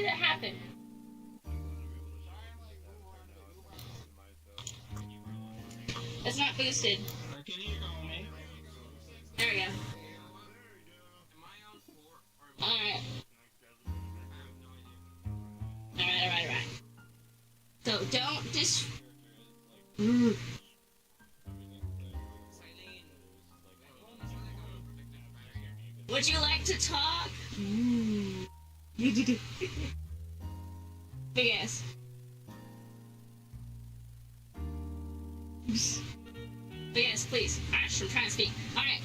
did it happen? It's not boosted. Can you call me? There we go. Alright. Alright. So don't just... Would you like to talk? Big ass. But yes, please. Alright, I'm trying to speak. Alright.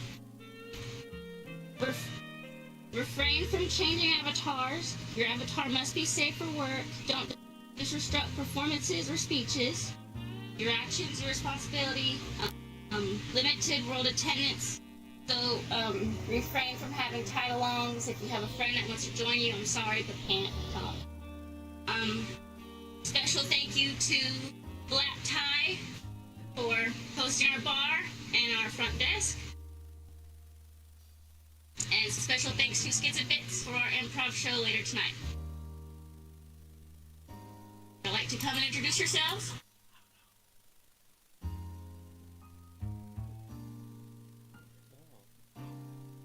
Refrain from changing avatars. Your avatar must be safe for work. Don't disrupt performances or speeches. Your actions, your responsibility. Limited world attendance. So, refrain from having tide-alongs. If you have a friend that wants to join you, I'm sorry, but can't come. Special thank you to Black Tie for hosting our bar and our front desk. And special thanks to Skits'n'Bits for our improv show later tonight. Would you like to come and introduce yourselves?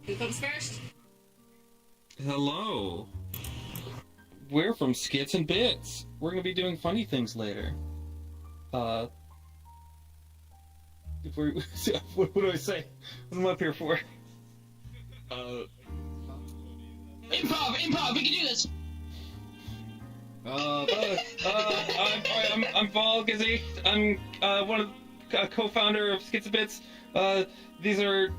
Who comes first? Hello. We're from Skits'n'Bits. We're gonna be doing funny things later. What do I say? What am I up here for? Improv, we can do this! I'm Paul Gizzy. I'm one of co-founder of Skits'n'Bits. These are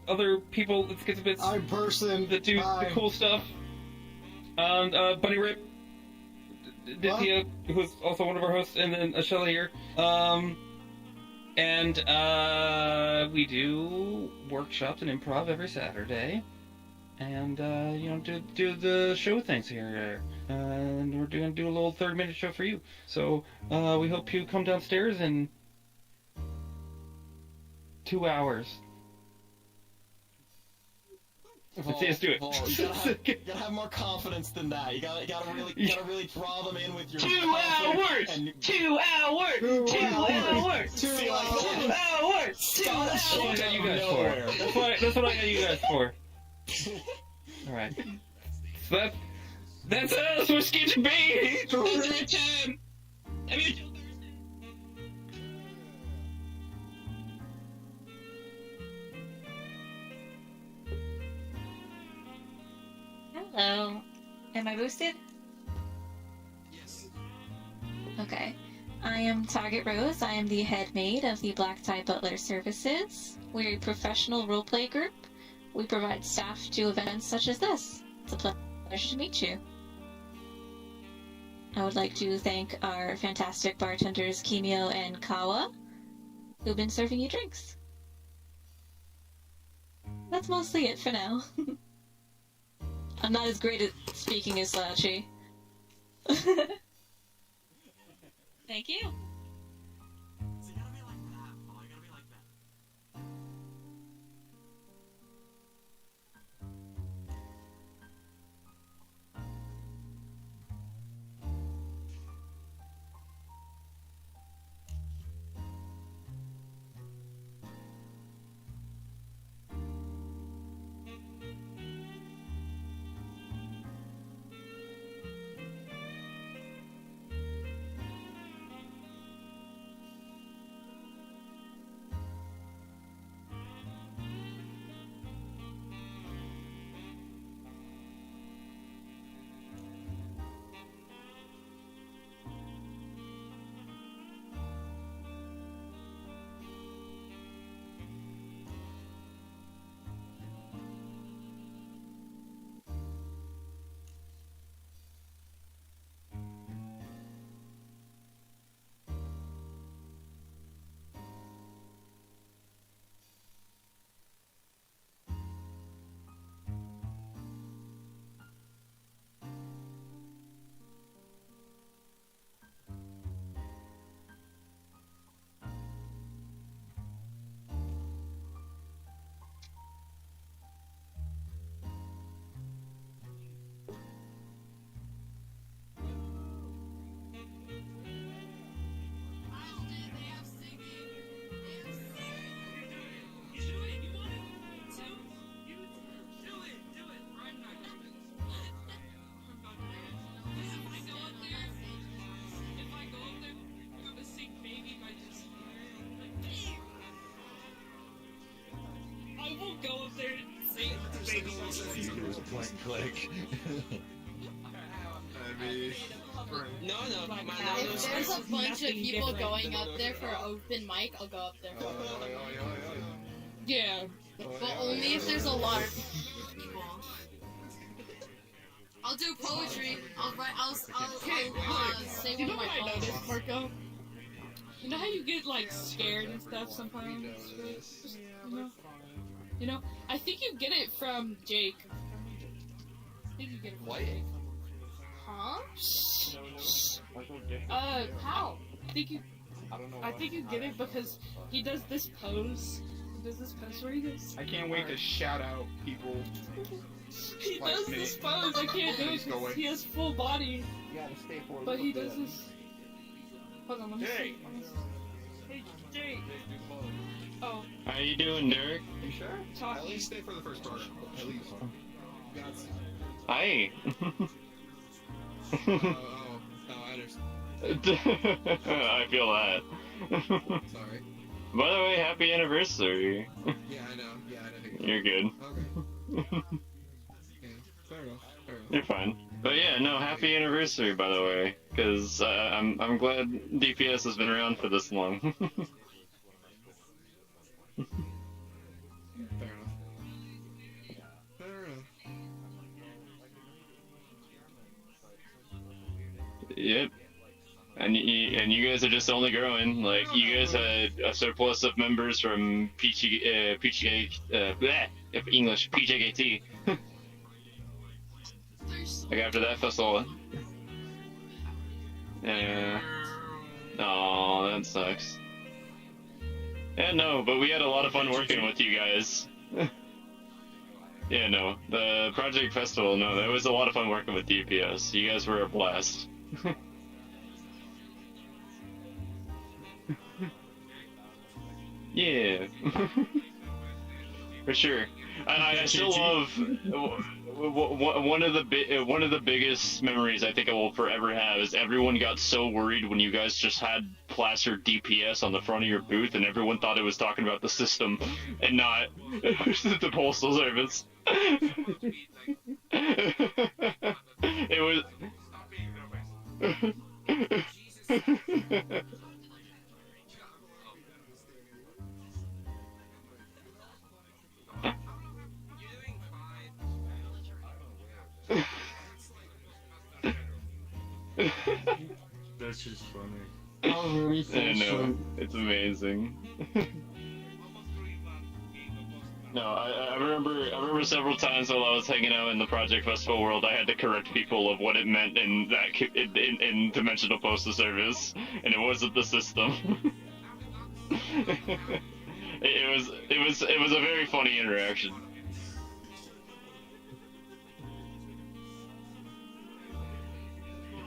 other people at Skits'n'Bits. I'm Person. That do the cool stuff. And Bunny Rip, Dithia, who's also one of our hosts, and then Ashella here. And we do workshops and improv every Saturday. And, do the show things here. And we're going to do a little 30-minute show for you. So, we hope you come downstairs in 2 hours. Let's do it. You gotta have more confidence than that. You gotta really draw them in with your 2 hours! 2 hours! 2 hours! 2 hours! 2 hours! That's what I got you guys for. That's what I got you guys for. Alright. So that's us! We're Skits'n'Bits! DerekTM! Have you until Thursday? Hello. Am I boosted? Yes. Okay. I am Target Rose. I am the head maid of the Black Tie Butler Services. We're a professional roleplay group. We provide staff to events such as this. It's a pleasure to meet you. I would like to thank our fantastic bartenders Kimio and Kawa, who've been serving you drinks. That's mostly it for now. I'm not as great at speaking as Slouchy. Thank you. So you gotta be like that, Paul. You gotta be like that. Point click. I mean, No, Like, man, how- no, if no. there's a bunch of nothing people different. going up there for open mic, I'll go up there. Yeah. But only if there's a lot of people. I'll do poetry. I'll say You one know of what my I poems. noticed, Marco? You know how you get like scared and stuff sometimes? Just, you know? I think you get it from Jake. I think you get it from What? Jake. Huh? How? I think you get it because he does this pose. He does this pose where he goes. I can't wait to shout out people. He Like does me. this pose. I can't do it Please go because away. he has full body. You gotta stay for a But he little does bit. this. Hold on, let me see. Let me see. Hey, Jake. Oh, How you doing, Derek? You sure? talking. stay for the first part. At least. Hi. I understand. I feel that. Sorry. By the way, happy anniversary. Yeah, I know. Yeah, I know. You're good. Okay. Yeah, fair enough. You're fine. But yeah, no, happy anniversary, by the way, because I'm glad DPS has been around for this long. Fair enough. Fair enough. Yep. And you guys are just only growing. Like, you guys had a surplus of members from English, PJKT. Like, after that festival. Yeah. Aw, that sucks. Yeah, no, but we had a lot of fun working with you guys. Yeah, no, the Project Festival, no, that was a lot of fun working with DPS. You guys were a blast. Yeah. For sure. I still love one of the biggest memories I think I will forever have is everyone got so worried when you guys just had plastered DPS on the front of your booth and everyone thought it was talking about the system and not the postal service. It was. That's just funny. I know, it's amazing. No, I remember several times while I was hanging out in the Project Festival world, I had to correct people of what it meant in in Dimensional Postal Service, and it wasn't the system. it was a very funny interaction.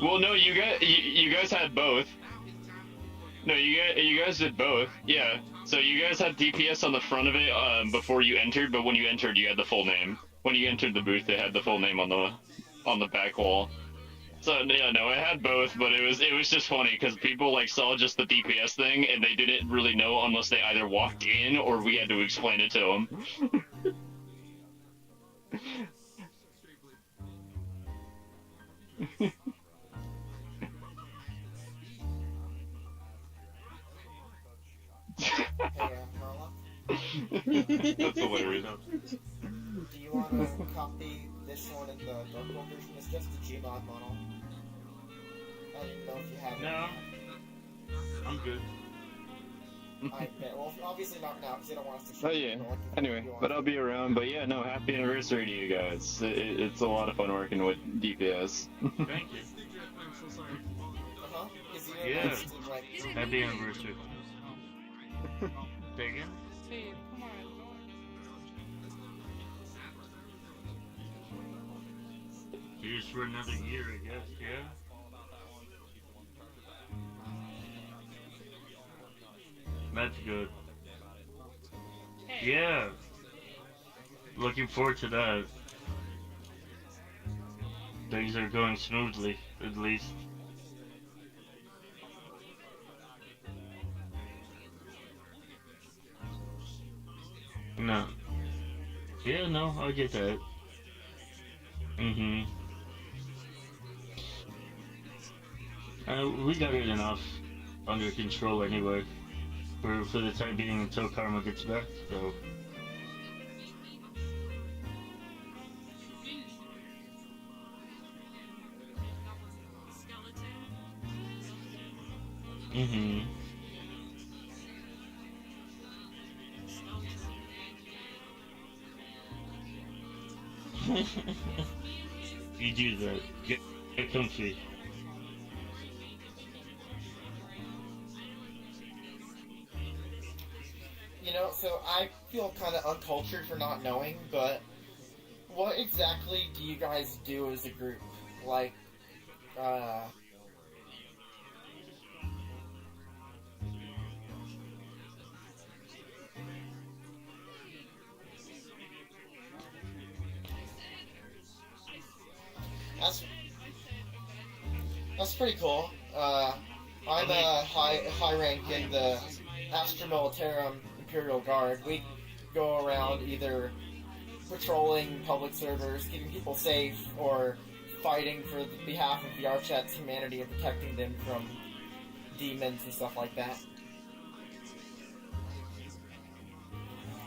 Well, no, you guys had both. No, you guys did both. Yeah. So you guys had DPS on the front of it before you entered, but when you entered, you had the full name. When you entered the booth, it had the full name on the back wall. So yeah, no, it had both, but it was just funny because people like saw just the DPS thing and they didn't really know unless they either walked in or we had to explain it to them. Hey, Marla, That's hilarious. do you want to copy this one in the dark mode version? It's just the Gmod model. I didn't know if you had it. No. I'm good. I bet. Well, obviously not now, because they don't want us to shoot. Oh yeah. You know, like, if Anyway, you want but I'll be around. But yeah, no, happy anniversary to you guys. It's a lot of fun working with DPS. Thank you. Uh-huh. Is Yeah. yeah. Like, Happy anniversary. Bacon? Babe, come on. Here's for another year, I guess, yeah? That's good. Yeah. Looking forward to that. Things are going smoothly, at least. No. Yeah, no, I get that. Mm-hmm. We got it enough under control anyway, for the time being until Karma gets back, so... Mm-hmm. You do that. Get comfy. You know, so I feel kind of uncultured for not knowing, but what exactly do you guys do as a group? Like, that's pretty cool. I'm a high rank in the Astra Militarum Imperial Guard. We go around either patrolling public servers, keeping people safe, or fighting for the behalf of VRChat's humanity and protecting them from demons and stuff like that.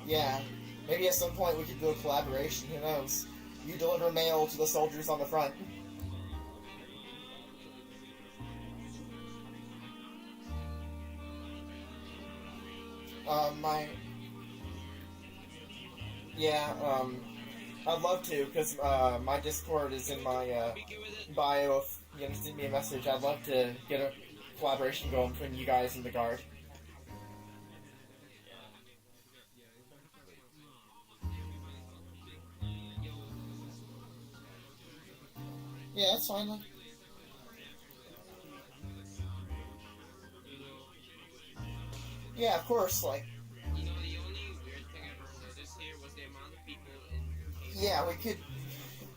Yeah, maybe at some point we could do a collaboration, who knows? You deliver mail to the soldiers on the front. I'd love to, because my Discord is in my bio. If you can send me a message, I'd love to get a collaboration going between you guys and the Guard. Yeah, that's fine. Then. Yeah, of course, like... You know, the only weird thing I've noticed here was the amount of people in... Yeah, we could...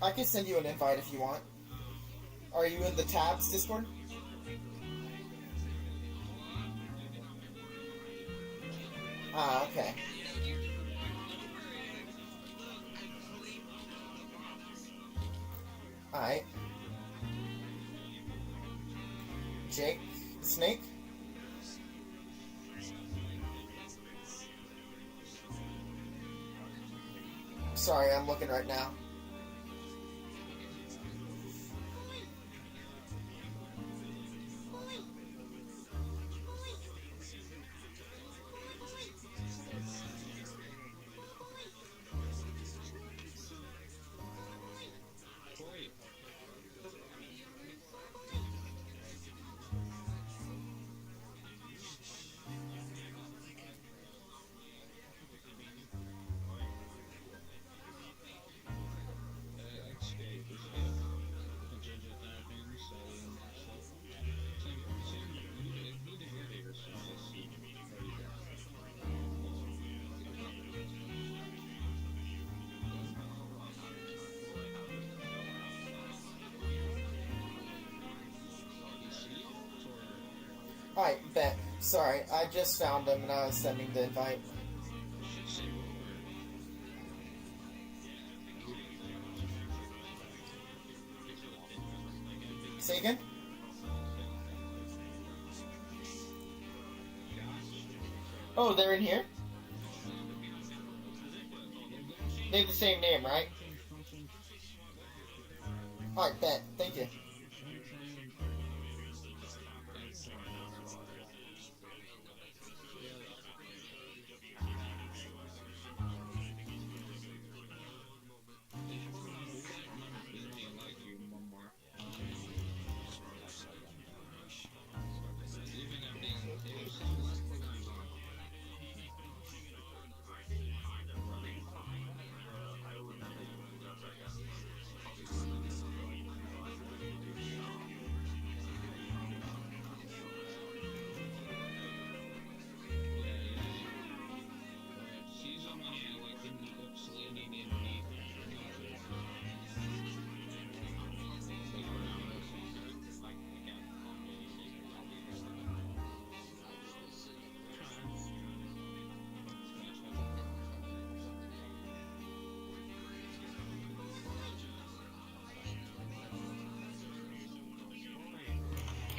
I could send you an invite if you want. Are you in the Tabs Discord? Ah, okay. Alright. JakeTheSnake? Sorry, I'm looking right now. Alright, bet. Sorry, I just found them and I was sending the invite. Say again? Oh, they're in here? They have the same name, right? Alright, bet. Thank you.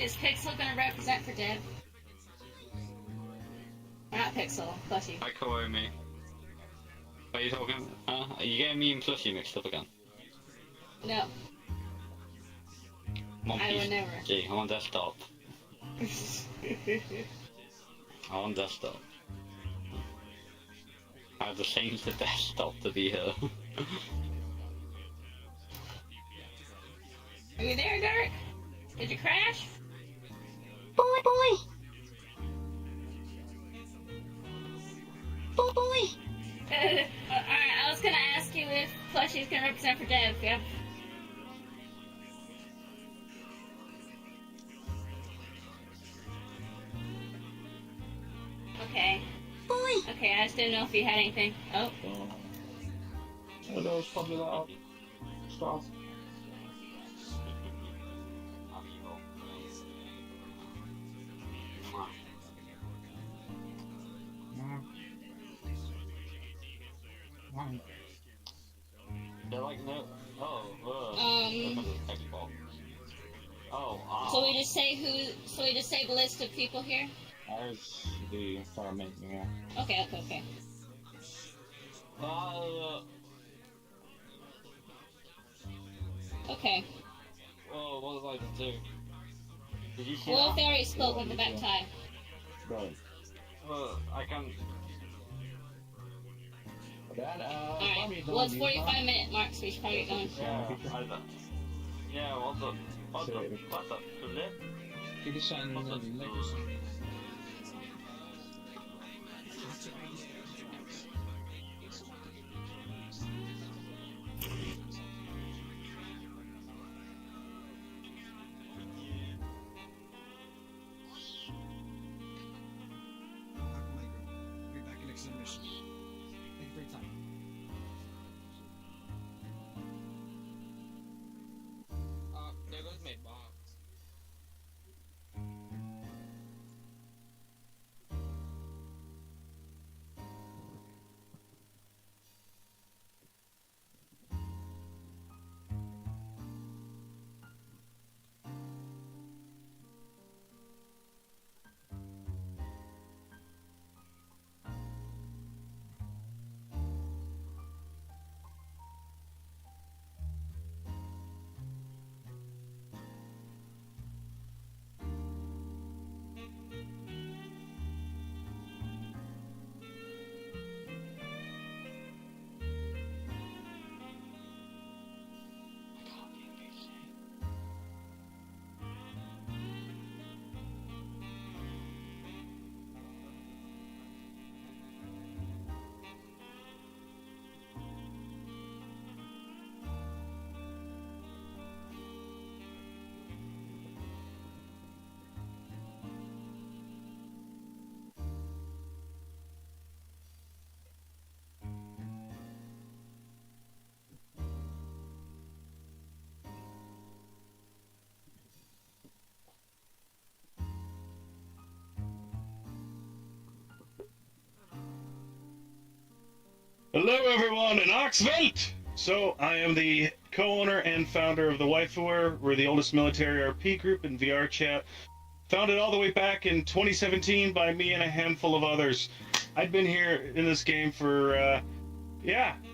Is Pixel gonna represent for Dev? Or not Pixel, Plushie. Hi, Kowomi. Are you talking? Are you getting me and Plushie mixed up again? No. I'm on I PC. would never. Gee, I'm on desktop. I'm on desktop. I have to change the desktop to be here. Are you there, Derek? Did you crash? Boy! Alright, I was gonna ask you if Plushie's gonna represent for Dev, yeah? Okay. Okay, I just didn't know if you had anything. Oh. Oh, that was probably loud. Stop. They're like, no. So we just say the list of people here? As the fireman, yeah. Okay. Okay. Oh, what was I to do? Did you see Well, that? if they already spoke with the back tie. Right. I can. Alright, well, it's 45-minute mark, so we should probably get going. Yeah, what's up? Too late? We're back in Intermission. Thank you for your time. There goes my box. Hello everyone in Oxvelt! So, I am the co-owner and founder of the Waifuwehr. We're the oldest military RP group in VR chat. Founded all the way back in 2017 by me and a handful of others. I'd been here in this game for,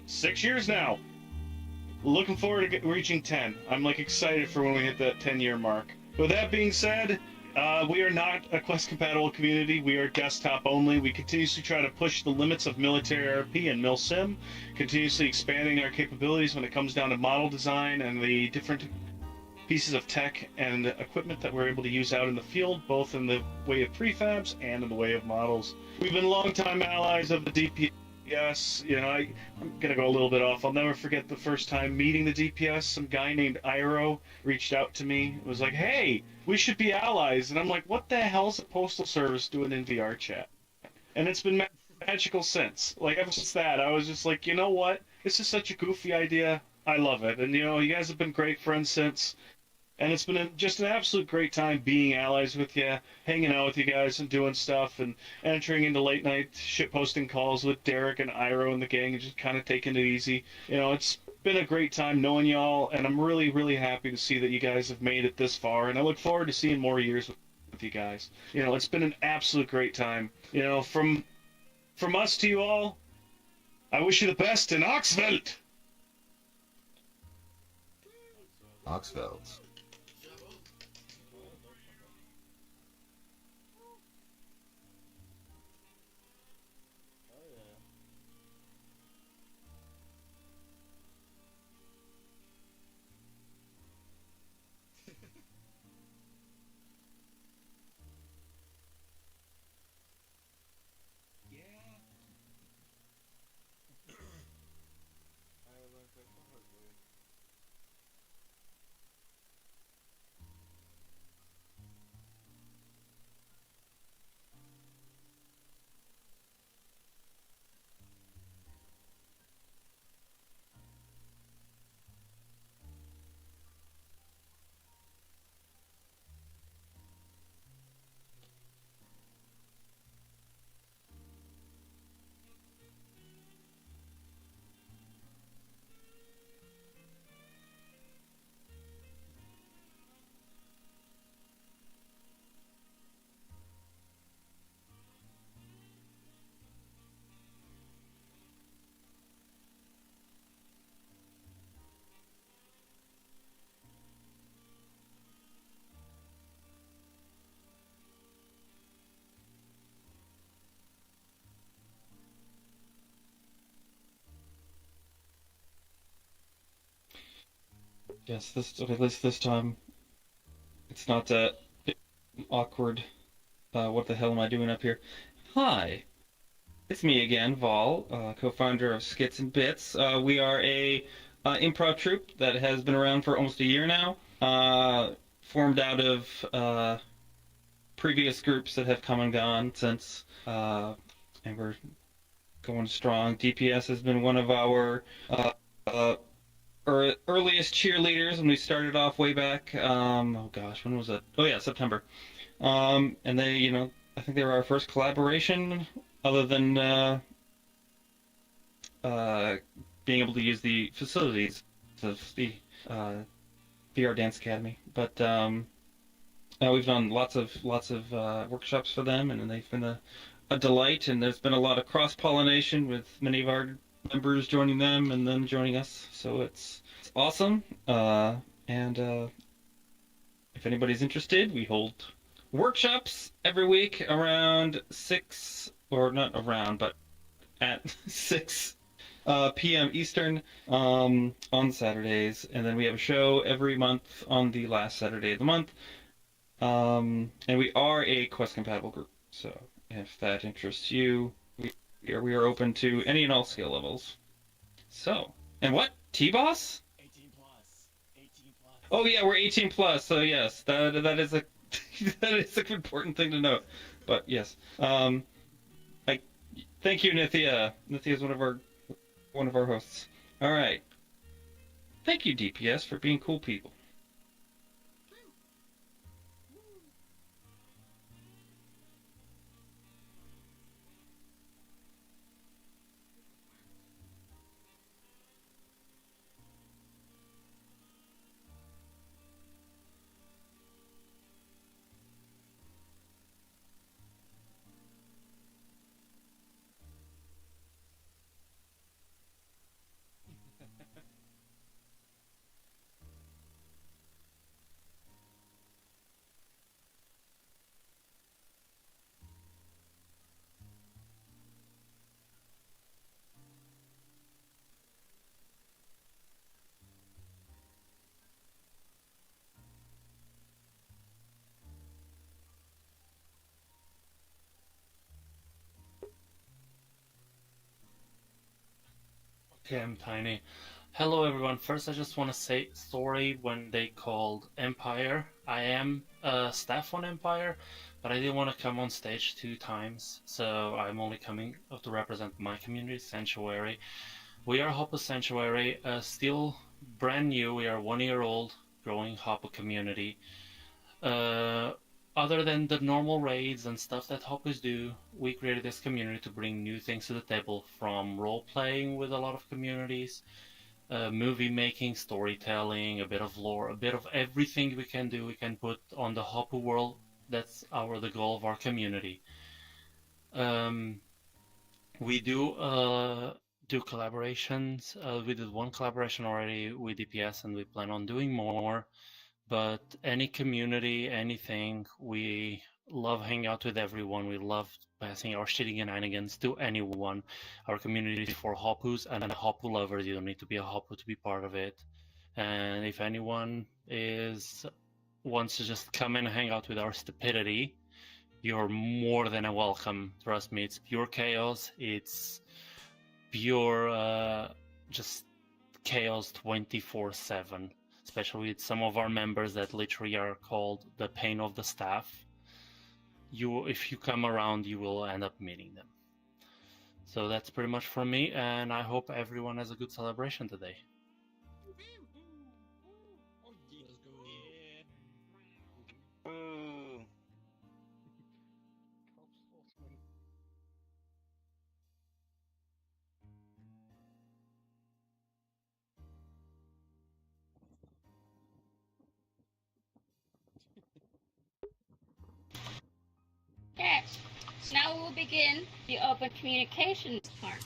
6 years now. Looking forward to reaching 10. I'm excited for when we hit that 10-year mark. With that being said, we are not a Quest-compatible community. We are desktop only. We continuously try to push the limits of military RP and MilSim, continuously expanding our capabilities when it comes down to model design and the different pieces of tech and equipment that we're able to use out in the field, both in the way of prefabs and in the way of models. We've been longtime allies of the DPS. I'm gonna go a little bit off. I'll never forget the first time meeting the DPS. Some guy named Iro reached out to me. It was like, hey, we should be allies. And I'm like, what the hell's the Postal Service doing in VR chat? And it's been magical since. Ever since that, I was just like, you know what? This is such a goofy idea. I love it. And, you guys have been great friends since. And it's been just an absolute great time being allies with you, hanging out with you guys and doing stuff and entering into late night shitposting calls with Derek and Iro and the gang and just kind of taking it easy. You know, it's been a great time knowing y'all, and I'm really, really happy to see that you guys have made it this far, and I look forward to seeing more years with you guys. You know, it's been an absolute great time. You know, from us to you all, I wish you the best in Oxfeld! Oxfeld. Yes, at least this time, it's not that awkward. What the hell am I doing up here? Hi, it's me again, Vol, co-founder of Skits'n'Bits. We are a improv troupe that has been around for almost a year now, formed out of previous groups that have come and gone since, and we're going strong. DPS has been one of our earliest cheerleaders when we started off way back. Oh gosh, when was it? Oh yeah, September. And they, you know, I think they were our first collaboration, other than being able to use the facilities of the VR Dance Academy. But we've done lots of workshops for them, and they've been a delight. And there's been a lot of cross pollination with many of our members joining them and then joining us. So it's awesome. And if anybody's interested, we hold workshops every week around 6, or not around, but at 6 p.m. Eastern on Saturdays, and then we have a show every month on the last Saturday of the month. And we are a Quest compatible group, so if that interests you, we are open to any and all skill levels. So, and what? T-Boss? 18 plus. 18 plus. Oh yeah, we're 18 plus, so yes, that is a that is an important thing to note. But yes, thank you, Nithya. Nithya is one of our hosts. All right, thank you, DPS, for being cool people. Okay, I'm Tiny. Hello everyone. First I just want to say sorry when they called Empire. I am staff on Empire, but I didn't want to come on stage 2 times, so I'm only coming to represent my community, Sanctuary. We are Hoppou Sanctuary, still brand new. We are 1 year old. growing Hoppou community. Other than the normal raids and stuff that Hoppous do, we created this community to bring new things to the table, from role-playing with a lot of communities, movie making, storytelling, a bit of lore, a bit of everything we can do, we can put on the Hoppou world. That's the goal of our community. We do collaborations. We did one collaboration already with DPS, and we plan on doing more. But any community, anything, we love hanging out with everyone. We love passing our shitty shenanigans to anyone. Our community is for Hoppous and Hoppou lovers. You don't need to be a Hoppou to be part of it. And if anyone wants to just come and hang out with our stupidity, you're more than welcome. Trust me, it's pure chaos. It's pure just chaos 24/7. Especially with some of our members that literally are called the pain of the staff. If you come around, you will end up meeting them. So that's pretty much from me, and I hope everyone has a good celebration today. Yes. So now we will begin the open communications part.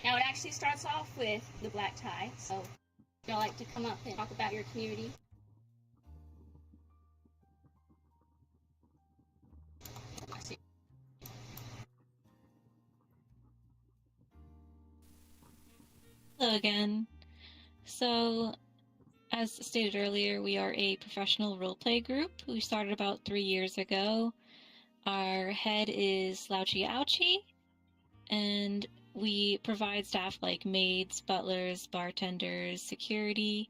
Now it actually starts off with the black tie, so y'all like to come up and talk about your community? Hello again. So, as stated earlier, we are a professional roleplay group. We started about 3 years ago. Our head is Slouchy Ouchie, and we provide staff like maids, butlers, bartenders, security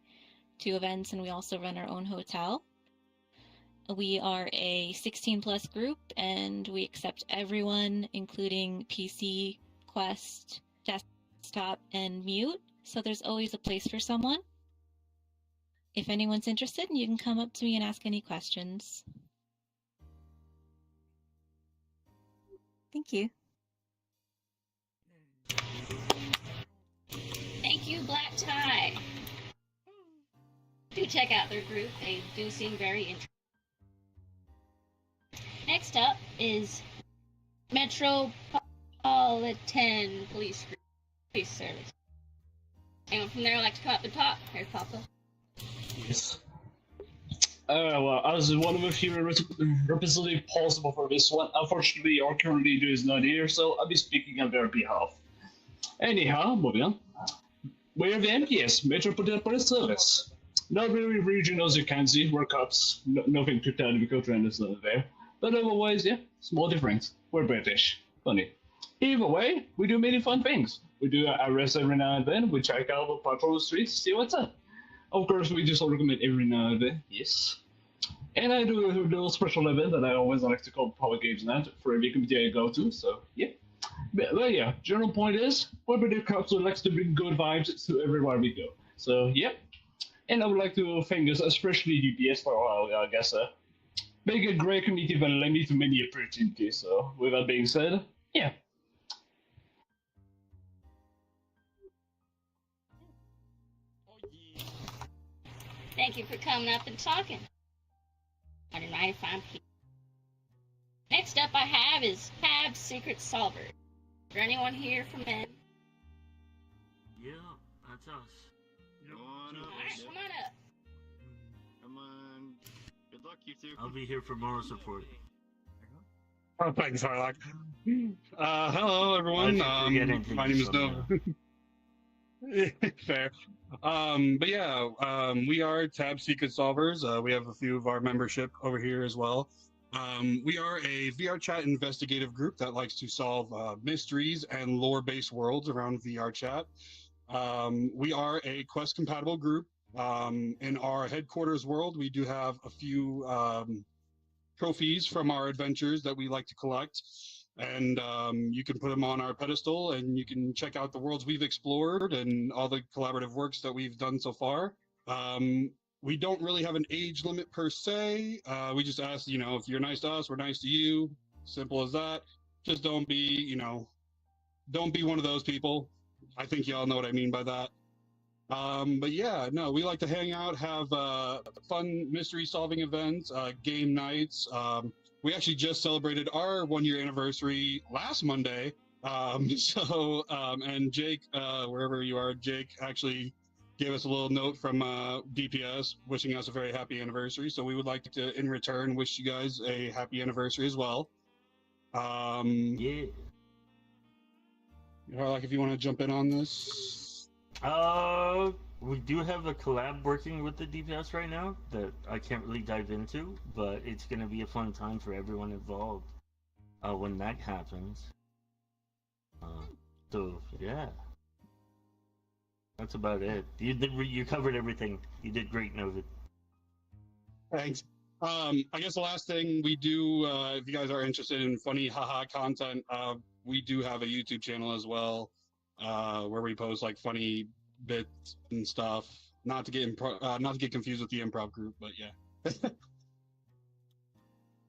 to events, and we also run our own hotel. We are a 16-plus group, and we accept everyone, including PC, Quest, Desktop, and Mute, so there's always a place for someone. If anyone's interested, you can come up to me and ask any questions. Thank you. Thank you, Black Tie. Do check out their group. They do seem very interesting. Next up is Metropolitan Police Service. Anyone from there like to come up and talk? Here's Papa. Yes. Well, as one of a few representatives possible for this one, unfortunately, our current leader is not here, so I'll be speaking on their behalf. Anyhow, moving on. We're the MPS, Metropolitan Postal Service. Not very regional, as you can see, we're cops. Nothing too technical to understand there. But otherwise, yeah, small difference. We're British. Funny. Either way, we do many fun things. We do arrests every now and then. We check out the patrol streets, see what's up. Of course, we just recommend every now and then, yes. And I do a little special event that I always like to call Public Games Night for every community I go to, so yeah. But yeah, general point is, we're British cops who likes to bring good vibes to everywhere we go. So, yeah. And I would like to thank us, especially DPS, for I guess, make a great community and led me to many opportunities. So, with that being said, yeah. Thank you for coming up and talking. 195 people. Next up I have is Tab Secret Solver. Is there anyone here from them? Yeah, that's us. Come on up. Alright, come on up. Come on. Good luck, you two. I'll be here for moral support. Oh, thanks, Harlock. Hello, everyone. My name is Nova. Fair. But yeah, we are Tab Secret Solvers. We have a few of our membership over here as well. We are a VR chat investigative group that likes to solve mysteries and lore-based worlds around VR chat. We are a Quest compatible group. In our headquarters world, we do have a few trophies from our adventures that we like to collect. And you can put them on our pedestal, and you can check out the worlds we've explored and all the collaborative works that we've done so far. we don't really have an age limit per se. We just ask, if you're nice to us, we're nice to you. Simple as that. Just don't be one of those people. I think y'all know what I mean by that. But yeah, no, we like to hang out, have fun mystery solving events, game nights. We actually just celebrated our 1-year anniversary last Monday. And Jake, wherever you are, Jake actually gave us a little note from DPS wishing us a very happy anniversary. So we would like to, in return, wish you guys a happy anniversary as well. Yeah. Like, if you want to jump in on this. We do have a collab working with the DPS right now that I can't really dive into, but it's gonna be a fun time for everyone involved when that happens. So yeah, that's about it. You covered everything. You did great, Novid. Thanks. I guess the last thing we do, if you guys are interested in funny haha content, we do have a YouTube channel as well, where we post like funny bits and stuff. Not to get confused with the improv group, but yeah.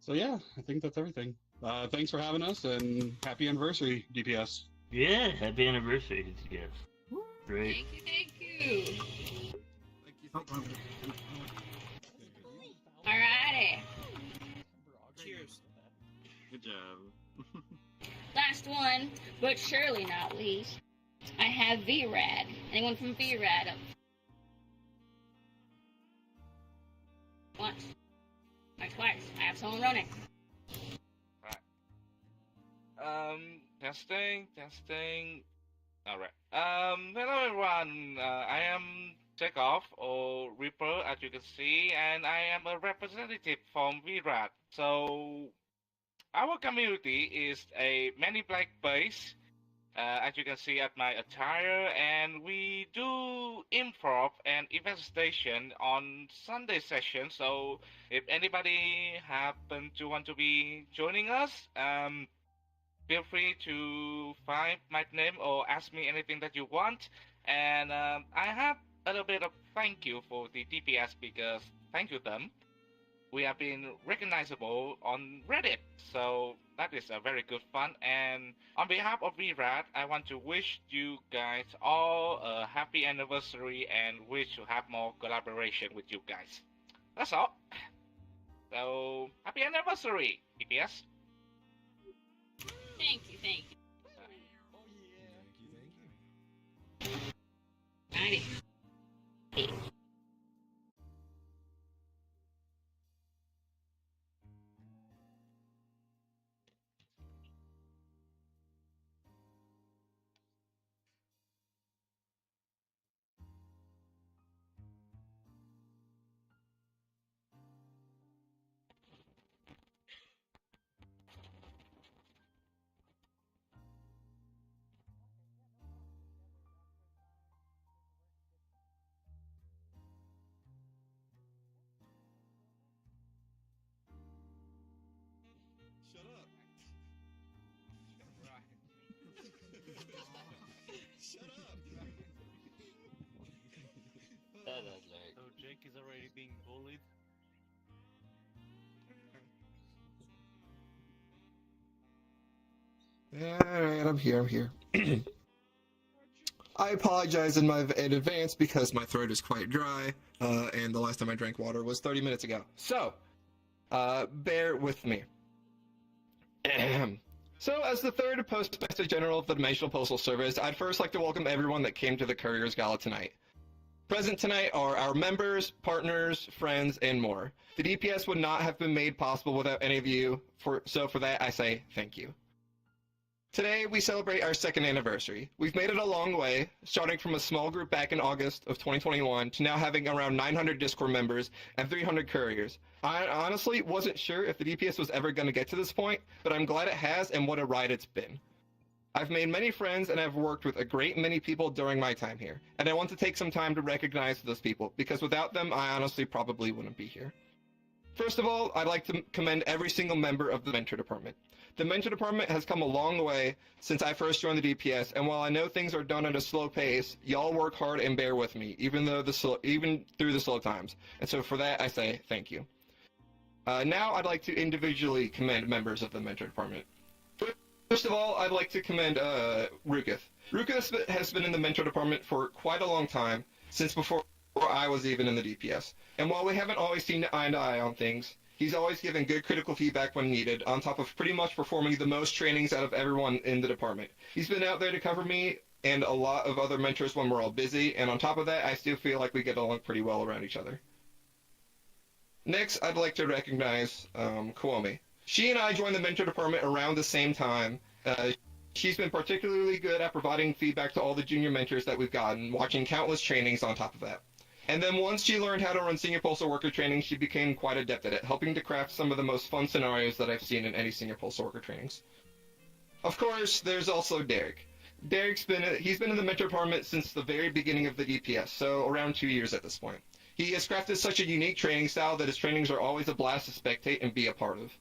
So yeah, I think that's everything. Thanks for having us, and happy anniversary, DPS. Yeah, happy anniversary, DPS. Great. Thank you. Alrighty. Cheers. Good job. Last one, but surely not least, I have VRAD. Anyone from VRAD up? Once. Or twice. I have someone running. Testing. Alright. Hello everyone. I am Takeoff or Reaper, as you can see, and I am a representative from VRAD. So, our community is a many black base, as you can see at my attire, and we do improv and event station on Sunday session. So, if anybody happen to want to be joining us, feel free to find my name or ask me anything that you want. And I have a little bit of thank you for the DPS because thank you them. We have been recognizable on Reddit, so that is a very good fun. And on behalf of VRAD, I want to wish you guys all a happy anniversary and wish to have more collaboration with you guys. That's all. So happy anniversary, DPS. Thank you. Alrighty. So Jake is already being bullied. Alright, I'm here. I apologize in advance because my throat is quite dry, and the last time I drank water was 30 minutes ago. So, bear with me. So, as the third Postmaster General of the Dimensional Postal Service, I'd first like to welcome everyone that came to the Couriers Gala tonight. Present tonight are our members, partners, friends, and more. The DPS would not have been made possible without any of you, so for that I say thank you. Today, we celebrate our second anniversary. We've made it a long way, starting from a small group back in August of 2021 to now having around 900 Discord members and 300 couriers. I honestly wasn't sure if the DPS was ever going to get to this point, but I'm glad it has, and what a ride it's been. I've made many friends and I've worked with a great many people during my time here, and I want to take some time to recognize those people, because without them, I honestly probably wouldn't be here. First of all, I'd like to commend every single member of the Mentor Department. The Mentor Department has come a long way since I first joined the DPS, and while I know things are done at a slow pace, y'all work hard and bear with me, even through the slow times. And so for that, I say thank you. Now I'd like to individually commend members of the Mentor Department. First of all, I'd like to commend Rukith. Rukith has been in the Mentor Department for quite a long time, since before I was even in the DPS. And while we haven't always seen eye to eye on things, he's always given good critical feedback when needed, on top of pretty much performing the most trainings out of everyone in the department. He's been out there to cover me and a lot of other mentors when we're all busy, and on top of that, I still feel like we get along pretty well around each other. Next, I'd like to recognize Kowomi. She and I joined the Mentor Department around the same time. She's been particularly good at providing feedback to all the junior mentors that we've gotten, watching countless trainings on top of that. And then once she learned how to run senior postal worker training, she became quite adept at it, helping to craft some of the most fun scenarios that I've seen in any senior postal worker trainings. Of course, there's also Derek. He's been in the Mentor Department since the very beginning of the DPS, so around 2 years at this point. He has crafted such a unique training style that his trainings are always a blast to spectate and be a part of.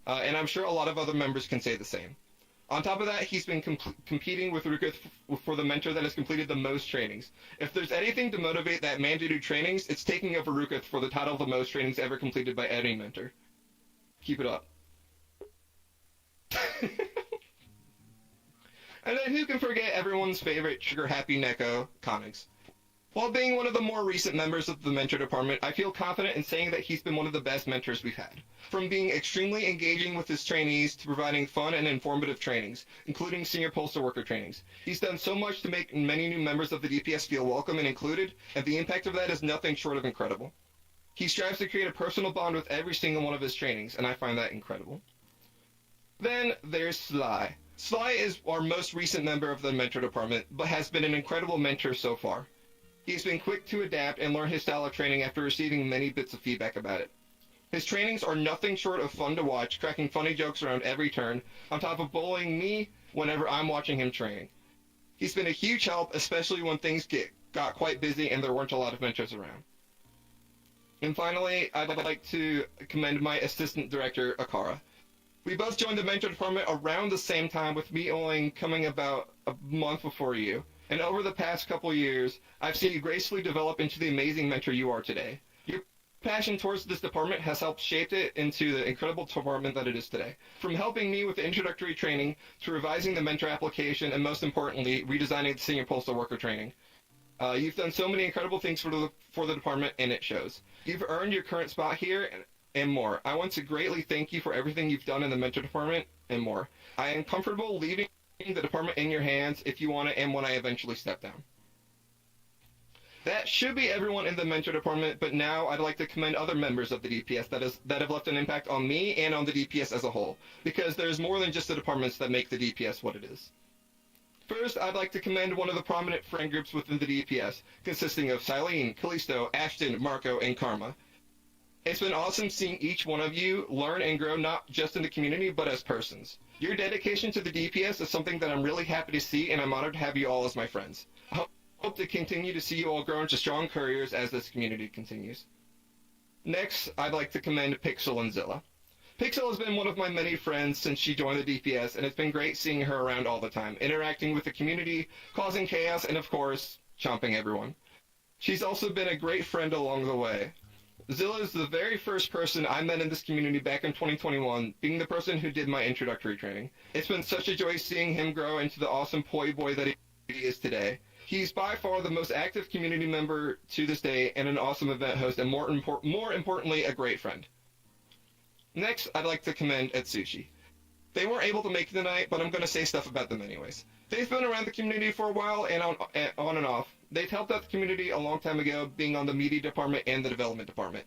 And I'm sure a lot of other members can say the same. On top of that, he's been competing with Rukith for the mentor that has completed the most trainings. If there's anything to motivate that man to do trainings, it's taking over Rukith for the title of the most trainings ever completed by any mentor. Keep it up. And then who can forget everyone's favorite trigger-happy Neko, Konix. While being one of the more recent members of the Mentor Department, I feel confident in saying that he's been one of the best mentors we've had. From being extremely engaging with his trainees to providing fun and informative trainings, including senior postal worker trainings. He's done so much to make many new members of the DPS feel welcome and included, and the impact of that is nothing short of incredible. He strives to create a personal bond with every single one of his trainings, and I find that incredible. Then there's Sly. Sly is our most recent member of the Mentor Department, but has been an incredible mentor so far. He's been quick to adapt and learn his style of training after receiving many bits of feedback about it. His trainings are nothing short of fun to watch, cracking funny jokes around every turn, on top of bullying me whenever I'm watching him train. He's been a huge help, especially when things got quite busy and there weren't a lot of mentors around. And finally, I'd like to commend my assistant director, Akara. We both joined the Mentor Department around the same time, with me only coming about a month before you. And over the past couple years, I've seen you gracefully develop into the amazing mentor you are today. Your passion towards this department has helped shape it into the incredible department that it is today. From helping me with the introductory training, to revising the mentor application, and most importantly, redesigning the senior postal worker training. You've done so many incredible things for the department, and it shows. You've earned your current spot here, and more. I want to greatly thank you for everything you've done in the mentor department, and more. I am comfortable leaving the department in your hands if you want it, and when I eventually step down. That should be everyone in the Mentor Department, but now I'd like to commend other members of the DPS that have left an impact on me and on the DPS as a whole, because there's more than just the departments that make the DPS what it is. First, I'd like to commend one of the prominent friend groups within the DPS, consisting of Silene, Callisto, Ashton, Marco, and Karma. It's been awesome seeing each one of you learn and grow not just in the community, but as persons. Your dedication to the DPS is something that I'm really happy to see, and I'm honored to have you all as my friends. I hope to continue to see you all grow into strong couriers as this community continues. Next, I'd like to commend Pixel and Zilla. Pixel has been one of my many friends since she joined the DPS, and it's been great seeing her around all the time, interacting with the community, causing chaos, and of course, chomping everyone. She's also been a great friend along the way. Zilla is the very first person I met in this community back in 2021, being the person who did my introductory training. It's been such a joy seeing him grow into the awesome poi boy that he is today. He's by far the most active community member to this day, and an awesome event host, and more importantly, a great friend. Next, I'd like to commend Atsushi. They weren't able to make it tonight, but I'm going to say stuff about them anyways. They've been around the community for a while, and on and off. They've helped out the community a long time ago, being on the media department and the development department.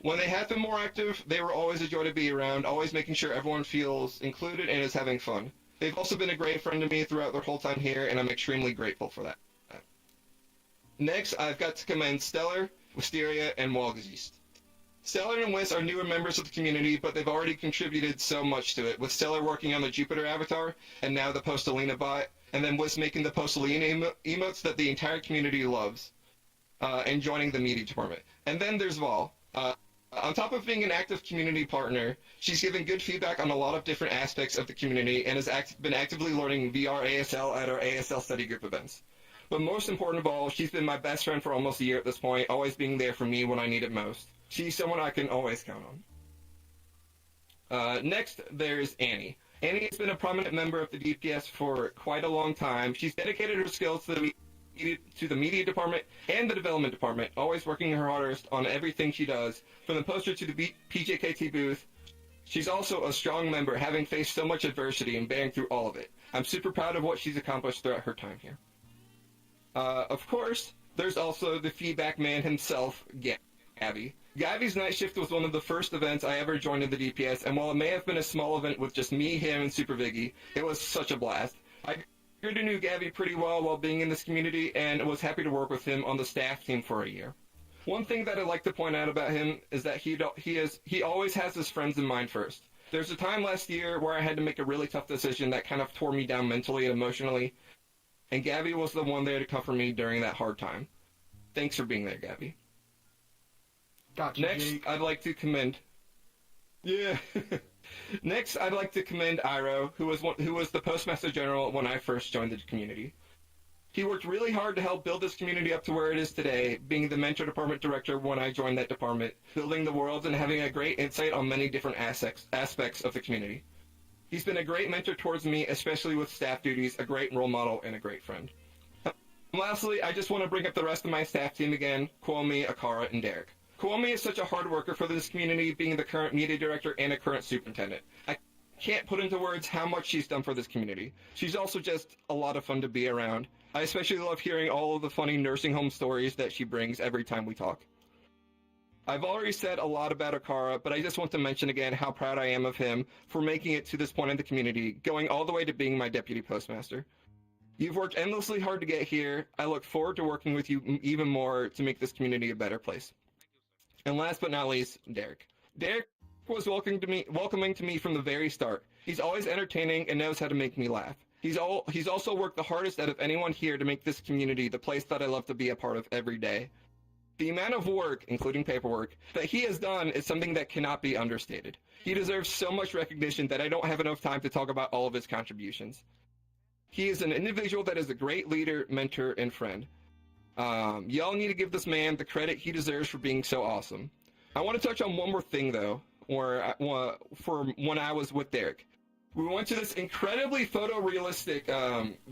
When they have been more active, they were always a joy to be around, always making sure everyone feels included and is having fun. They've also been a great friend to me throughout their whole time here, and I'm extremely grateful for that. Next, I've got to commend Stellar, Wysteria, and Walgazist. Stellar and Wis are newer members of the community, but they've already contributed so much to it, with Stellar working on the Jupiter avatar, and now the Postalina bot, and then Wis making the Postalina emotes that the entire community loves, and joining the media department. And then there's Vol. On top of being an active community partner, she's given good feedback on a lot of different aspects of the community and has been actively learning VR ASL at our ASL study group events. But most important of all, she's been my best friend for almost a year at this point, always being there for me when I need it most. She's someone I can always count on. Next, there's Annie. Annie has been a prominent member of the DPS for quite a long time. She's dedicated her skills to the media department and the development department, always working her hardest on everything she does, from the poster to the PJKT booth. She's also a strong member, having faced so much adversity and bearing through all of it. I'm super proud of what she's accomplished throughout her time here. Of course, there's also the feedback man himself, Gabby. Gavy's night shift was one of the first events I ever joined in the DPS, and while it may have been a small event with just me, him, and Super Viggy, it was such a blast. I knew Gavy pretty well while being in this community, and was happy to work with him on the staff team for a year. One thing that I'd like to point out about him is that he always has his friends in mind first. There's a time last year where I had to make a really tough decision that kind of tore me down mentally and emotionally, and Gabby was the one there to comfort me during that hard time. Thanks for being there, Gabby. Gotcha, Next, Jake. I'd like to commend... Yeah. Next, I'd like to commend Iro, who was the Postmaster General when I first joined the community. He worked really hard to help build this community up to where it is today, being the Mentor Department Director when I joined that department, building the worlds and having a great insight on many different aspects of the community. He's been a great mentor towards me, especially with staff duties, a great role model, and a great friend. Lastly, I just want to bring up the rest of my staff team again, Kowomi, Akara, and Derek. Kowomi is such a hard worker for this community, being the current media director and a current superintendent. I can't put into words how much she's done for this community. She's also just a lot of fun to be around. I especially love hearing all of the funny nursing home stories that she brings every time we talk. I've already said a lot about Akara, but I just want to mention again how proud I am of him for making it to this point in the community, going all the way to being my deputy postmaster. You've worked endlessly hard to get here. I look forward to working with you even more to make this community a better place. And last but not least, Derek. Derek was welcoming to me from the very start. He's always entertaining and knows how to make me laugh. He's also worked the hardest out of anyone here to make this community the place that I love to be a part of every day. The amount of work, including paperwork, that he has done is something that cannot be understated. He deserves so much recognition that I don't have enough time to talk about all of his contributions. He is an individual that is a great leader, mentor, and friend. Y'all need to give this man the credit he deserves for being so awesome. I want to touch on one more thing, though, for when I was with Derek. We went to this incredibly photorealistic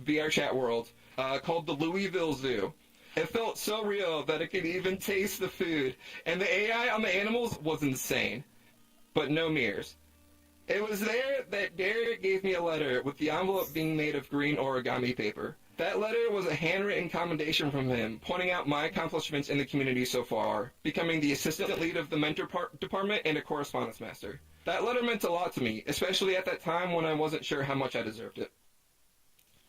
VR chat world called the Louisville Zoo. It felt so real that it could even taste the food, and the AI on the animals was insane. But no mirrors. It was there that Derek gave me a letter with the envelope being made of green origami paper. That letter was a handwritten commendation from him, pointing out my accomplishments in the community so far, becoming the assistant lead of the mentor department and a correspondence master. That letter meant a lot to me, especially at that time when I wasn't sure how much I deserved it.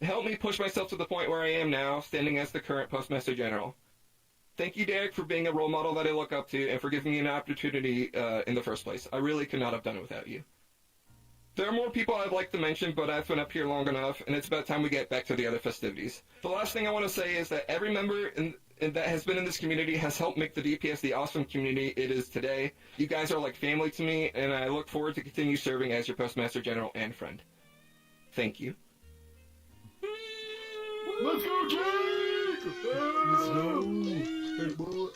It helped me push myself to the point where I am now, standing as the current Postmaster General. Thank you, Derek, for being a role model that I look up to and for giving me an opportunity in the first place. I really could not have done it without you. There are more people I'd like to mention, but I've been up here long enough, and it's about time we get back to the other festivities. The last thing I want to say is that every member that has been in this community has helped make the DPS the awesome community it is today. You guys are like family to me, and I look forward to continue serving as your Postmaster General and friend. Thank you. Let's go, Jake! Let's go! Hey, boy.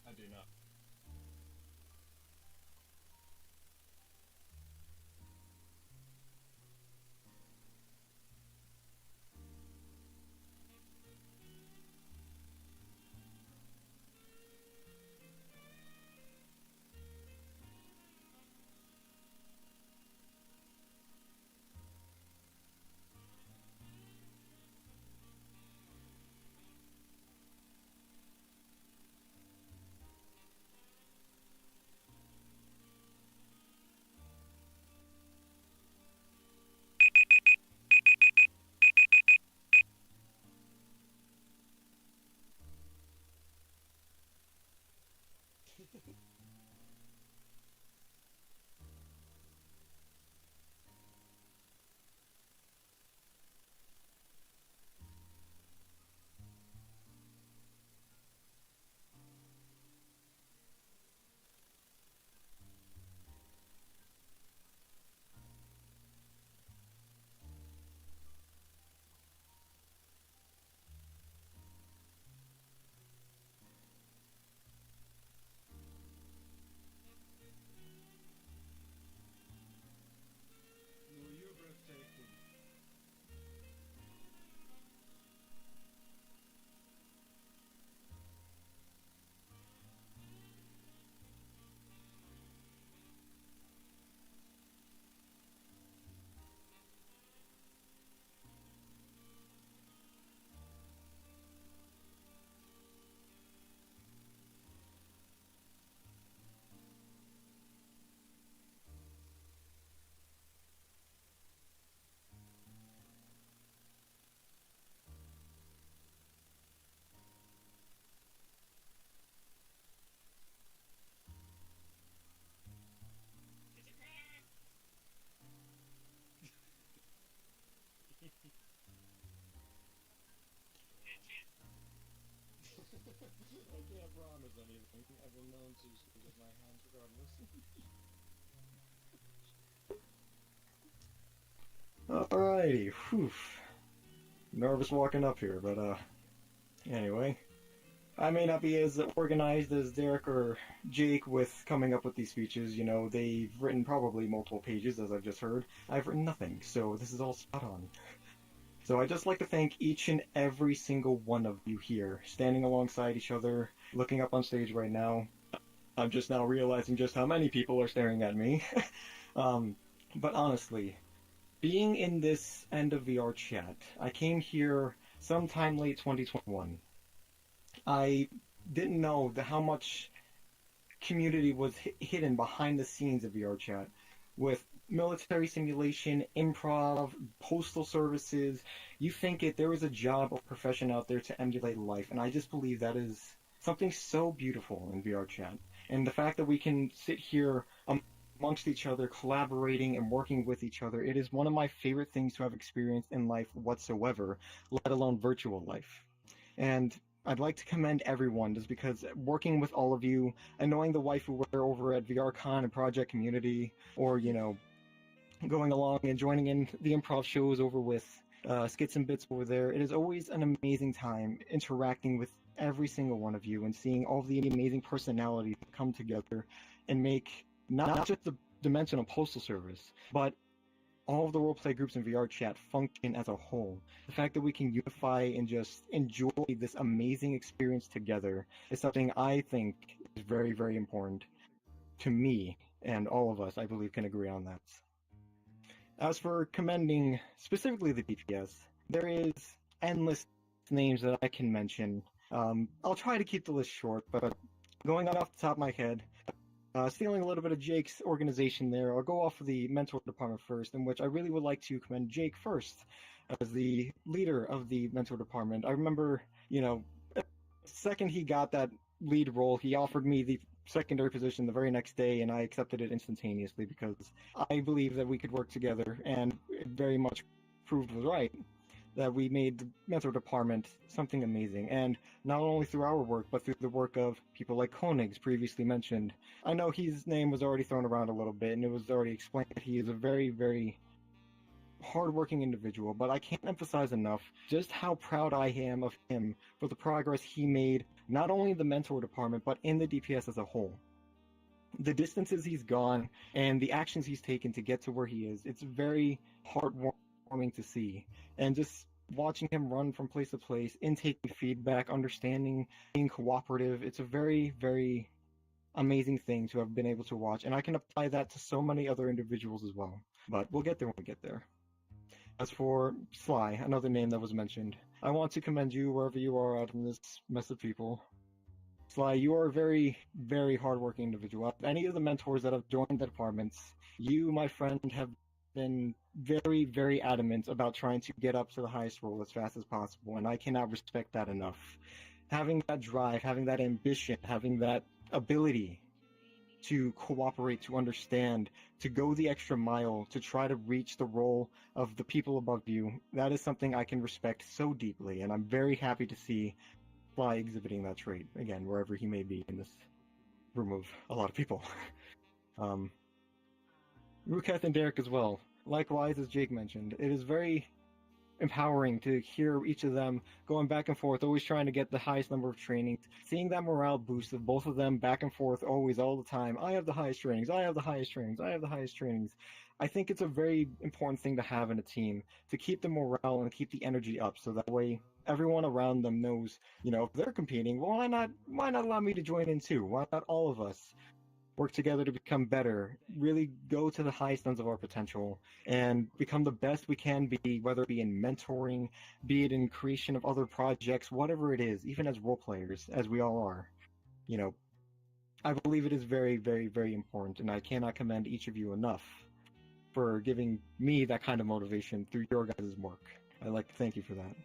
I do not. Well, you're breathtaking. I can't promise anything. I've been known to sleep with my hands regardless. Alrighty, whew. Nervous walking up here, but anyway. I may not be as organized as Derek or Jake with coming up with these speeches. You know, they've written probably multiple pages, as I've just heard. I've written nothing, so this is all spot on. So I'd just like to thank each and every single one of you here, standing alongside each other, looking up on stage right now. I'm just now realizing just how many people are staring at me. But honestly, being in this end of VR chat, I came here sometime late 2021. I didn't know how much community was hidden behind the scenes of VR chat, with military simulation, improv, postal services. You think it, there is a job or profession out there to emulate life, and I just believe that is something so beautiful in VR chat. And the fact that we can sit here amongst each other, collaborating and working with each other, it is one of my favorite things to have experienced in life whatsoever, let alone virtual life. And I'd like to commend everyone, just because working with all of you and knowing the Waifuwehr over at VRCon and Project Community, or, you know, going along and joining in the improv shows over with Skits'n'Bits over there, it is always an amazing time interacting with every single one of you and seeing all the amazing personalities come together and make not just the Dimensional Postal Service, but all of the roleplay groups in VR chat function as a whole. The fact that we can unify and just enjoy this amazing experience together is something I think is very, very important to me, and all of us, I believe, can agree on that. As for commending specifically the DPS, there is endless names that I can mention. I'll try to keep the list short, but going off the top of my head, stealing a little bit of Jake's organization there, I'll go off of the mentor department first, in which I really would like to commend Jake first as the leader of the mentor department. I remember, you know, the second he got that lead role, he offered me the secondary position the very next day, and I accepted it instantaneously because I believe that we could work together, and it very much proved was right, that we made the mentor department something amazing, and not only through our work, but through the work of people like Koenigs, previously mentioned. I know his name was already thrown around a little bit, and it was already explained that he is a very, very hardworking individual, but I can't emphasize enough just how proud I am of him for the progress he made, not only in the mentor department, but in the DPS as a whole. The distances he's gone and the actions he's taken to get to where he is, it's very heartwarming to see. And just watching him run from place to place, intaking feedback, understanding, being cooperative, it's a very, very amazing thing to have been able to watch. And I can apply that to so many other individuals as well. But we'll get there when we get there. As for Sly, another name that was mentioned, I want to commend you wherever you are out in this mess of people. Sly, you are a very, very hardworking individual. Any of the mentors that have joined the departments, you, my friend, have been very, very adamant about trying to get up to the highest role as fast as possible, and I cannot respect that enough. Having that drive, having that ambition, having that ability to cooperate, to understand, to go the extra mile, to try to reach the role of the people above you, that is something I can respect so deeply, and I'm very happy to see Sly exhibiting that trait, again, wherever he may be in this room of a lot of people. Ruketh and Derek as well. Likewise, as Jake mentioned, it is very empowering to hear each of them going back and forth, always trying to get the highest number of trainings, seeing that morale boost of both of them back and forth always, all the time. I have the highest trainings, I have the highest trainings, I have the highest trainings. I think it's a very important thing to have in a team, to keep the morale and keep the energy up, so that way everyone around them knows, you know, if they're competing, well, why not allow me to join in too? Why not all of us work together to become better, really go to the highest ends of our potential, and become the best we can be, whether it be in mentoring, be it in creation of other projects, whatever it is, even as role players, as we all are. You know, I believe it is very, very, very important, and I cannot commend each of you enough for giving me that kind of motivation through your guys' work. I'd like to thank you for that.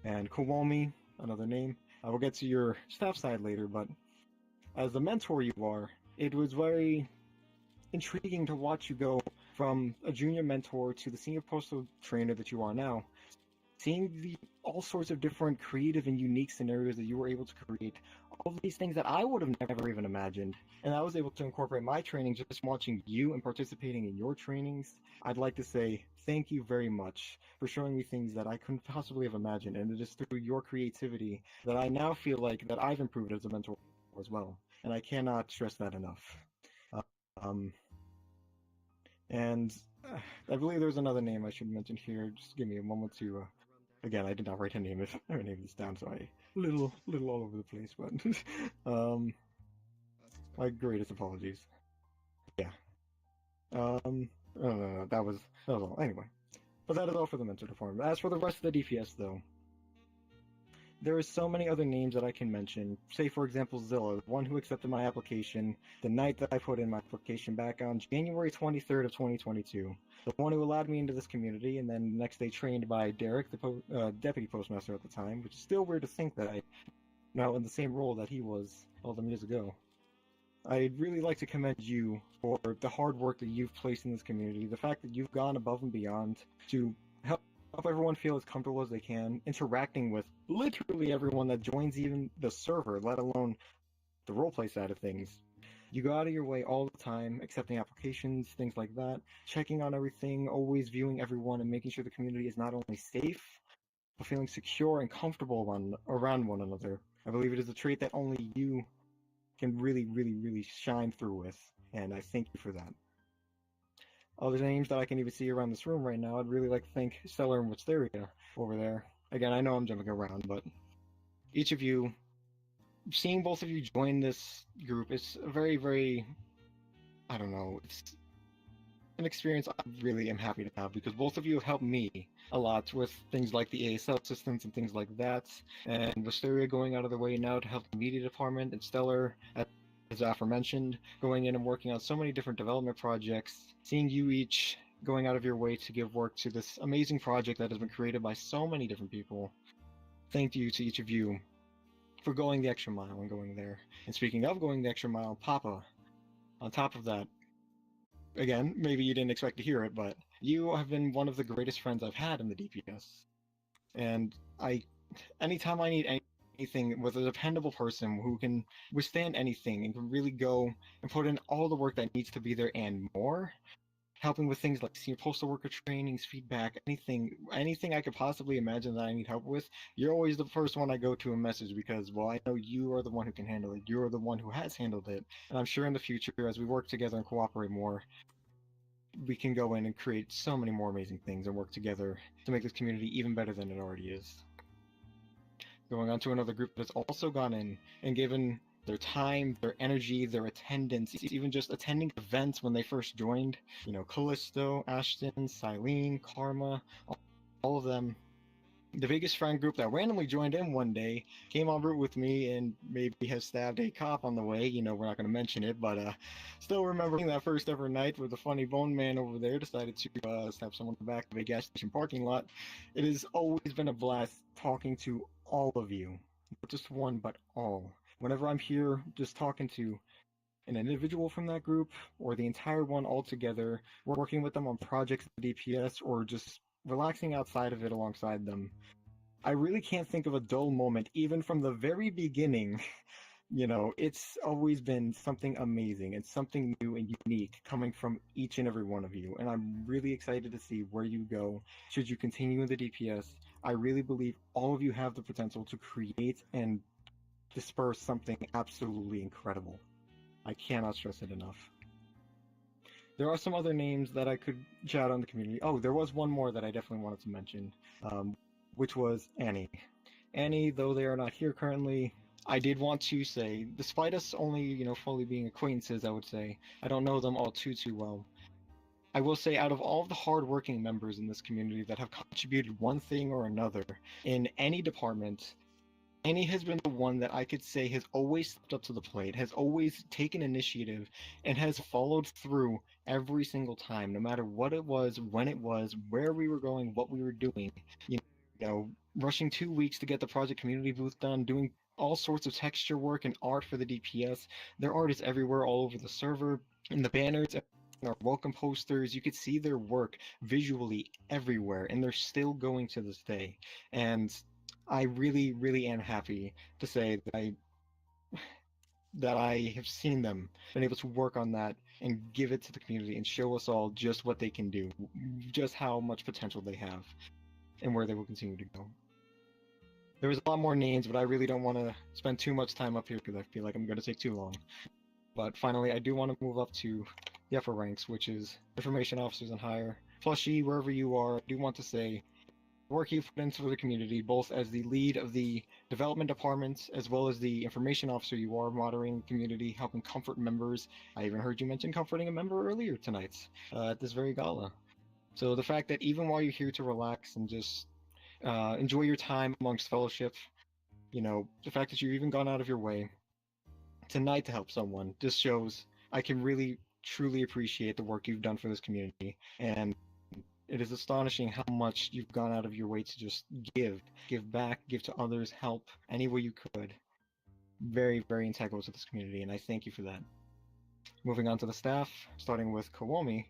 And Kowomi, another name. I will get to your staff side later, but as the mentor you are, it was very intriguing to watch you go from a junior mentor to the senior postal trainer that you are now. Seeing all sorts of different creative and unique scenarios that you were able to create, all of these things that I would have never even imagined. And I was able to incorporate my training just watching you and participating in your trainings. I'd like to say thank you very much for showing me things that I couldn't possibly have imagined. And it is through your creativity that I now feel like that I've improved as a mentor as well. And I cannot stress that enough. And I believe there's another name I should mention here. Just give me a moment to. Again, I did not write her name this down, so I little all over the place. But my greatest apologies. Yeah. That was all. Anyway, but that is all for the mentor department. As for the rest of the DPS, though, there are so many other names that I can mention. Say, for example, Zilla, the one who accepted my application the night that I put in my application back on January 23rd of 2022. The one who allowed me into this community, and then the next day trained by Derek, the deputy postmaster at the time, which is still weird to think that I'm now in the same role that he was all them years ago. I'd really like to commend you for the hard work that you've placed in this community, the fact that you've gone above and beyond to help everyone feel as comfortable as they can, interacting with literally everyone that joins even the server, let alone the roleplay side of things. You go out of your way all the time, accepting applications, things like that, checking on everything, always viewing everyone and making sure the community is not only safe, but feeling secure and comfortable around one another. I believe it is a trait that only you can really, really, really shine through with, and I thank you for that. Other names that I can even see around this room right now, I'd really like to thank Stellar and Wysteria over there. Again, I know I'm jumping around, but each of you, seeing both of you join this group is a very, very, I don't know, it's an experience I really am happy to have, because both of you have helped me a lot with things like the ASL systems and things like that, and Wysteria going out of their way now to help the media department, and Stellar, as aforementioned, going in and working on so many different development projects, seeing you each going out of your way to give work to this amazing project that has been created by so many different people. Thank you to each of you for going the extra mile and going there. And speaking of going the extra mile, Papa, on top of that, again, maybe you didn't expect to hear it, but you have been one of the greatest friends I've had in the DPS. And anytime I need anything with a dependable person who can withstand anything and can really go and put in all the work that needs to be there and more, helping with things like senior postal worker trainings, feedback, anything I could possibly imagine that I need help with, you're always the first one I go to and message because, well, I know you are the one who can handle it. You're the one who has handled it. And I'm sure in the future, as we work together and cooperate more, we can go in and create so many more amazing things and work together to make this community even better than it already is. Going on to another group that's also gone in and given their time, their energy, their attendance, even just attending events when they first joined. You know, Callisto, Ashton, Silene, Karma, all of them. The biggest friend group that randomly joined in one day came en route with me and maybe has stabbed a cop on the way. You know, we're not going to mention it, but still remembering that first ever night where the funny bone man over there decided to stab someone in the back of a gas station parking lot. It has always been a blast talking to all of you. Not just one, but all. Whenever I'm here just talking to an individual from that group or the entire one all together, we're working with them on projects at the DPS or just relaxing outside of it alongside them. I really can't think of a dull moment, even from the very beginning. You know, it's always been something amazing and something new and unique coming from each and every one of you. And I'm really excited to see where you go should you continue in the DPS. I really believe all of you have the potential to create and disperse something absolutely incredible. I cannot stress it enough. There are some other names that I could shout out in the community. Oh, there was one more that I definitely wanted to mention, which was Annie. Annie, though they are not here currently, I did want to say, despite us only, you know, fully being acquaintances, I would say, I don't know them all too well. I will say, out of all of the hard-working members in this community that have contributed one thing or another in any department, Annie has been the one that I could say has always stepped up to the plate, has always taken initiative, and has followed through every single time, no matter what it was, when it was, where we were going, what we were doing. You know, rushing 2 weeks to get the project community booth done, doing all sorts of texture work and art for the DPS. There are artists everywhere, all over the server, in the banners, in our welcome posters. You could see their work visually everywhere, and they're still going to this day. And I really, really am happy to say that I have seen them, been able to work on that and give it to the community and show us all just what they can do, just how much potential they have, and where they will continue to go. There was a lot more names, but I really don't want to spend too much time up here because I feel like I'm going to take too long. But finally, I do want to move up to the upper ranks, which is information officers and higher. Plushie, wherever you are, I do want to say work you've put into the community, both as the lead of the development department, as well as the information officer you are, monitoring the community, helping comfort members. I even heard you mention comforting a member earlier tonight at this very gala. So the fact that even while you're here to relax and just enjoy your time amongst fellowship, you know, the fact that you've even gone out of your way tonight to help someone just shows I can really, truly appreciate the work you've done for this community. And it is astonishing how much you've gone out of your way to just give back, give to others, help any way you could. Very, very integral to this community, and I thank you for that. Moving on to the staff, starting with Kowomi.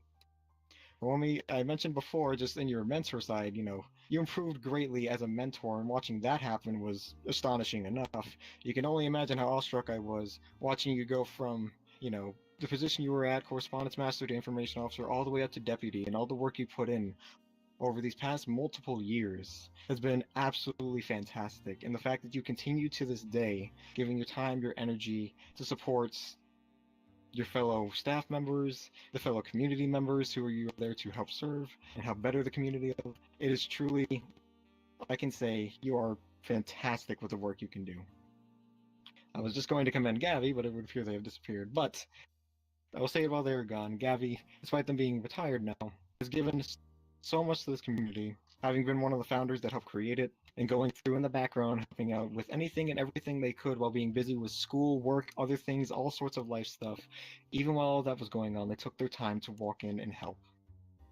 Kowomi, I mentioned before, just in your mentor side, you know, you improved greatly as a mentor, and watching that happen was astonishing enough. You can only imagine how awestruck I was watching you go from, you know, the position you were at, correspondence master to information officer, all the way up to deputy, and all the work you put in over these past multiple years has been absolutely fantastic. And the fact that you continue to this day, giving your time, your energy to support your fellow staff members, the fellow community members who are you there to help serve and help better the community. It is truly, I can say, you are fantastic with the work you can do. I was just going to commend Gavi, but it would appear they have disappeared. But I will say it while they are gone. Gavi, despite them being retired now, has given so much to this community, having been one of the founders that helped create it, and going through in the background, helping out with anything and everything they could while being busy with school, work, other things, all sorts of life stuff. Even while all that was going on, they took their time to walk in and help.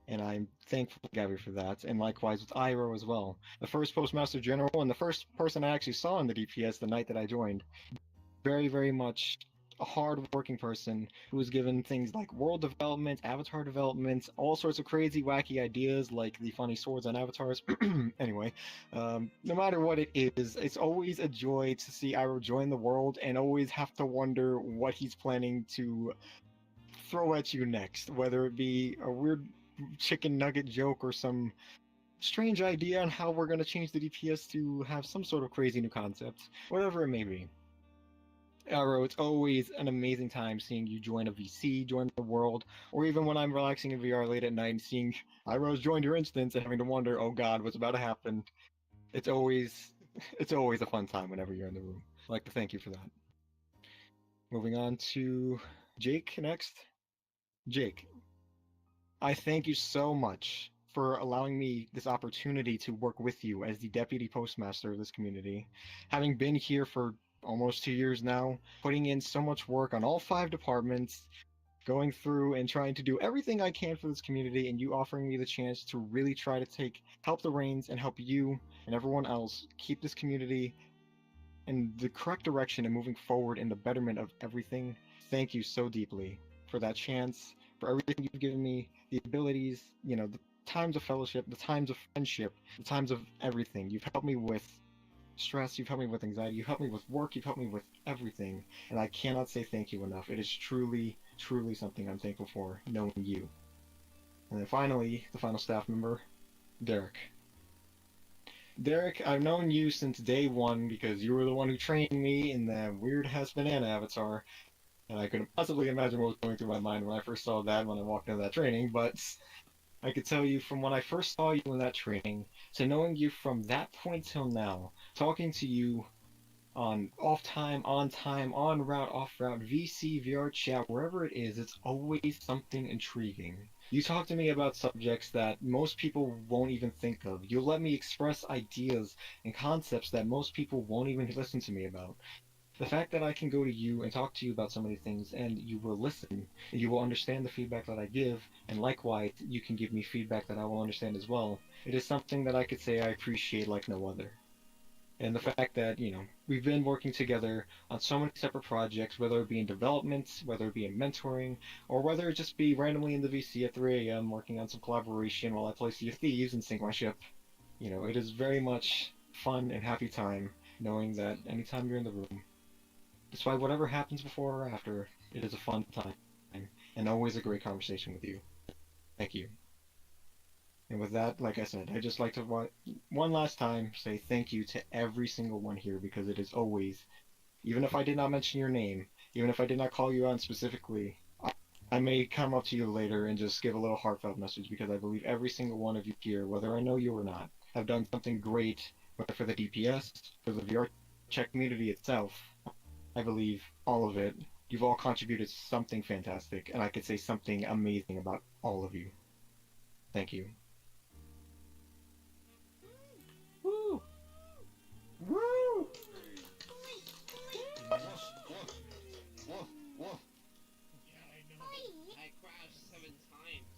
And I'm thankful to Gavi for that, and likewise with Iro as well. The first Postmaster General, and the first person I actually saw in the DPS the night that I joined. Very, very much a hard-working person who was given things like world development, avatar development, all sorts of crazy, wacky ideas like the funny swords on avatars. Anyway, no matter what it is, it's always a joy to see Iroh join the world and always have to wonder what he's planning to throw at you next, whether it be a weird chicken nugget joke or some strange idea on how we're going to change the DPS to have some sort of crazy new concept, whatever it may be. Arrow, it's always an amazing time seeing you join a VC, join the world, or even when I'm relaxing in VR late at night and seeing Iroh's joined your instance and having to wonder, oh god, what's about to happen. It's always a fun time whenever you're in the room. I'd like to thank you for that. Moving on to Jake next. Jake, I thank you so much for allowing me this opportunity to work with you as the Deputy Postmaster of this community. Having been here for almost 2 years now, putting in so much work on all 5 departments, going through and trying to do everything I can for this community, and you offering me the chance to really try to help the reins and help you and everyone else keep this community in the correct direction and moving forward in the betterment of everything. Thank you so deeply for that chance, for everything you've given me, the abilities, the times of fellowship, the times of friendship, the times of everything. You've helped me with stress, you've helped me with anxiety, you've helped me with work, you've helped me with everything, and I cannot say thank you enough. It is truly, truly something I'm thankful for, knowing you. And then finally, the final staff member, Derek. Derek, I've known you since day one because you were the one who trained me in the weird Has Banana avatar, and I couldn't possibly imagine what was going through my mind when I first saw that when I walked into that training, but I could tell you from when I first saw you in that training to knowing you from that point till now, talking to you on off time, on route, off route, VC, VR chat, wherever it is, it's always something intriguing. You talk to me about subjects that most people won't even think of. You'll let me express ideas and concepts that most people won't even listen to me about. The fact that I can go to you and talk to you about so many things and you will listen, and you will understand the feedback that I give, and likewise, you can give me feedback that I will understand as well, it is something that I could say I appreciate like no other. And the fact that, we've been working together on so many separate projects, whether it be in development, whether it be in mentoring, or whether it just be randomly in the VC at 3 a.m. working on some collaboration while I play Sea of Thieves and sink my ship. It is very much fun and happy time knowing that anytime you're in the room, despite whatever happens before or after, it is a fun time, and always a great conversation with you. Thank you. And with that, like I said, I'd just like to one last time say thank you to every single one here, because it is always, even if I did not mention your name, even if I did not call you out specifically, I may come up to you later and just give a little heartfelt message, because I believe every single one of you here, whether I know you or not, have done something great, whether for the DPS, for the VR chat community itself. I believe all of it. You've all contributed something fantastic, and I could say something amazing about all of you. Thank you. Woo! Woo! I crashed 7 times.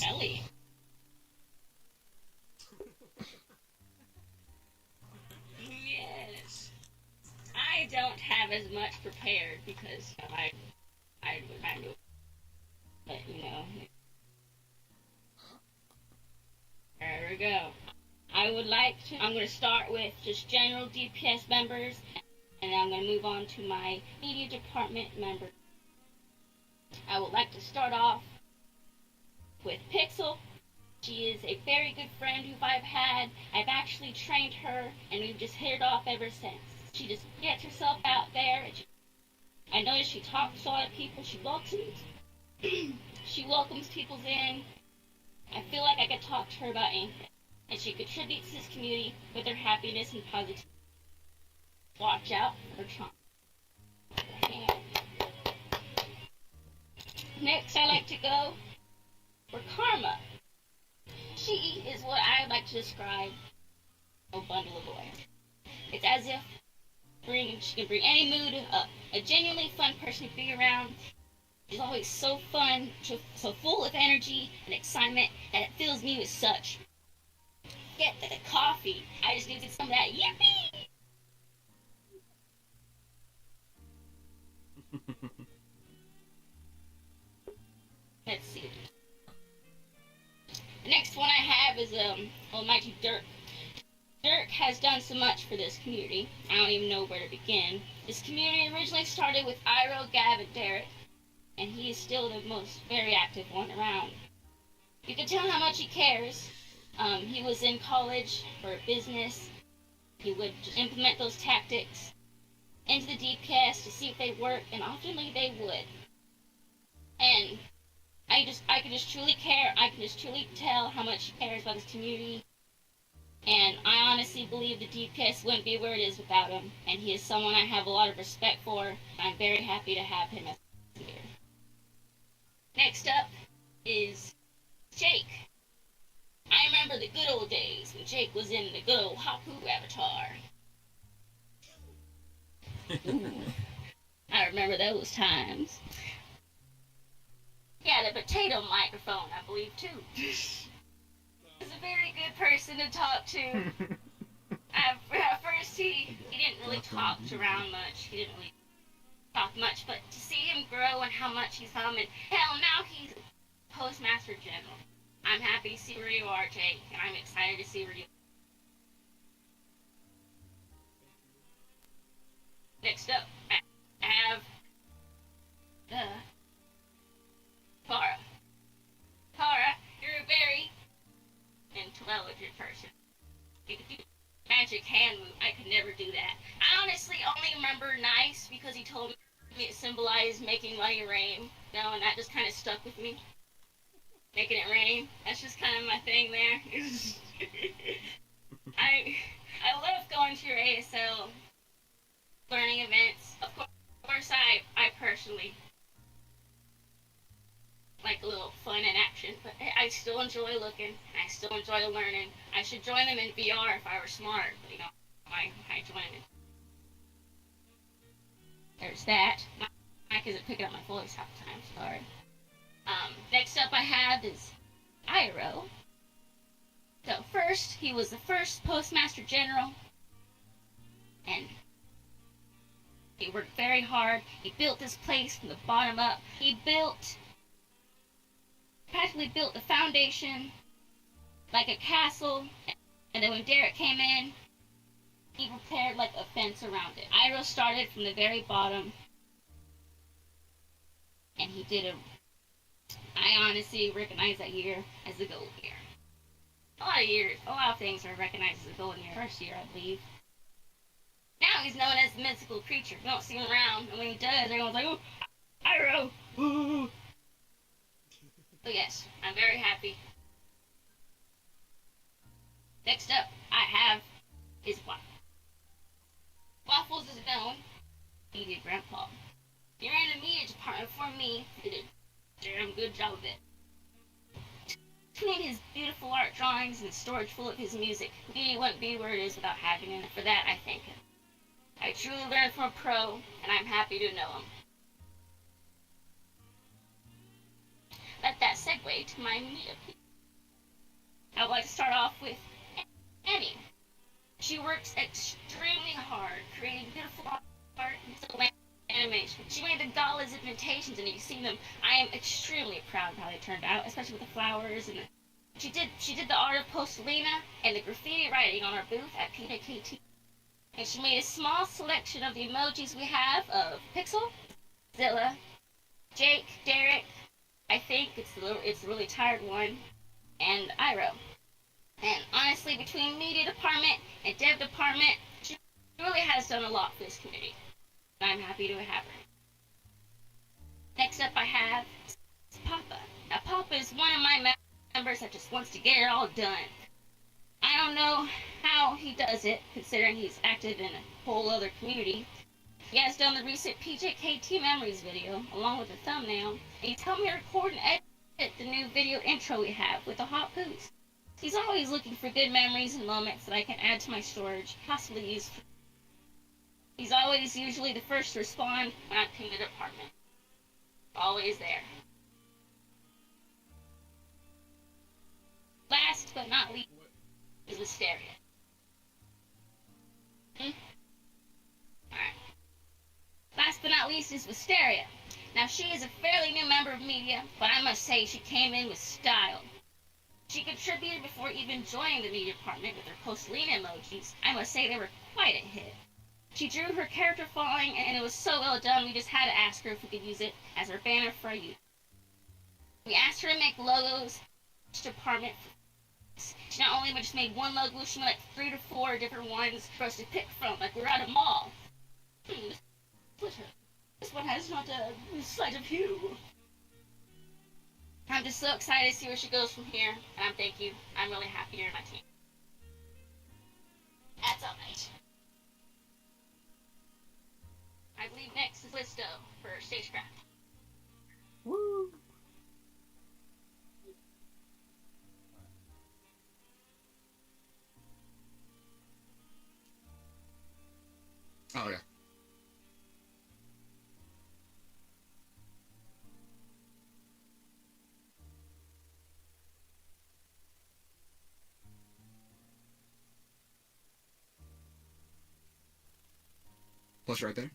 Ellie. Yes. I don't have as much prepared because I kind of, but there we go. I'm going to start with just general DPS members, and then I'm going to move on to my media department members. I would like to start off with Pixel. She is a very good friend who I've had. I've actually trained her, and we've just hit it off ever since. She just gets herself out there. And I notice she talks to a lot of people. She welcomes people in. I feel like I could talk to her about anything. and she contributes to this community with her happiness and positivity. Watch out for her charm. Next, I like to go for Karma. She is what I like to describe a bundle of joy. It's as if she can bring any mood up. A genuinely fun person to be around. She's always so fun, so full of energy and excitement that it fills me with such. Get the coffee. I just needed some of that. Yippee! Let's see. The next one I have is Almighty Dirk. Dirk has done so much for this community. I don't even know where to begin. This community originally started with Iro, Gav, and Derek, and he is still the most very active one around. You can tell how much he cares. He was in college for business. He would implement those tactics into the DPS to see if they work, and oftenly they would. And I can just truly care. I can just truly tell how much he cares about this community. And I honestly believe the DPS wouldn't be where it is without him. And he is someone I have a lot of respect for. And I'm very happy to have him as a leader. Next up is Jake. I remember the good old days when Jake was in the good old Hoppou avatar. Ooh, I remember those times. He had a potato microphone, I believe, too. He was a very good person to talk to. At first, he didn't really talk around much. He didn't really talk much, but to see him grow and how much he's come, and hell, now he's Postmaster General. I'm happy to see where you are, Jake, and I'm excited to see where you are. Next up, I have Kara. Kara, you're a very intelligent person. You could do magic hand move. I could never do that. I honestly only remember nice because he told me it symbolized making money rain. No, and that just kind of stuck with me. Making it rain. That's just kind of my thing there. I love going to your ASL learning events. Of course, I personally like a little fun and action, but I still enjoy looking, and I still enjoy learning. I should join them in VR if I were smart, but you know, I join them. There's that. Mike isn't picking up my voice half the time, sorry. Next up I have is Iro. So first, he was the first Postmaster General, and he worked very hard. He built this place from the bottom up. He practically built the foundation like a castle, and then when Derek came in, he prepared like a fence around it. Iro started from the very bottom, and he did I honestly recognize that year as the gold year. A lot of things are recognized as a golden year. First year, I believe. Now he's known as the mythical creature. You don't see him around, and when he does, everyone's like, "Oh, Iro!" Ooh. So yes, I'm very happy. Next up, I have is Waffles. Waffles is known to be Grandpa. He ran the media department for me. He did a damn good job of it. Between his beautiful art drawings and the storage full of his music, media wouldn't be where it is without having him. For that, I thank him. I truly learned from a pro, and I'm happy to know him. Let that segue to my media piece. I would like to start off with Annie. She works extremely hard, creating beautiful art and animation. She made the Gala's invitations, and you've seen them. I am extremely proud of how they turned out, especially with the flowers and she did the art of Postalina and the graffiti writing on our booth at PKT. And she made a small selection of the emojis we have of Pixel, Zilla, Jake, Derek, I think it's a really tired one, and Iro. And honestly, between media department and dev department, she really has done a lot for this community. And I'm happy to have her. Next up I have Papa. Now Papa is one of my members that just wants to get it all done. don't know how he does it, considering he's active in a whole other community. He has done the recent PJKT Memories video, along with the thumbnail, and he's helped me record and edit the new video intro we have with the Hoppoos. He's always looking for good memories and moments that I can add to my storage, possibly use. He's always usually the first to respond when I ping the department. Always there. Last but not least is Wysteria. Alright. Last but not least is Wysteria. Now she is a fairly new member of media, but I must say she came in with style. She contributed before even joining the media department with her Postelina emojis. I must say they were quite a hit. She drew her character following, and it was so well done we just had to ask her if we could use it as our banner for our youth. We asked her to make logos each department. She not only just made one logo, she made like 3 to 4 different ones for us to pick from, like we're at a mall. This one has not a sight of hue. I'm just so excited to see where she goes from here, and thank you. I'm really happy you're in my team. That's all right. I believe next is Callisto for Stagecraft. Woo! Oh, yeah. Plus right there.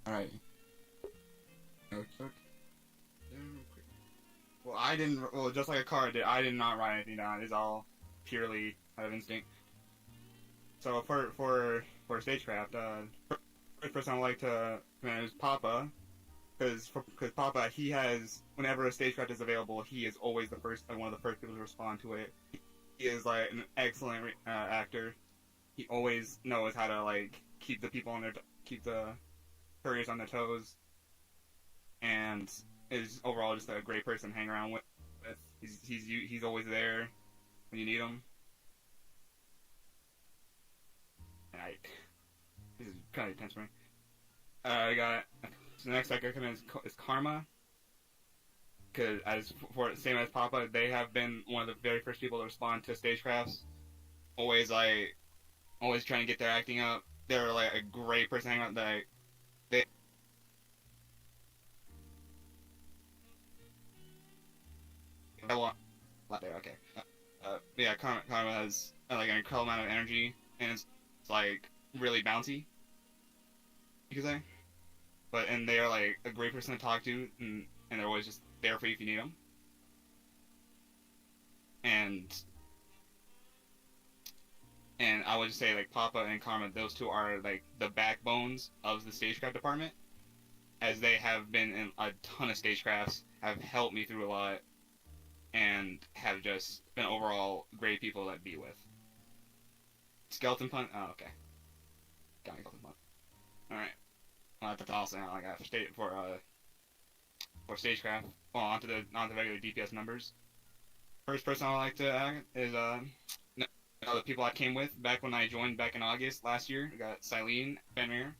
Alright. Well, I didn't. Well, just like Akara did, I did not write anything down. It's all purely out of instinct. So for Stagecraft, first person I'd like to commend is Papa, because Papa, he has, whenever a Stagecraft is available, he is always the first, one of the first people to respond to it. He is like an excellent actor. He always knows how to like keep the people on their keep the couriers on their toes, and is overall just a great person to hang around with. He's always there when you need him. And this is kind of intense for me. I got the next I recommend is Karma, because same as Papa, they have been one of the very first people to respond to Stagecrafts. Always trying to get their acting up. They're like a great person to hang out. Okay. Yeah, Karma has like an incredible amount of energy, and it's like really bouncy, you could say. And they are like a great person to talk to, and they're always just there for you if you need them. And I would just say like Papa and Karma, those two are like the backbones of the Stagecraft department, as they have been in a ton of Stagecrafts, have helped me through a lot, and have just been overall great people to be with. Skeleton Punt? Oh, okay. Got me Skeleton Punt. Alright. Well, that's awesome. I got for Stagecraft. Well, onto the regular DPS members. First person I'd like to add is the people I came with back when I joined back in August last year. We got Silene, Fenrir,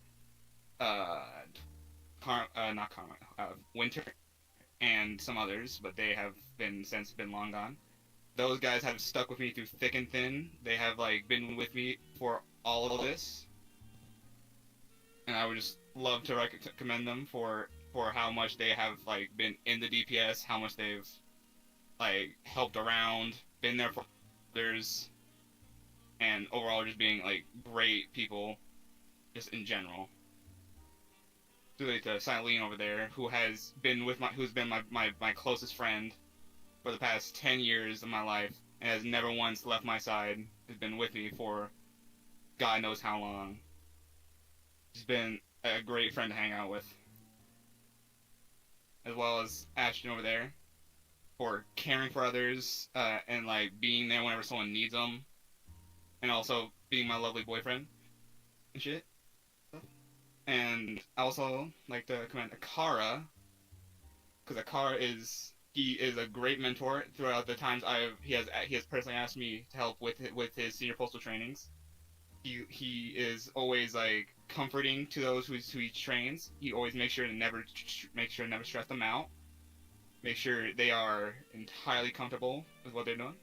Winter, and some others, but they have since been long gone. Those guys have stuck with me through thick and thin. They have like been with me for all of this, and I would just love to commend them for how much they have like been in the DPS, how much they've like helped around, been there for others, and overall just being like great people, just in general. Really to Silene over there, who's been my closest friend for the past 10 years of my life, and has never once left my side, has been with me for God knows how long. He's been a great friend to hang out with. As well as Ashton over there, for caring for others, and like being there whenever someone needs them, and also being my lovely boyfriend and shit. And I also like to commend Akara, because he is a great mentor throughout the times he has personally asked me to help with his senior postal trainings. He is always like comforting to those who he trains. He always makes sure to never stress them out. Make sure they are entirely comfortable with what they're doing.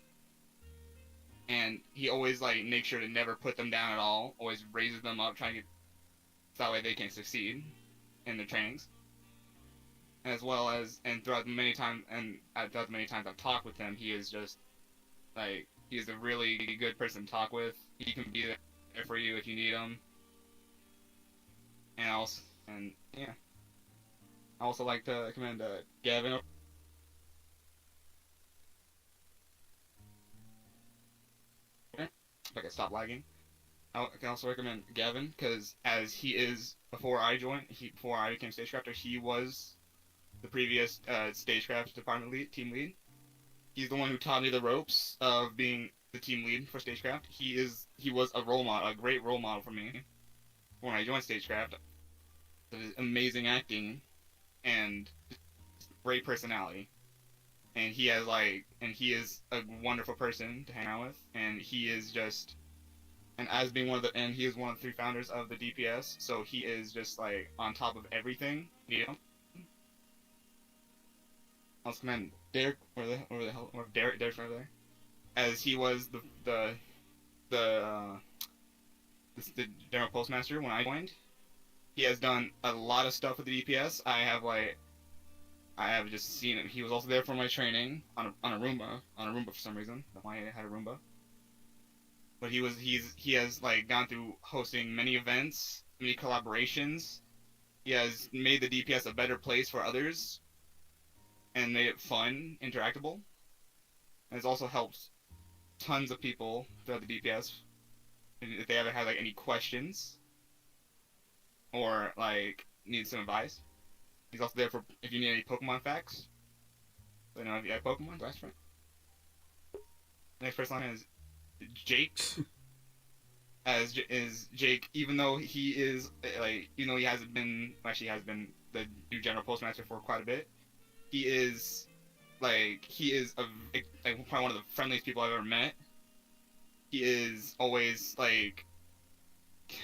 And he always like makes sure to never put them down at all. Always raises them up, trying to get so that way they can succeed in their trainings. As well as throughout the many times I've talked with him, he is just like he's a really good person to talk with. He can be there for you if you need him. I also like to commend Gavin. If I can stop lagging. I can also recommend Gavin, because as he is, before I became Stagecrafter, he was the previous Stagecraft department team lead. He's the one who taught me the ropes of being the team lead for Stagecraft. He was a role model, a great role model for me when I joined Stagecraft. His amazing acting and great personality, and he is a wonderful person to hang out with, and he is just. And he is one of the 3 founders of the DPS, so he is just like on top of everything. You know. I'll commend Derek, Derek's over there, as he was the general postmaster when I joined. He has done a lot of stuff with the DPS. I have just seen him. He was also there for my training on a Roomba for some reason. That's why I had a Roomba. But he has like gone through hosting many events, many collaborations. He has made the DPS a better place for others, and made it fun, interactable. And has also helped tons of people throughout the DPS if they ever had like any questions or like need some advice. He's also there for if you need any Pokemon facts. So, if you have Pokemon, that's right. Next person on is Jake. Is Jake, even though he is he has been the new general postmaster for quite a bit. He is probably one of the friendliest people I've ever met. He is always like. Give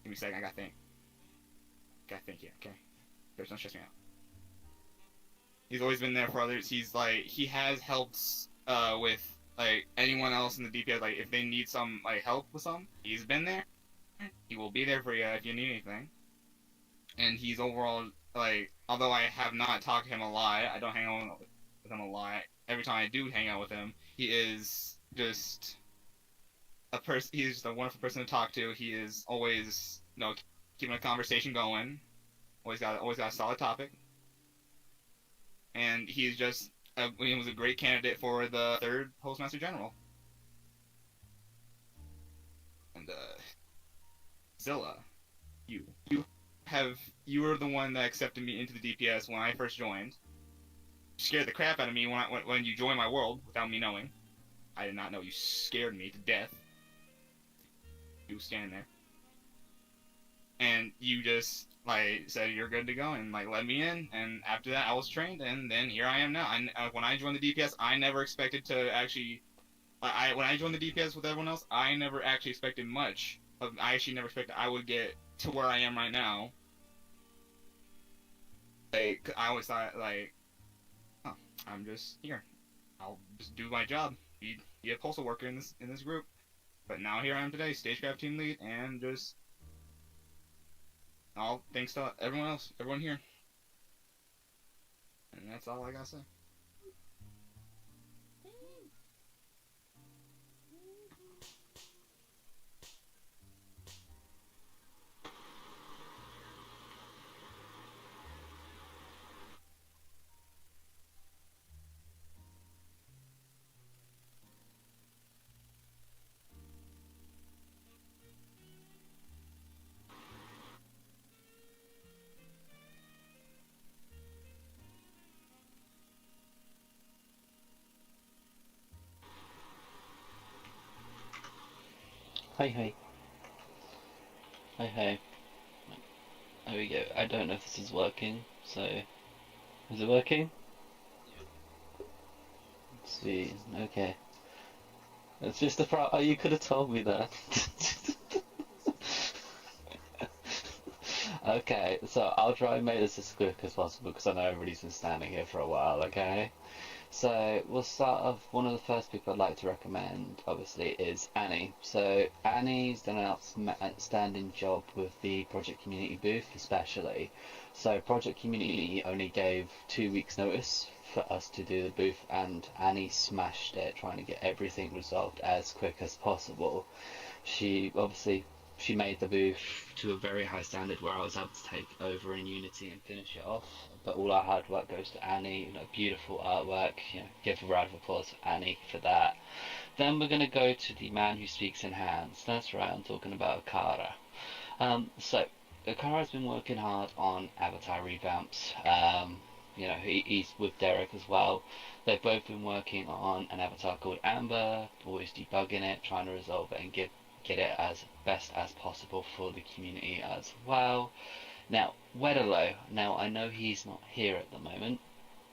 me a second, I gotta think. Yeah, okay. Don't stress me out. He's always been there for others. He has helped with like anyone else in the DPS. Like if they need some help with something, he's been there. He will be there for you if you need anything. And he's overall although I have not talked to him a lot, I don't hang out with him a lot. Every time I do hang out with him, he is just he's just a wonderful person to talk to. He is always keeping a conversation going. Always got a solid topic. And he was a great candidate for the 3rd Postmaster General. And Zilla, you were the one that accepted me into the DPS when I first joined. You scared the crap out of me when you joined my world without me knowing. I did not know. You scared me to death. You were standing there, and you just said you're good to go and let me in. And after that, I was trained, and then here I am now. When I joined the DPS, I never expected to actually. When I joined the DPS with everyone else, I never actually expected much. I actually never expected I would get to where I am right now. I always thought I'm just here. I'll just do my job. Be a postal worker in this group. But now here I am today, Stagecraft team lead, and just all thanks to everyone here. And that's all I gotta say. Hi, hi. Hi, hi. There we go. I don't know if this is working, so... Is it working? Let's see. Okay. It's just a pro- Oh, you could have told me that. Okay, so I'll try and make this as quick as possible because I know everybody's been standing here for a while, okay? So we'll start off. One of the first people I'd like to recommend, obviously, is Annie. So Annie's done an outstanding job with the Project Community booth, especially. So Project Community only gave 2 weeks' notice for us to do the booth, and Annie smashed it, trying to get everything resolved as quick as possible. She made the booth to a very high standard where I was able to take over in Unity and finish it off. But all our hard work goes to Annie. You know, beautiful artwork. You know, give a round of applause to Annie for that. Then we're going to go to the man who speaks in hands. That's right, I'm talking about Akara. So Akara's been working hard on avatar revamps. You know, he's with Derek as well. They've both been working on an avatar called Amber, always debugging it, trying to resolve it and get it as best as possible for the community as well. Now, Wedderlow, I know he's not here at the moment,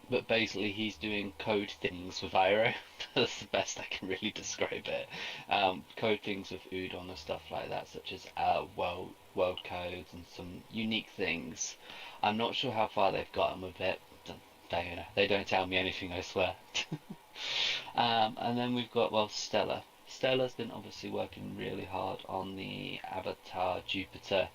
but basically he's doing code things with Iro. That's the best I can really describe it. Code things with Udon and stuff like that, such as world codes and some unique things. I'm not sure how far they've gotten with it. They don't tell me anything, I swear. And then we've got, Stella. Stella's been obviously working really hard on the avatar Jupiter.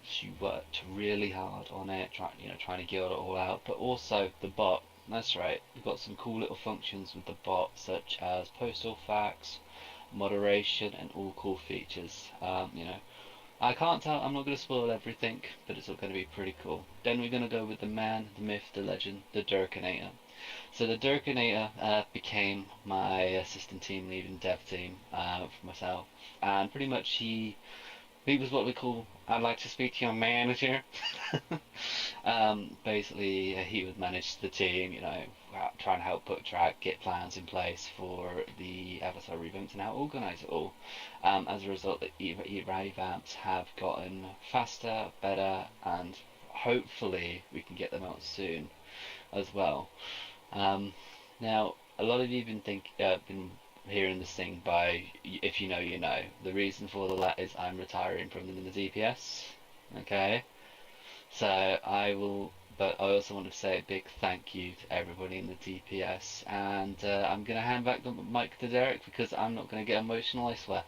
She worked really hard on it, trying to get it all out, but also the bot. That's right, we've got some cool little functions with the bot, such as postal fax, moderation, and all cool features. I can't tell, I'm not going to spoil everything, but it's all going to be pretty cool. Then we're going to go with the man, the myth, the legend, the Durkinator. So the Durkinator became my assistant team lead and dev team for myself, and pretty much he was what we call, I'd like to speak to your manager. Basically, he would manage the team, try and help get plans in place for the avatar revamps and how to organise it all. As a result, the revamps have gotten faster, better, and hopefully we can get them out soon as well. Now, a lot of you have been hearing this thing by, if you know, you know. The reason for all that is I'm retiring from the DPS, okay? So but I also want to say a big thank you to everybody in the DPS, and I'm going to hand back the mic to Derek because I'm not going to get emotional, I swear.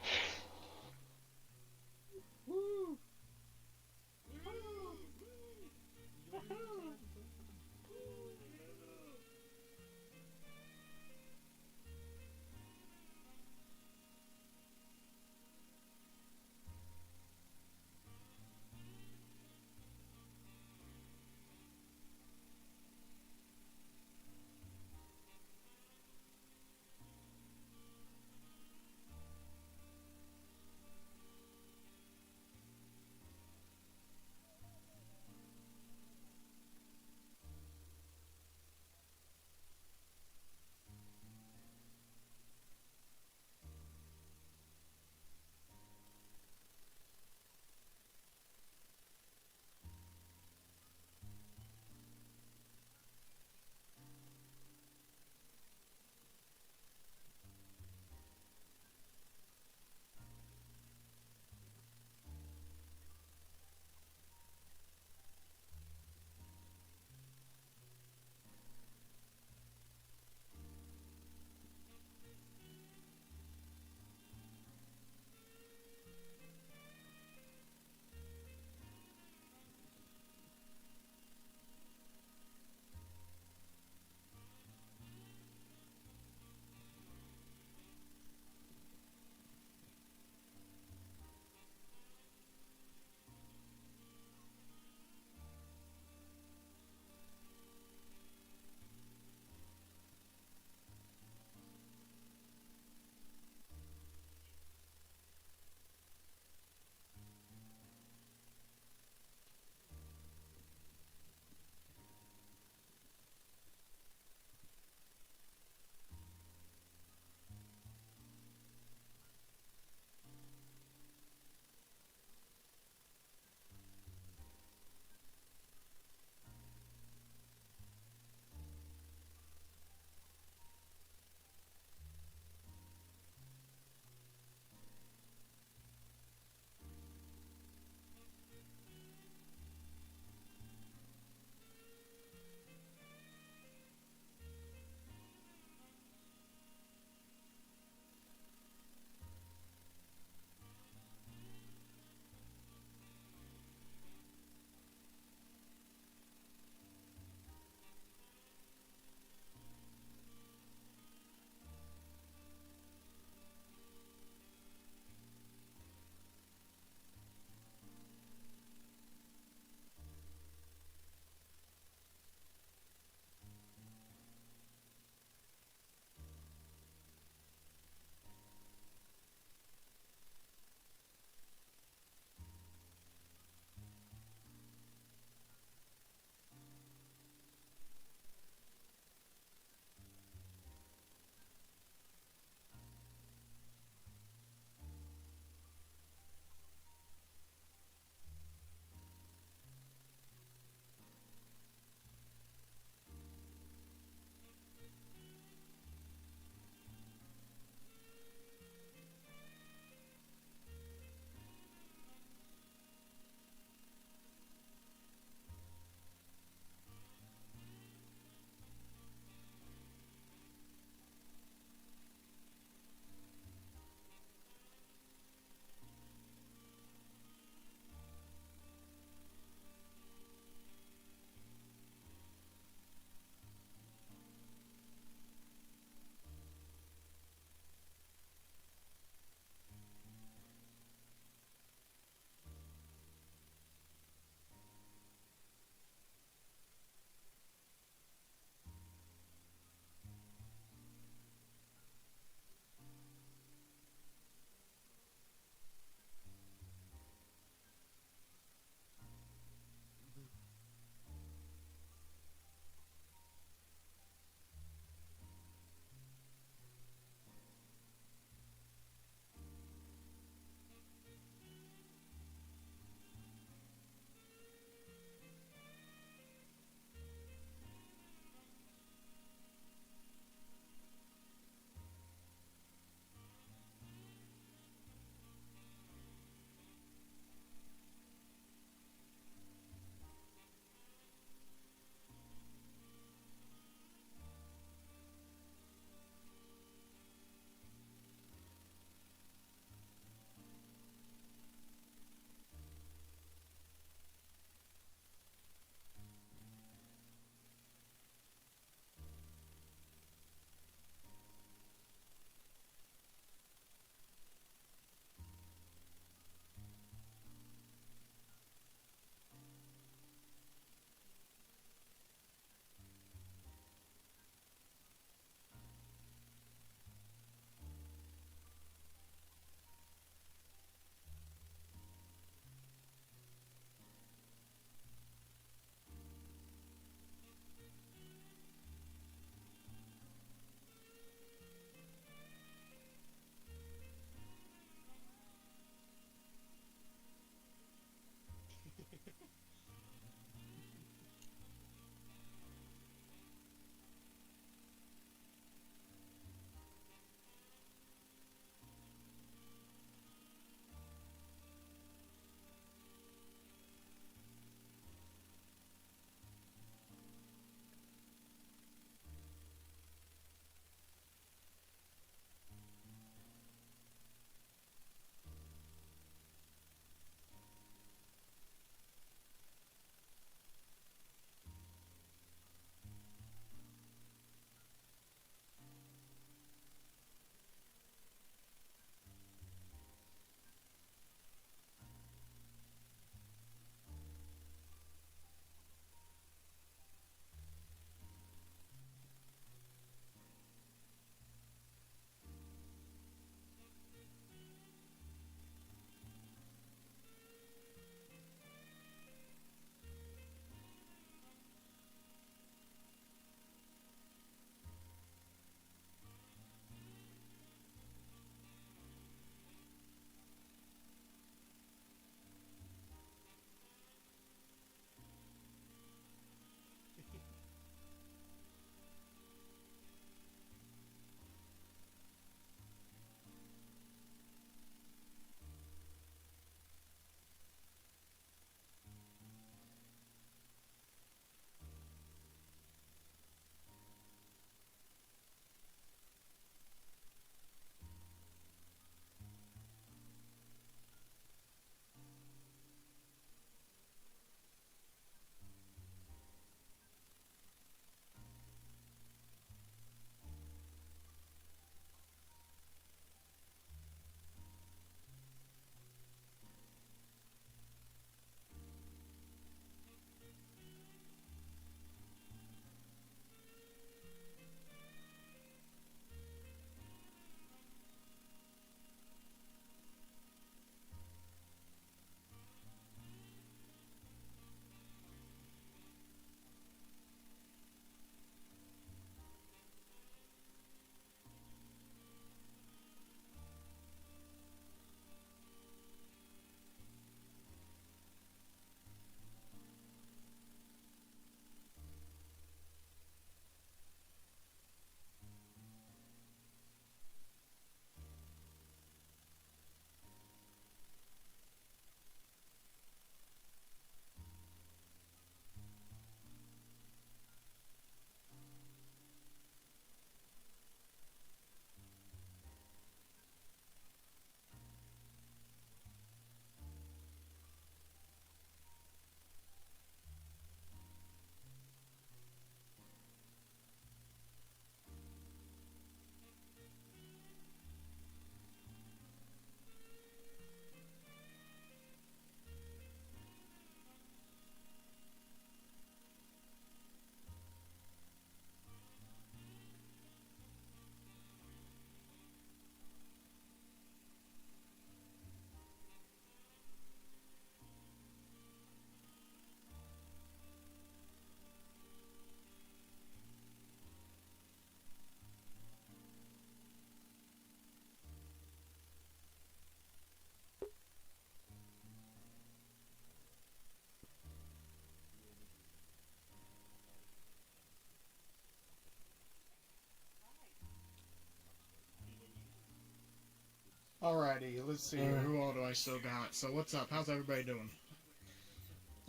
Alrighty, let's see. Who all do I still got? So what's up? How's everybody doing?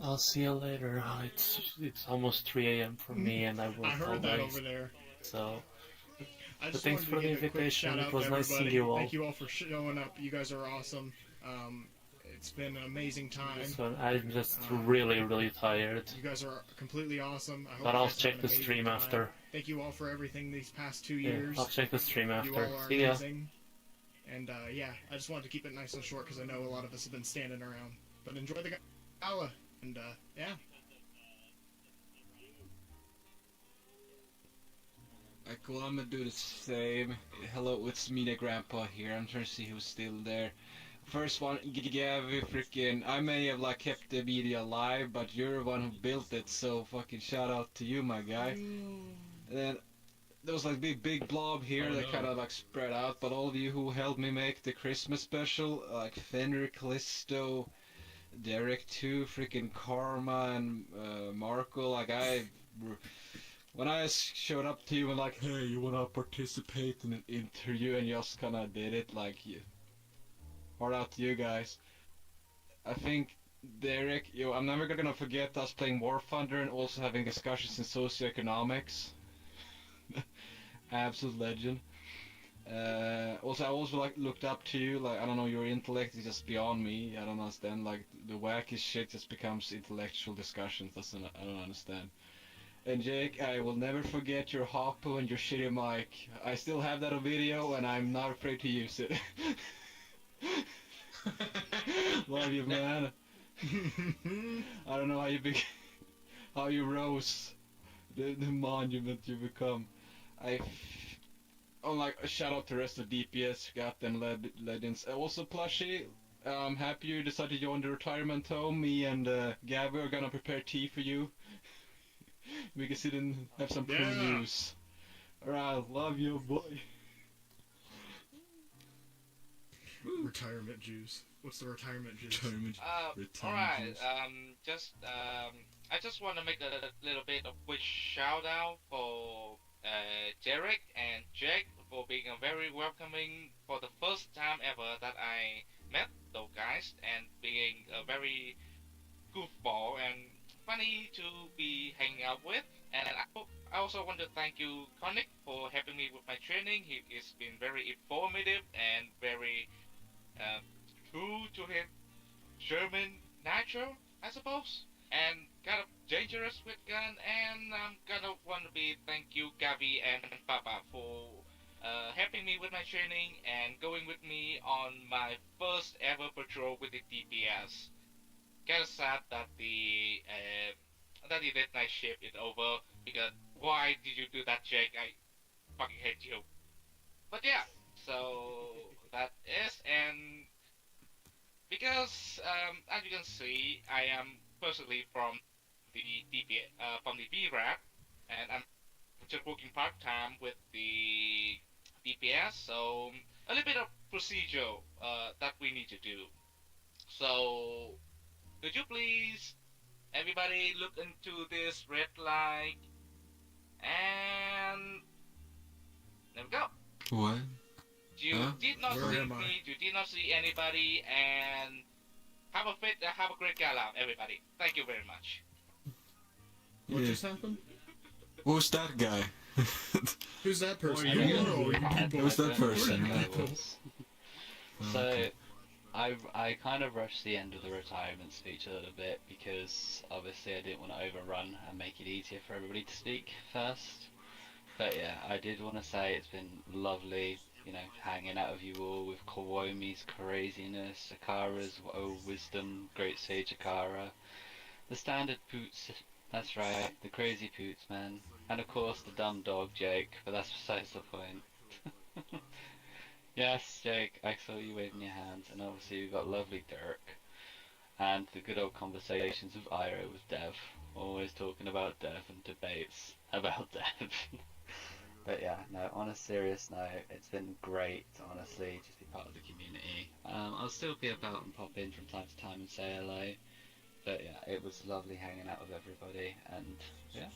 I'll see you later. It's almost 3 a.m. for me, and I work I heard all that day. over there. So, I but just thanks wanted for to the give a quick invitation. shout It out was to nice seeing everybody. you all. Thank you all for showing up. You guys are awesome. It's been an amazing time. So I'm just really, really tired. You guys are completely awesome. I hope But you I'll guys have check an the amazing stream time. after. Thank you all for everything these past 2 Yeah, years. I'll check the stream You after. all are See ya. amazing. And yeah, I just wanted to keep it nice and short because I know a lot of us have been standing around. But enjoy the gala, and yeah. Alright, cool, I'm gonna do the same. Hello, it's me, the grandpa here. I'm trying to see who's still there. First one, Gavy, freaking. I may have like kept the media alive, but you're the one who built it, so fucking shout out to you, my guy. And then there was like big blob here that kind of like spread out, but all of you who helped me make the Christmas special, like Fenrir, Callisto, DerekTM, freaking Karma, and Marco, like when I showed up to you and like, hey, you wanna participate in an interview, and you just kinda did it, like, hard out to you guys. I think, Derek, I'm never gonna forget us playing War Thunder and also having discussions in socioeconomics. Absolute legend. Also, I also like looked up to you, like, I don't know, your intellect is just beyond me. I don't understand, like, the wacky shit just becomes intellectual discussions. I don't understand. And Jake, I will never forget your Hoppou and your shitty mic. I still have that on video, and I'm not afraid to use it. Love you, man. I don't know how you rose the monument you become. Like a shout out to the rest of DPS, Captain Legends. Also, Plushie, I'm happy you decided to join the retirement home. Me and Gabby are gonna prepare tea for you. We can sit and have some cool news. Alright, love you, boy. Retirement juice. What's the retirement juice? Alright, I just want to make a little bit of quick shout out for Derek and Jake for being a very welcoming for the first time ever that I met those guys, and being a very goofball and funny to be hanging out with. And I also want to thank you, Conic, for helping me with my training. He's been very informative and very true to his German nature, I suppose, and kind of dangerous with gun. And I'm gonna want to thank you, Gavi and Papa, for helping me with my training and going with me on my first ever patrol with the DPS. Kinda sad that the midnight shift is over, because why did you do that, Jake? I fucking hate you. But yeah, so that is, and because as you can see, I am personally from the VRAD, and I'm just working part-time with the DPS, so a little bit of procedure that we need to do. So could you please, everybody, look into this red light, and there we go. What? You did not Where see am I? me, you did not see anybody, and have a great gala, everybody. Thank you very much. What just happened? Who's that guy? Who's that person? Oh, you. Who's that person? So, I kind of rushed the end of the retirement speech a little bit because obviously I didn't want to overrun and make it easier for everybody to speak first. But yeah, I did want to say it's been lovely, you know, hanging out with you all, with Kowomi's craziness, Akara's wisdom, great sage Akara, the standard poots, that's right, the crazy poots, man, and of course the dumb dog Jake, but that's besides the point. Yes, Jake, I saw you waving your hands, and obviously we've got lovely Derek, and the good old conversations with Iro with Dev, always talking about Dev and debates about Dev. But yeah, no, on a serious note, it's been great, honestly, just be part of the community. I'll still be about and pop in from time to time and say hello, but yeah, it was lovely hanging out with everybody, and yeah,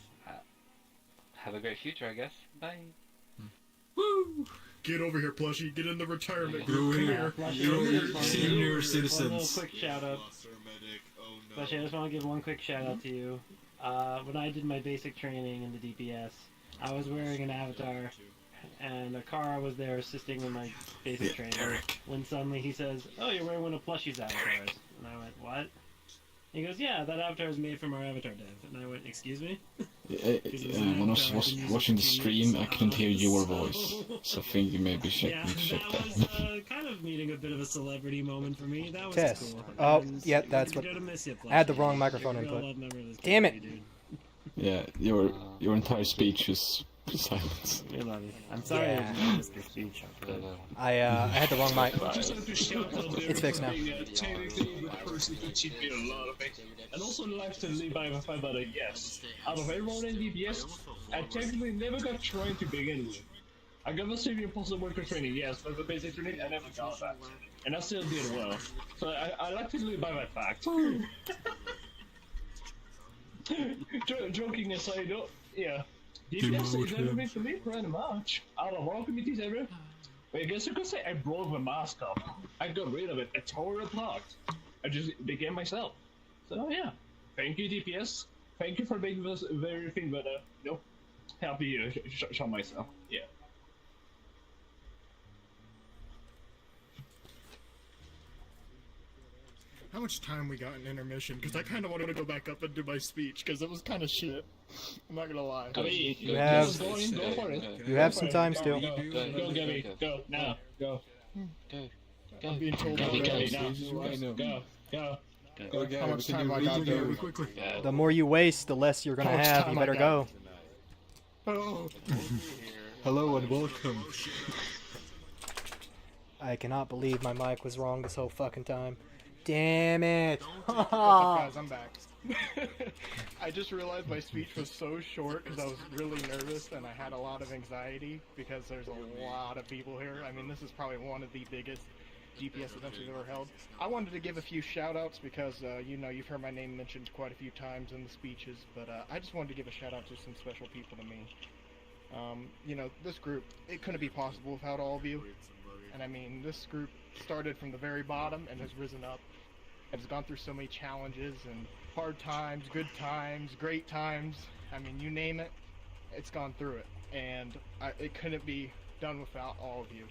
have a great future, I guess. Bye. Woo! Get over here, Plushie. Get in the retirement Go group. Come here. here. Senior citizens. One little quick shout out. Plushie, I just want to give one quick shout out to you. When I did my basic training in the DPS, I was wearing an avatar, and Akara was there assisting in my basic training. When suddenly he says, "Oh, you're wearing one of Plushie's avatars," and I went, "What?" He goes, "Yeah, that avatar is made from our avatar dev." And I went, "Excuse me?" When I was watching the stream, I couldn't hear your voice, so I think you maybe should Yeah, check that that. was kind of meeting a bit of a celebrity moment for me. That was Test. cool. Oh, And yep, that's we're what. gonna miss you, I had the Plushie. wrong You're microphone a real input. love member of this Damn it! community, Yeah, your entire speech is silence. We love you. I'm sorry Yeah. I missed your speech. I had the wrong mic. Just have to shout out there It's fixed now. being a technically good person who cheat me a lot of things. And also like to leave by the fact that yes, out of everyone in DPS, I technically never got trained to begin with. I got the senior postal worker training, yes, but the basic training I never got that. And I still did well. So I like to live by that fact. Joking aside though, yeah. DPS is everything to me pretty much. Out of all committees ever, I guess you could say I broke the mask off. I got rid of it, I tore it apart. I just became myself. So yeah, thank you DPS. Thank you for making this everything but happy to show myself. Yeah. How much time we got in intermission? Because I kind of wanted to go back up and do my speech because it was kind of shit. I'm not gonna lie. I mean, You have- go for it. you have some time still. Go, Gabby. Go now. Go. I'm being told Go, already. Go. How much time I got there? Quickly. The more you waste, the less you're gonna How much have. time You I better got? go. Oh. Hello and welcome. I cannot believe my mic was wrong this whole fucking time. Damn it! What's up, guys? I'm back. I just realized my speech was so short because I was really nervous and I had a lot of anxiety because there's a lot of people here. I mean, this is probably one of the biggest DPS events we've ever held. I wanted to give a few shout-outs because, you've heard my name mentioned quite a few times in the speeches, but I just wanted to give a shout-out to some special people to me. This group, it couldn't be possible without all of you. And I mean, this group started from the very bottom and has risen up. And has gone through so many challenges and hard times, good times, great times. I mean, you name it, it's gone through it. And it couldn't be done without all of you.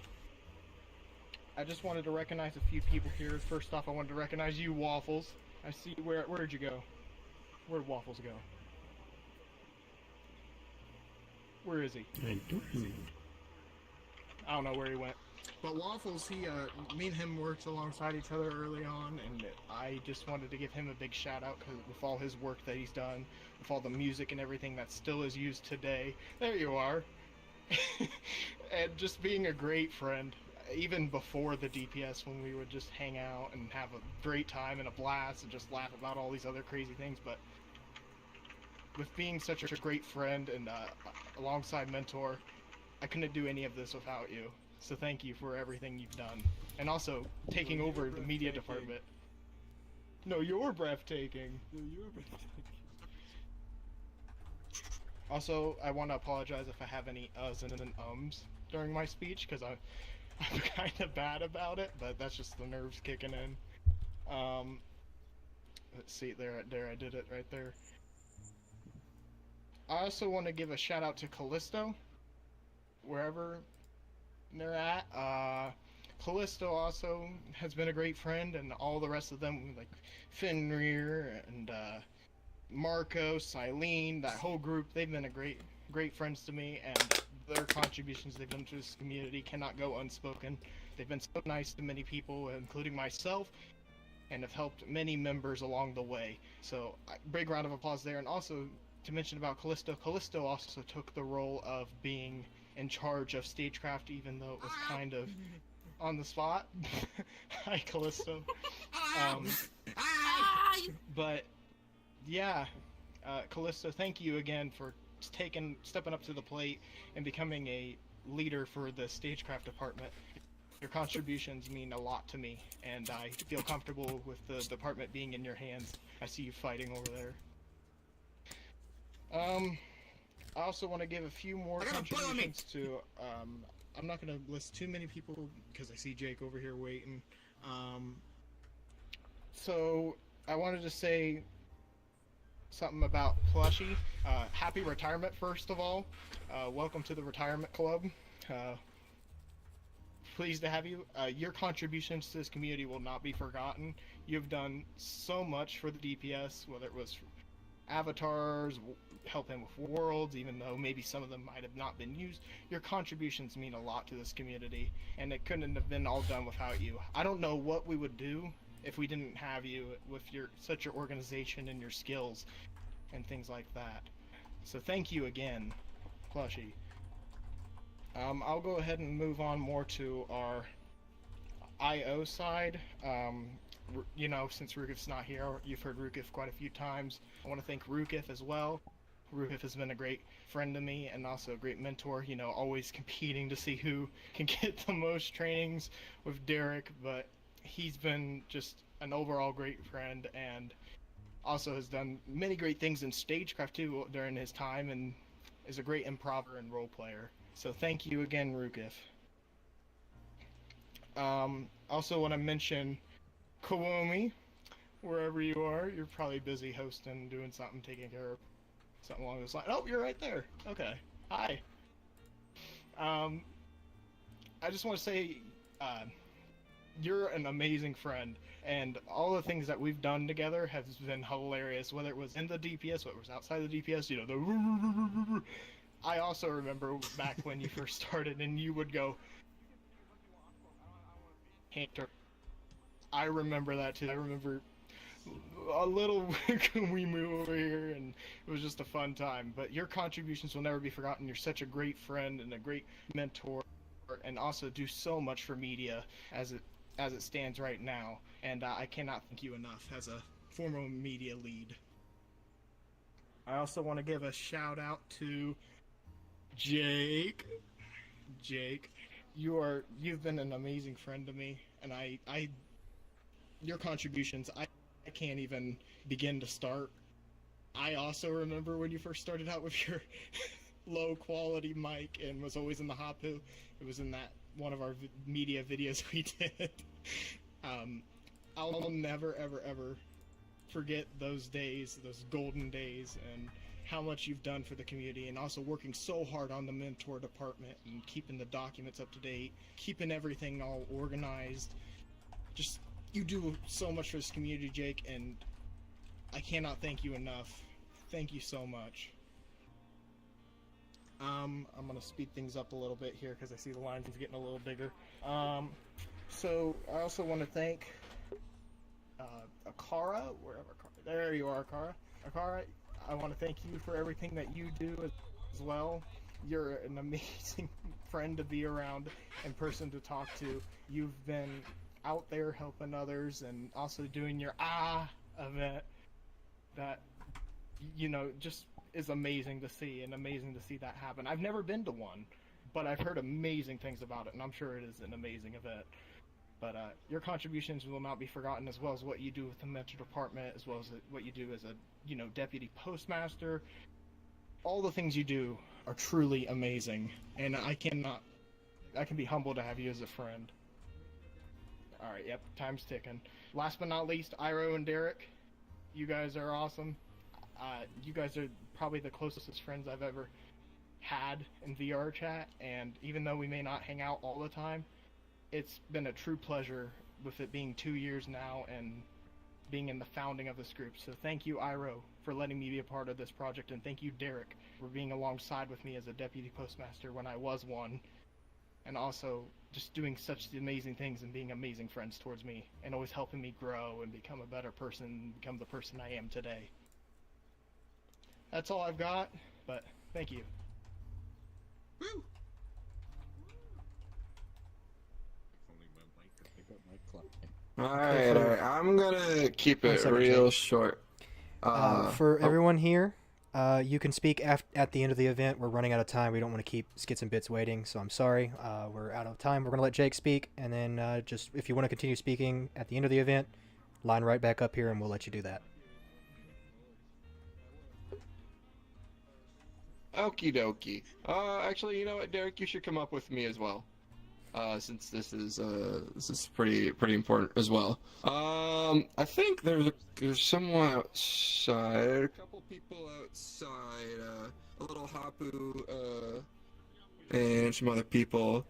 I just wanted to recognize a few people here. First off, I wanted to recognize you, Waffles. I see, where'd you go? Where'd Waffles go? Where is he? I don't know where he went. But Waffles, me and him worked alongside each other early on, and I just wanted to give him a big shout out because with all his work that he's done, with all the music and everything that still is used today. There you are. And just being a great friend, even before the DPS when we would just hang out and have a great time and a blast and just laugh about all these other crazy things, but with being such a great friend and alongside mentor, I couldn't do any of this without you. So thank you for everything you've done. And also, taking over the media department. No, you're breathtaking. Also, I want to apologize if I have any uhs and ums during my speech, because I'm kind of bad about it, but that's just the nerves kicking in. Let's see, there I did it right there. I also want to give a shout out to Callisto, wherever they're at. Callisto also has been a great friend, and all the rest of them, like Fenrir and Marco, Silene, that whole group, they've been a great friends to me, and their contributions they've done to this community cannot go unspoken. They've been so nice to many people, including myself, and have helped many members along the way. So, big round of applause there. And also, to mention about Callisto, Callisto also took the role of being in charge of Stagecraft, even though it was kind of on the spot. Hi, Callisto. But yeah, Callisto, thank you again for stepping up to the plate and becoming a leader for the Stagecraft department. Your contributions mean a lot to me, and I feel comfortable with the department being in your hands. I see you fighting over there. I also want to give a few more contributions to, I'm not going to list too many people because I see Jake over here waiting. So, I wanted to say something about Plushie. Happy retirement, first of all. Welcome to the retirement club. Pleased to have you. Your contributions to this community will not be forgotten. You've done so much for the DPS, whether it was avatars, helping with worlds, even though maybe some of them might have not been used. Your contributions mean a lot to this community, and it couldn't have been all done without you. I don't know what we would do if we didn't have you with such your organization and your skills and things like that. So thank you again, Plushie. I'll go ahead and move on more to our IO side. You know, since Rukif's not here, you've heard Rukif quite a few times. I want to thank Rukif as well. Rukif has been a great friend to me and also a great mentor, you know, always competing to see who can get the most trainings with Derek, but he's been just an overall great friend and also has done many great things in Stagecraft too during his time and is a great improver and role player. So thank you again, Rukif. Also want to mention Kowomi, wherever you are. You're probably busy hosting, doing something, taking care of something along those lines. Oh, you're right there. Okay. Hi. I just want to say, you're an amazing friend, and all the things that we've done together have been hilarious, whether it was in the DPS, whether it was outside the DPS, you know, the I also remember back when you first started and you would go, Hunter. I remember that too. I remember a little we move over here and it was just a fun time. But your contributions will never be forgotten. You're such a great friend and a great mentor and also do so much for media as it stands right now. And I cannot thank you enough as a former media lead. I also want to give a shout out to Jake. Jake, you've been an amazing friend to me, and your contributions, I can't even begin to start. I also remember when you first started out with your low quality mic and was always in the Hoppou. It was in that one of our media videos we did. I'll never ever forget those days, those golden days, and how much you've done for the community, and also working so hard on the mentor department and keeping the documents up to date, keeping everything all organized. Just, you do so much for this community, Jake, and I cannot thank you enough. Thank you so much. I'm gonna speed things up a little bit here because I see the lines getting a little bigger. So I also want to thank Akara, wherever Akara, there you are, Akara. Akara, I want to thank you for everything that you do as well. You're an amazing friend to be around and person to talk to. You've been out there helping others and also doing your event that, you know, just is amazing to see and amazing to see that happen. I've never been to one, but I've heard amazing things about it, and I'm sure it is an amazing event. But your contributions will not be forgotten, as well as what you do with the Metro Department, as well as what you do as a, you know, deputy postmaster. All the things you do are truly amazing, and I can be humbled to have you as a friend. All right, yep, time's ticking. Last but not least, Iro and Derek, you guys are awesome. You guys are probably the closest friends I've ever had in VR chat, and even though we may not hang out all the time, it's been a true pleasure with it being 2 years now and being in the founding of this group. So thank you, Iro, for letting me be a part of this project, and thank you, Derek, for being alongside with me as a deputy postmaster when I was one, and also just doing such amazing things and being amazing friends towards me, and always helping me grow and become a better person, become the person I am today. That's all I've got, but thank you. Woo! Alright, I'm gonna keep it real short. For everyone here, you can speak at the end of the event. We're running out of time. We don't want to keep Skits'n'Bits waiting, so I'm sorry. We're out of time. We're going to let Jake speak, and then just if you want to continue speaking at the end of the event, line right back up here, and we'll let you do that. Okie dokie. Actually, you know what, Derek? You should come up with me as well. Since this is pretty important as well. I think there's someone outside. A couple people outside. A little Hoppou, and some other people.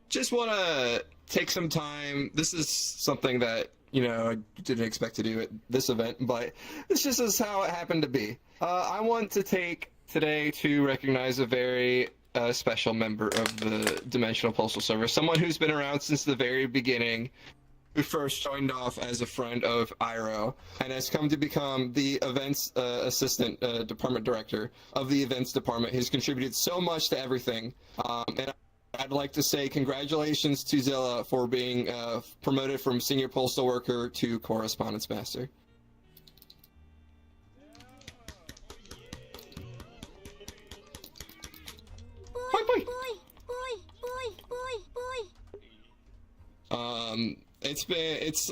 Just want to take some time. This is something that, you know, I didn't expect to do at this event, but this just is how it happened to be. I want to take today to recognize a very special member of the Dimensional Postal Service, someone who's been around since the very beginning, who first joined off as a friend of Iro, and has come to become the events assistant department director of the events department. He's contributed so much to everything, and I'd like to say congratulations to Zilla for being promoted from senior postal worker to correspondence master.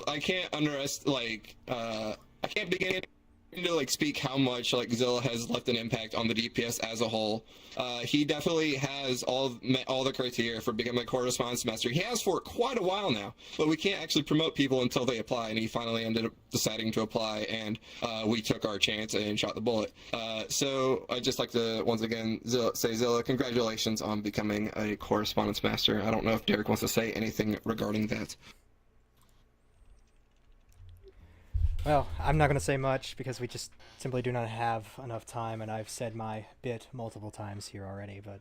I can't I can't begin to speak how much Zilla has left an impact on the DPS as a whole. He definitely has all the criteria for becoming a correspondence master. He has for quite a while now, but we can't actually promote people until they apply, and he finally ended up deciding to apply, and we took our chance and shot the bullet. So I'd just like to once again say, Zilla, congratulations on becoming a correspondence master. I don't know if Derek wants to say anything regarding that. Well, I'm not going to say much because we just simply do not have enough time, and I've said my bit multiple times here already, but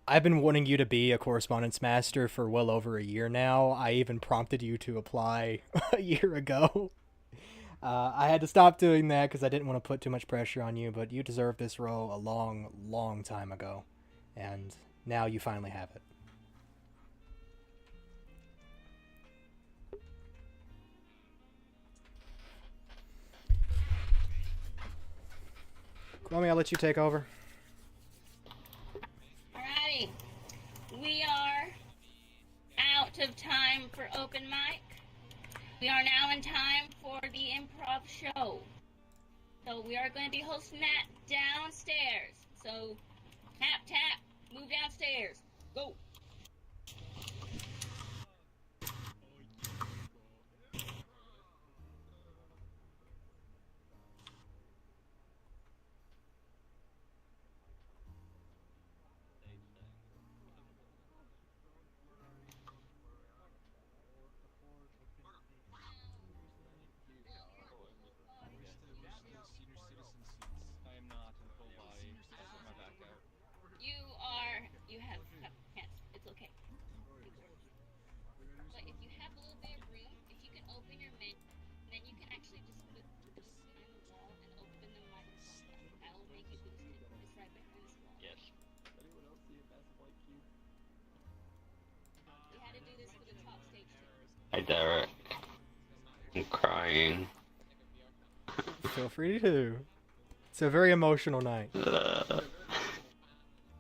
I've been wanting you to be a correspondence master for well over a year now. I even prompted you to apply a year ago. I had to stop doing that because I didn't want to put too much pressure on you, but you deserved this role a long, long time ago, and now you finally have it. Kowomi, I'll let you take over. Alrighty. We are out of time for open mic. We are now in time for the Improv Show. So we are going to be hosting that downstairs. So tap, tap, move downstairs. Go. You have pants. It's okay. But if you have a little bit of room, if you can open your menu, then you can actually just put this on the wall and open the microphone. That will make it boosted. It's right behind this wall. Yes. Anyone else see a massive white cube? We had to do this for the top stage too. Hi, Derek. I'm crying. Feel free to. It's a very emotional night.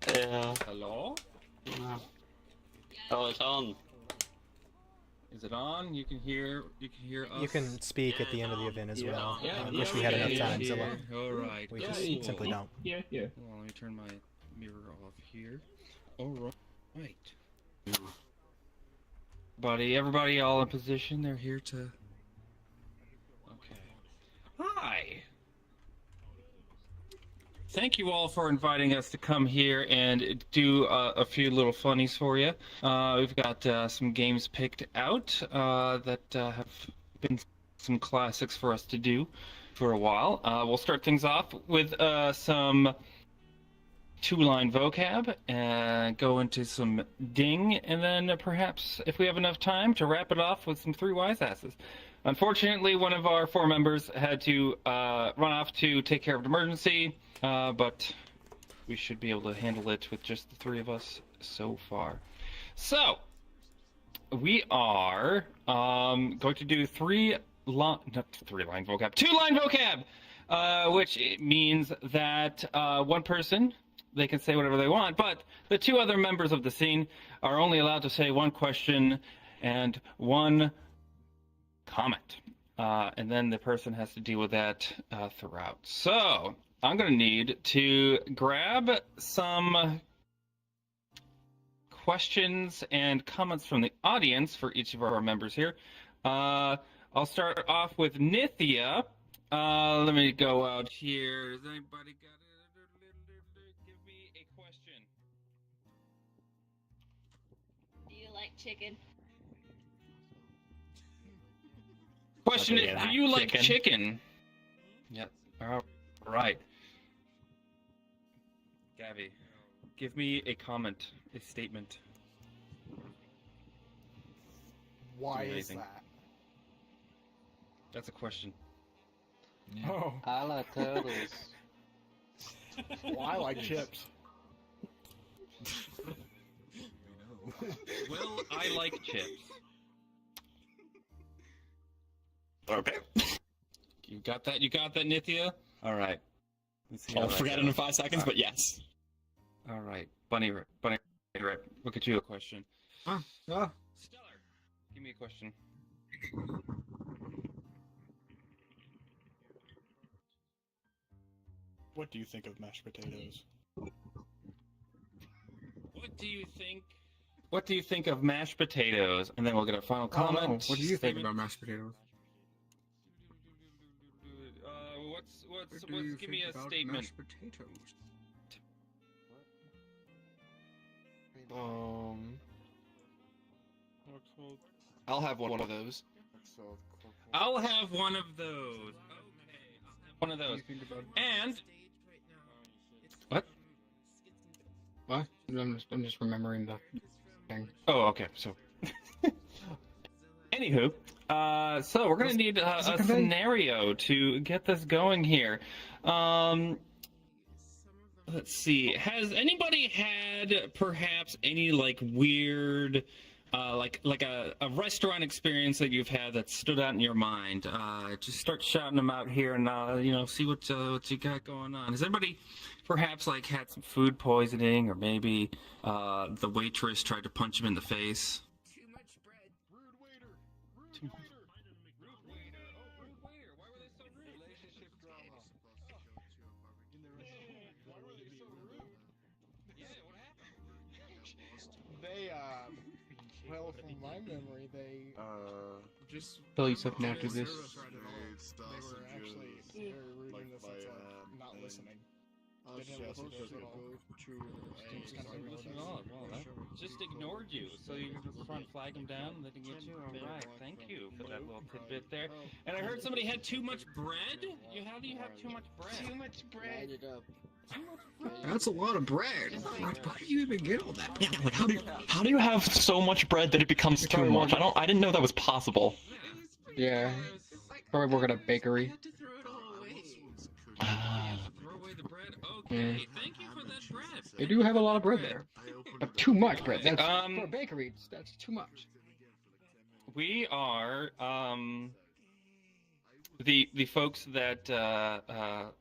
Yeah. Hello? Oh, it's on. Is it on? You can hear us? You can speak at the end of the event as well. Yeah, I wish we had enough time, Zilla. Alright. We just simply don't. Yeah. Well, let me turn my mirror off here. Alright. Everybody all in position. They're here to... Okay. Hi! Thank you all for inviting us to come here and do a few little funnies for you. We've got some games picked out that have been some classics for us to do for a while. We'll start things off with some two-line vocab and go into some ding, and then perhaps, if we have enough time, to wrap it off with some three wise asses. Unfortunately, one of our four members had to run off to take care of an emergency, but we should be able to handle it with just the three of us so far. So, we are going to do two-line vocab, which means that one person, they can say whatever they want, but the two other members of the scene are only allowed to say one question and one comment. and then the person has to deal with that throughout. So I'm going to need to grab some questions and comments from the audience for each of our members here. I'll start off with Nithya. Let me go out here. Has anybody got give me a question? Do you like chicken? Question is, do you like chicken? Yep. All right. Gabby, give me a comment, a statement. Why is Amazing. that? That's a question. Oh. I like turtles. Well, I like chips. Well, I like chips. Okay. You got that? You got that, Nithya? All right. Let's see I'll how that forget it goes. in 5 seconds, but yes. All right. Bunny Rip. Look at you a question. Oh. Give me a question. What do you think of mashed potatoes? What do you think? What do you think of mashed potatoes? And then we'll get our final comment. What do you think statement. about mashed potatoes? Give me a statement. Mashed potatoes. I'll have one of those. I'll have one of those. Okay, I'll have one of those. And what? What? I'm just remembering the thing. Oh, okay. So, anywho, so we're gonna need a scenario to get this going here. Let's see. Has anybody had perhaps any like weird, like a restaurant experience that you've had that stood out in your mind? Just start shouting them out here, and see what you got going on. Has anybody perhaps like had some food poisoning, or maybe the waitress tried to punch him in the face? Too much bread. Rude waiter. Too much. Relationship drama. Why were they so rude? Yeah, what happened? They, well, from my memory, they, just... Tell yourself now to this. They were actually very rude in the sense of not listening. They didn't listen to us at all. Just kind of ignored us. Just ignored you, so you just trying to flag him down and they didn't get you? Alright, thank you for that little tidbit there. And I heard somebody had too much bread? How do you have too much bread? Too much bread. That's a lot of bread. Why do you even get all that? Yeah, like how do you have so much bread that it becomes too much? I didn't know that was possible. Yeah. Probably work at a bakery. Throw away the bread? Okay, thank you for that bread. They do have a lot of bread there. But too much bread. That's, for a bakery, that's too much. We are, the folks that,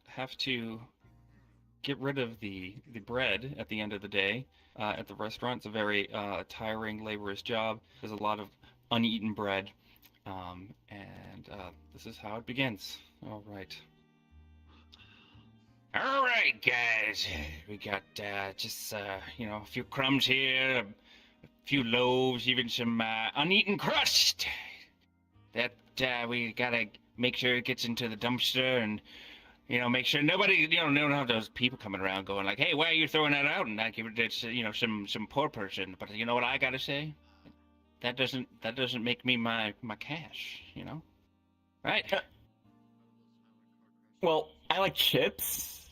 have to get rid of the bread at the end of the day at the restaurant. It's a very tiring, laborious job. There's a lot of uneaten bread, and this is how it begins. All right. All right, guys. We got just a few crumbs here, a few loaves, even some uneaten crust. That we gotta make sure it gets into the dumpster and. Make sure nobody, don't have those people coming around going like, "Hey, why are you throwing that out?" And not give it to, some poor person. But you know what I gotta say? That doesn't make me my cash, right? Well, I like chips.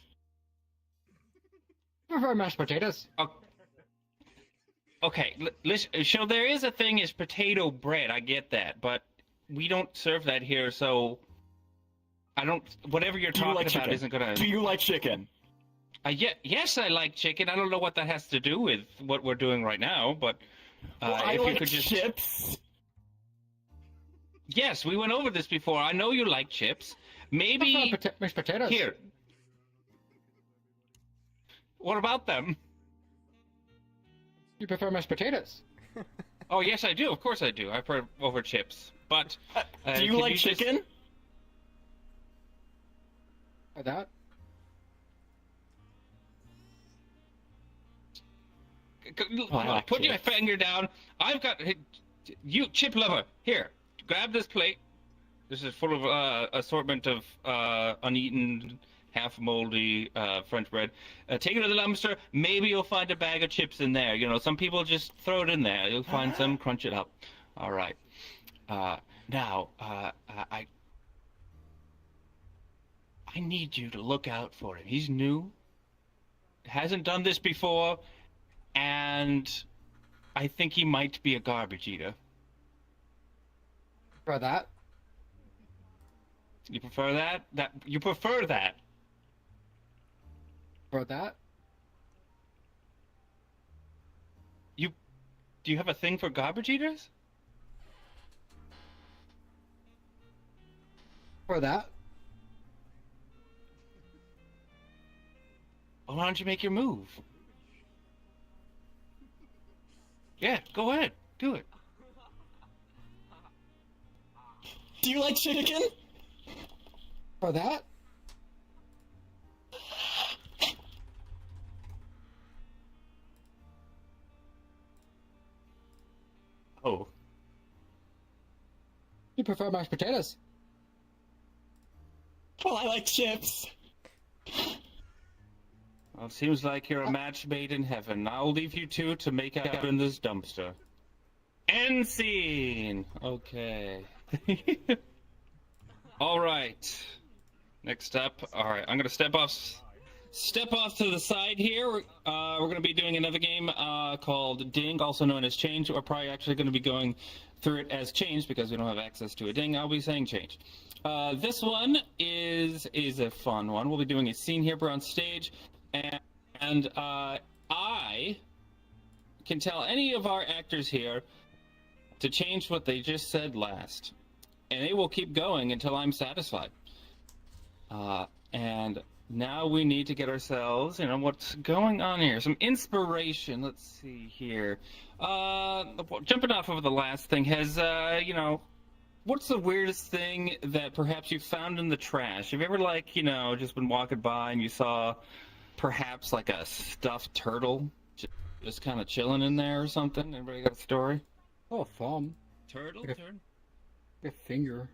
I prefer mashed potatoes. Okay, listen. So there is a thing is potato bread. I get that, but we don't serve that here, so. I don't. Whatever you're talking about isn't gonna. Do you like chicken? Yes, I like chicken. I don't know what that has to do with what we're doing right now, but I if like you could just. Chips. Yes, we went over this before. I know you like chips. Maybe mashed potatoes. Here. What about them? You prefer mashed potatoes? Oh yes, I do. Of course I do. I prefer over chips. But do you like chicken? For that? Put your finger down. I've got you, chip lover. Here, grab this plate. This is full of assortment of uneaten, half moldy French bread. Take it to the dumpster. Maybe you'll find a bag of chips in there. You know, some people just throw it in there. You'll find some, crunch it up. All right. Now, I need you to look out for him. He's new. Hasn't done this before. And I think he might be a garbage eater. For that? You prefer that? You prefer that? For that? Do you have a thing for garbage eaters? For that? Well, why don't you make your move? Yeah, go ahead. Do it. Do you like chicken? For that? Oh. You prefer mashed potatoes? Well, I like chips. Well, it seems like you're a match made in heaven. I'll leave you two to make out in this dumpster. End scene! Okay. Alright. Next up, alright, I'm gonna step off to the side here. We're gonna be doing another game called Ding, also known as Change. We're probably actually gonna be going through it as Change because we don't have access to a Ding. I'll be saying Change. This one is a fun one. We'll be doing a scene here. We're on stage. And I can tell any of our actors here to change what they just said last. And they will keep going until I'm satisfied. And now we need to get ourselves, what's going on here? Some inspiration. Let's see here. Jumping off of the last thing, what's the weirdest thing that perhaps you found in the trash? Have you ever, just been walking by and you saw perhaps like a stuffed turtle just kind of chilling in there or something? Anybody got a story? Oh, thumb. Turtle? A finger.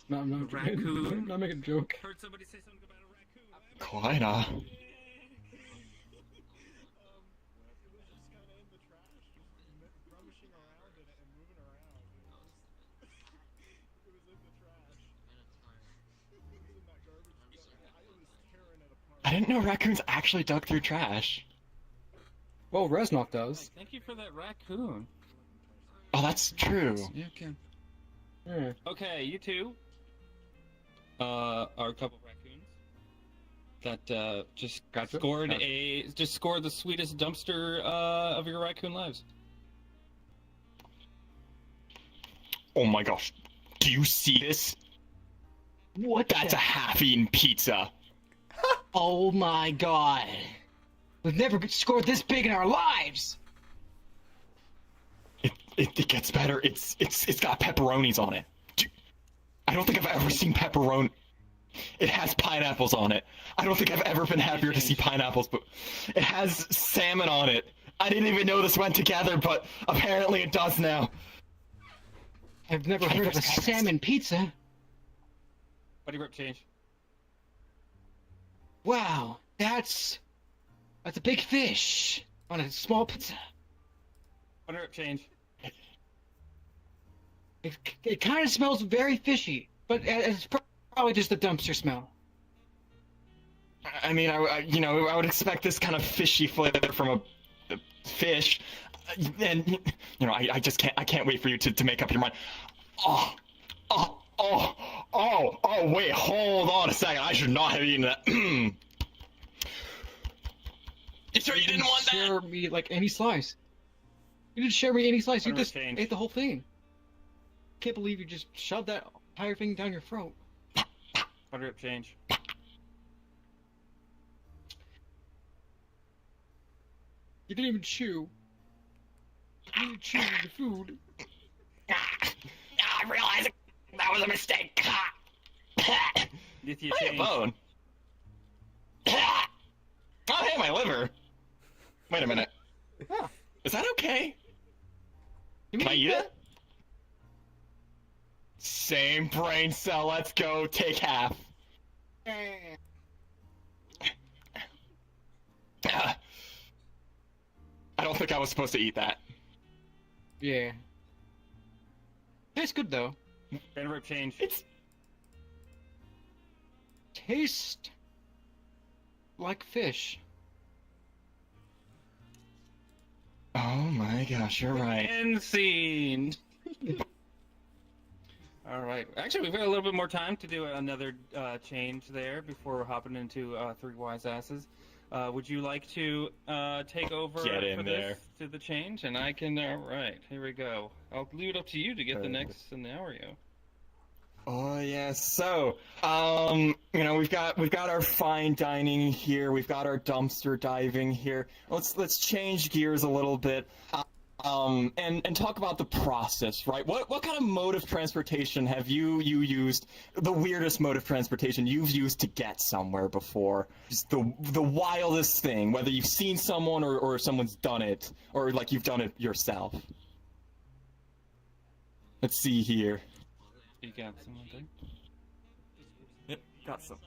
No, I'm not raccoon? I'm not making a joke. Heard somebody say something about a raccoon. Quite I didn't know raccoons actually dug through trash. Well, Reznok does. Thank you for that raccoon. Oh, that's true. Yeah, okay. Yeah. Okay, you two are a couple of raccoons that just scored the sweetest dumpster of your raccoon lives. Oh my gosh. Do you see this? What? That's a half-eaten pizza. Oh my god. We've never scored this big in our lives! It gets better. It's got pepperonis on it. I don't think I've ever seen pepperoni. It has pineapples on it. I don't think I've ever been happier to see pineapples, but it has salmon on it. I didn't even know this went together, but apparently it does now. I've never heard of a salmon pizza. Buddy rip change. Wow, that's a big fish on a small pizza. Buddy rip change. It kind of smells very fishy, but it's probably just the dumpster smell. I mean, I would expect this kind of fishy flavor from a fish, and I just can't wait for you to make up your mind. Wait, hold on a second. I should not have eaten that. You sure you didn't want that? Share me like any slice. You didn't share me any slice. You just ate the whole thing. Can't believe you just shoved that entire thing down your throat. Buddy rip change. You didn't even chew. You didn't even chew the food. I realize that was a mistake. With your Hey, a change. bone. Oh, hey, my liver. Wait a minute. Is that okay? Can I eat it? Same brain cell. Let's go. Take half. I don't think I was supposed to eat that. Yeah. Tastes good though. And rip change. It's taste like fish. Oh my gosh, you're right. End scene. All right. Actually, we've got a little bit more time to do another change there before we're hopping into Three Wise Asses. Would you like to take over Get in for there. this to the change? And I can. All right. Here we go. I'll leave it up to you to get the next scenario. Oh yes. So, you know, we've got our fine dining here. We've got our dumpster diving here. Let's change gears a little bit, and talk about the process, right? What kind of mode of transportation have you used? The weirdest mode of transportation you've used to get somewhere before? Just the wildest thing, whether you've seen someone or someone's done it, or like you've done it yourself. Let's see here. You got someone there? Yep, got some.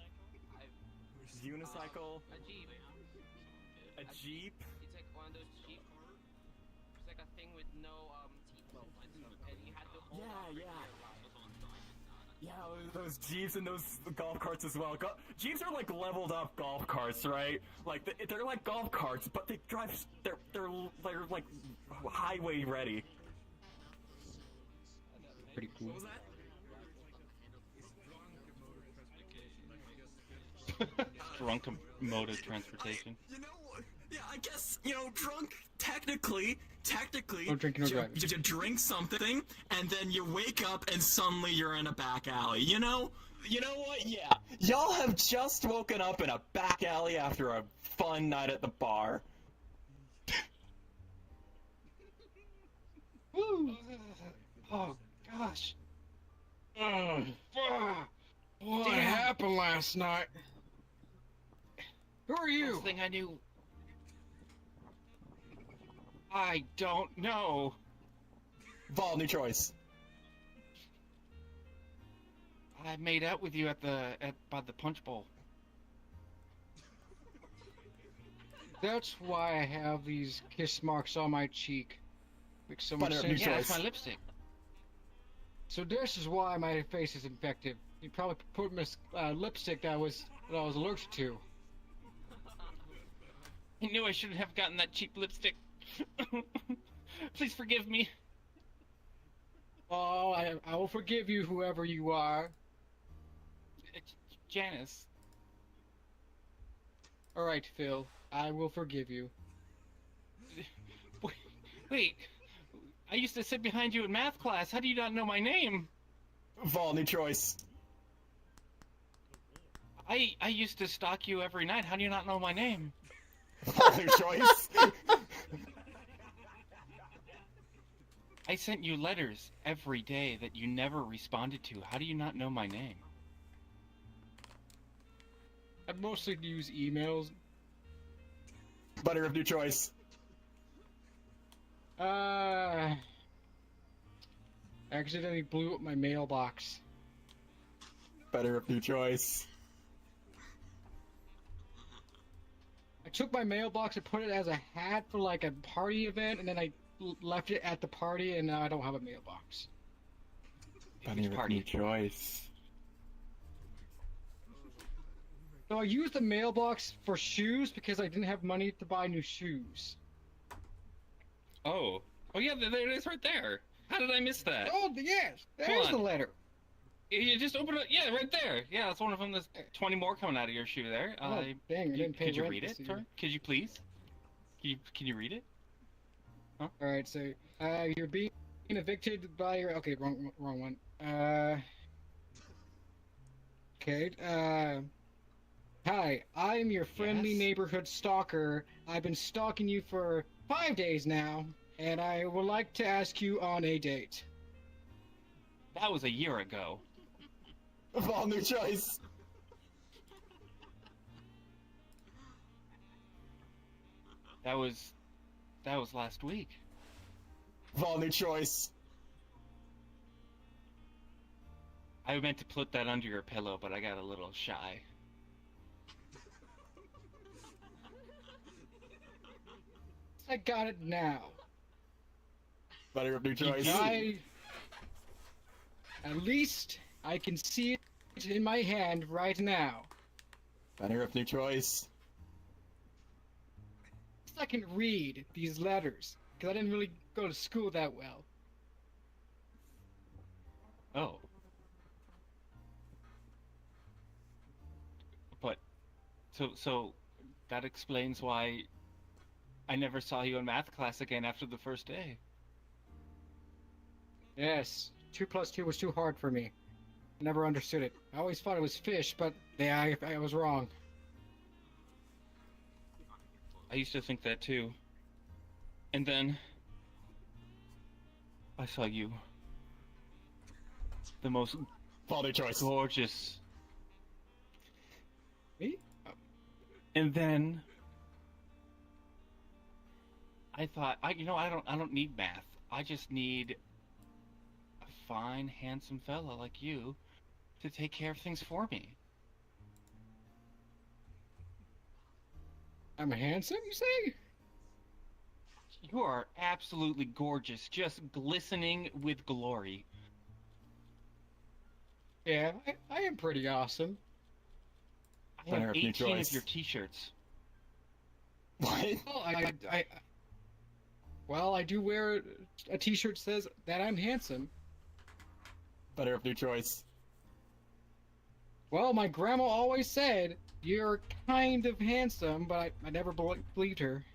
Unicycle. A jeep. It's like one of those cheap. It's like a thing with no seatbelt, and you had to hold on. Yeah, those jeeps and those golf carts as well. Jeeps are like leveled up golf carts, right? Like they're like golf carts, but they drive. They're like highway ready. Pretty cool. What was that? Drunk mode of transportation. You know, yeah, I guess, you know, drunk, technically, No drinking or driving. you drink something, and then you wake up and suddenly you're in a back alley, you know? You know what? Yeah. Y'all have just woken up in a back alley after a fun night at the bar. Woo! Oh, gosh. What happened last night? Who are you? First thing I knew. I don't know. Vol, new choice. I made out with you by the punch bowl. That's why I have these kiss marks on my cheek. Makes so much sense. Yeah, that's my lipstick. So this is why my face is infected. You probably put my lipstick that I was allergic to. I knew I shouldn't have gotten that cheap lipstick. Please forgive me. Oh, I will forgive you, whoever you are. Janice. Alright, Phil. I will forgive you. Wait. I used to sit behind you in math class. How do you not know my name? Vol, new choice. I used to stalk you every night. How do you not know my name? Vol, new choice. I sent you letters every day that you never responded to. How do you not know my name? I mostly use emails. Butter of new choice. Accidentally blew up my mailbox. Better of new choice. I took my mailbox and put it as a hat for like a party event, and then I left it at the party, and now I don't have a mailbox. Better of new choice. So I used the mailbox for shoes because I didn't have money to buy new shoes. Oh. Oh yeah, there it is right there. How did I miss that? Oh, yes. There's the letter. You just open it. Yeah, right there. Yeah, that's one of them. There's 20 more coming out of your shoe there. Oh, dang, I didn't pay could you rent read this it? year. Sorry? Could you please? Can you read it? Huh? Alright, so, you're being evicted by your... Okay, wrong one. Okay, Hi, I'm your friendly neighborhood stalker. I've been stalking you for 5 days now, and I would like to ask you on a date. That was a year ago. Vol, new choice. That was last week. Vol, new choice. I meant to put that under your pillow, but I got a little shy. I got it now. Better of new choice. At least I can see it in my hand right now. Better of new choice. At least I can read these letters, because I didn't really go to school that well. Oh. But, so that explains why I never saw you in math class again after the first day. Yes, 2 + 2 was too hard for me. I never understood it. I always thought it was fish, but yeah, I was wrong. I used to think that too. And then I saw you. The most gorgeous. Me? And then I thought, I don't need math. I just need a fine, handsome fella like you to take care of things for me. I'm handsome, you say? You are absolutely gorgeous, just glistening with glory. Yeah, I am pretty awesome. I have 18 of your t-shirts. What? Well, I do wear a t-shirt that says that I'm handsome. Better of new choice. Well, my grandma always said, you're kind of handsome, but I never believed her.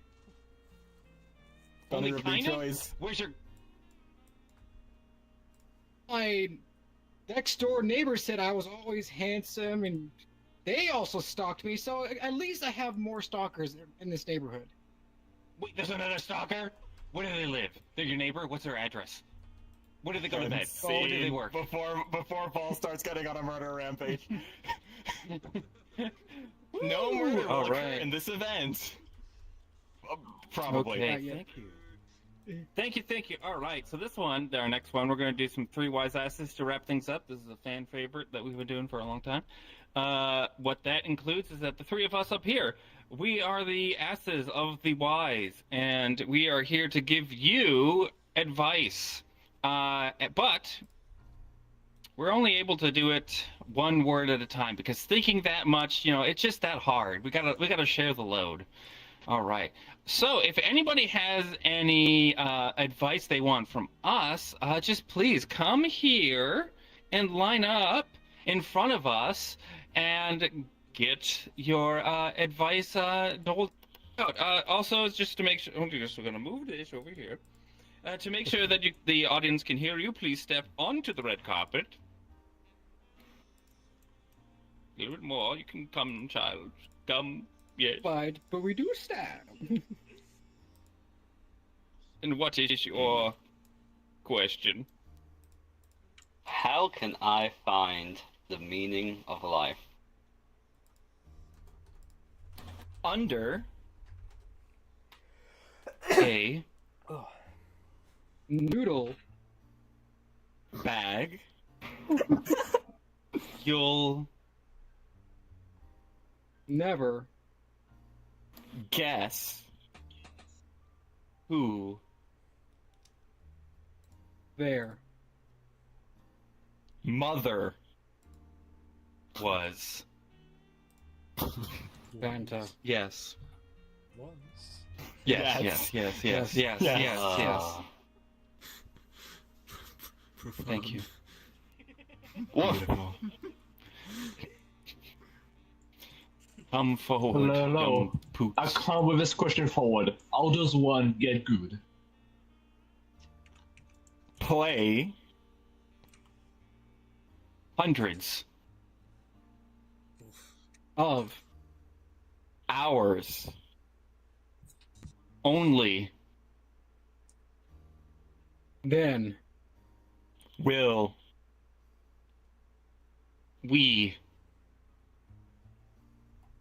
Better of new choice. Where's your... My next door neighbor said I was always handsome, and they also stalked me, so at least I have more stalkers in this neighborhood. Wait, there's another stalker? Where do they live? They're your neighbor? What's their address? Where do they go to bed? Where do they work? Before Paul starts getting on a murder rampage. No murder will occur in this event. Probably. Okay, thank you. All right, so this one, our next one, we're going to do some 3 wise asses to wrap things up. This is a fan favorite that we've been doing for a long time. What that includes is that the 3 of us up here, we are the asses of the wise, and we are here to give you advice. But we're only able to do it 1 word at a time, because thinking that much, it's just that hard. We gotta share the load. All right. So if anybody has any advice they want from us, just please come here and line up in front of us and get your advice doled out. Also, just to make sure, we're going to move this over here. To make sure that the audience can hear you, please step onto the red carpet. A little bit more. You can come, child. Come. Yes. But we do stand. And what is your question? How can I find the meaning of life? Under a noodle bag, you'll never guess who their mother was. Santa. Yes. Was. Yes. Thank you. Beautiful. Come forward. Hello. I come with this question forward. How does one get good? Play hundreds of hours only. Then will we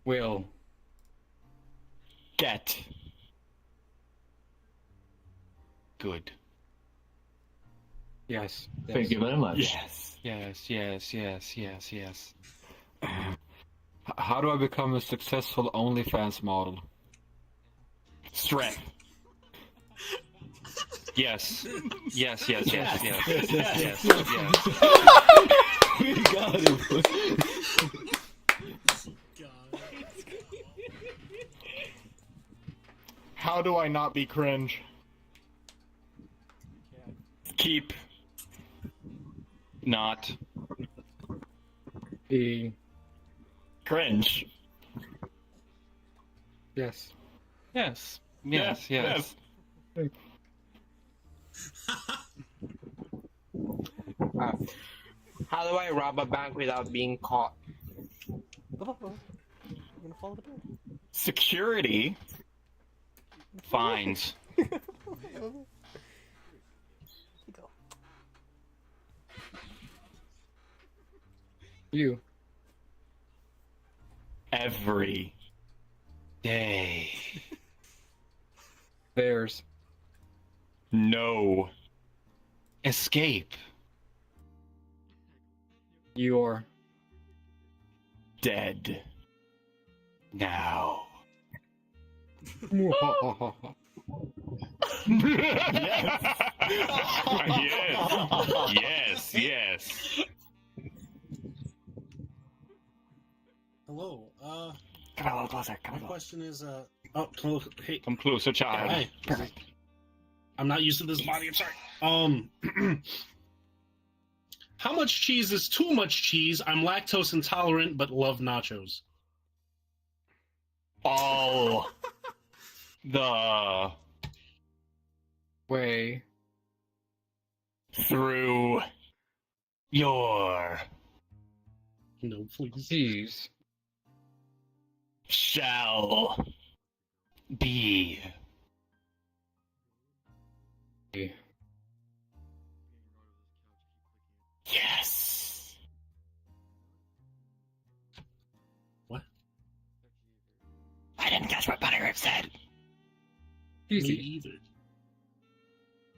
will get Good. Yes. Thank you very much. Yes. Yes. How do I become a successful OnlyFans model? Strength. Yes. Yes. We got it. How do I not be cringe? Keep. Not. Being. Cringe. Yes. Yes. How do I rob a bank without being caught? You're gonna follow the bird. Security. Fines. You. Every day. There's no escape. You're dead. Now. Yes. Hello. Come a little closer. My question is, oh, close. Hey. Come closer, child. Hi. Perfect. I'm not used to this body. I'm sorry. How much cheese is too much cheese? I'm lactose intolerant, but love nachos. All the way through your no, please. Cheese shall be. Yes. What? I didn't catch what Bunny Rip said. Cheesy. Me either.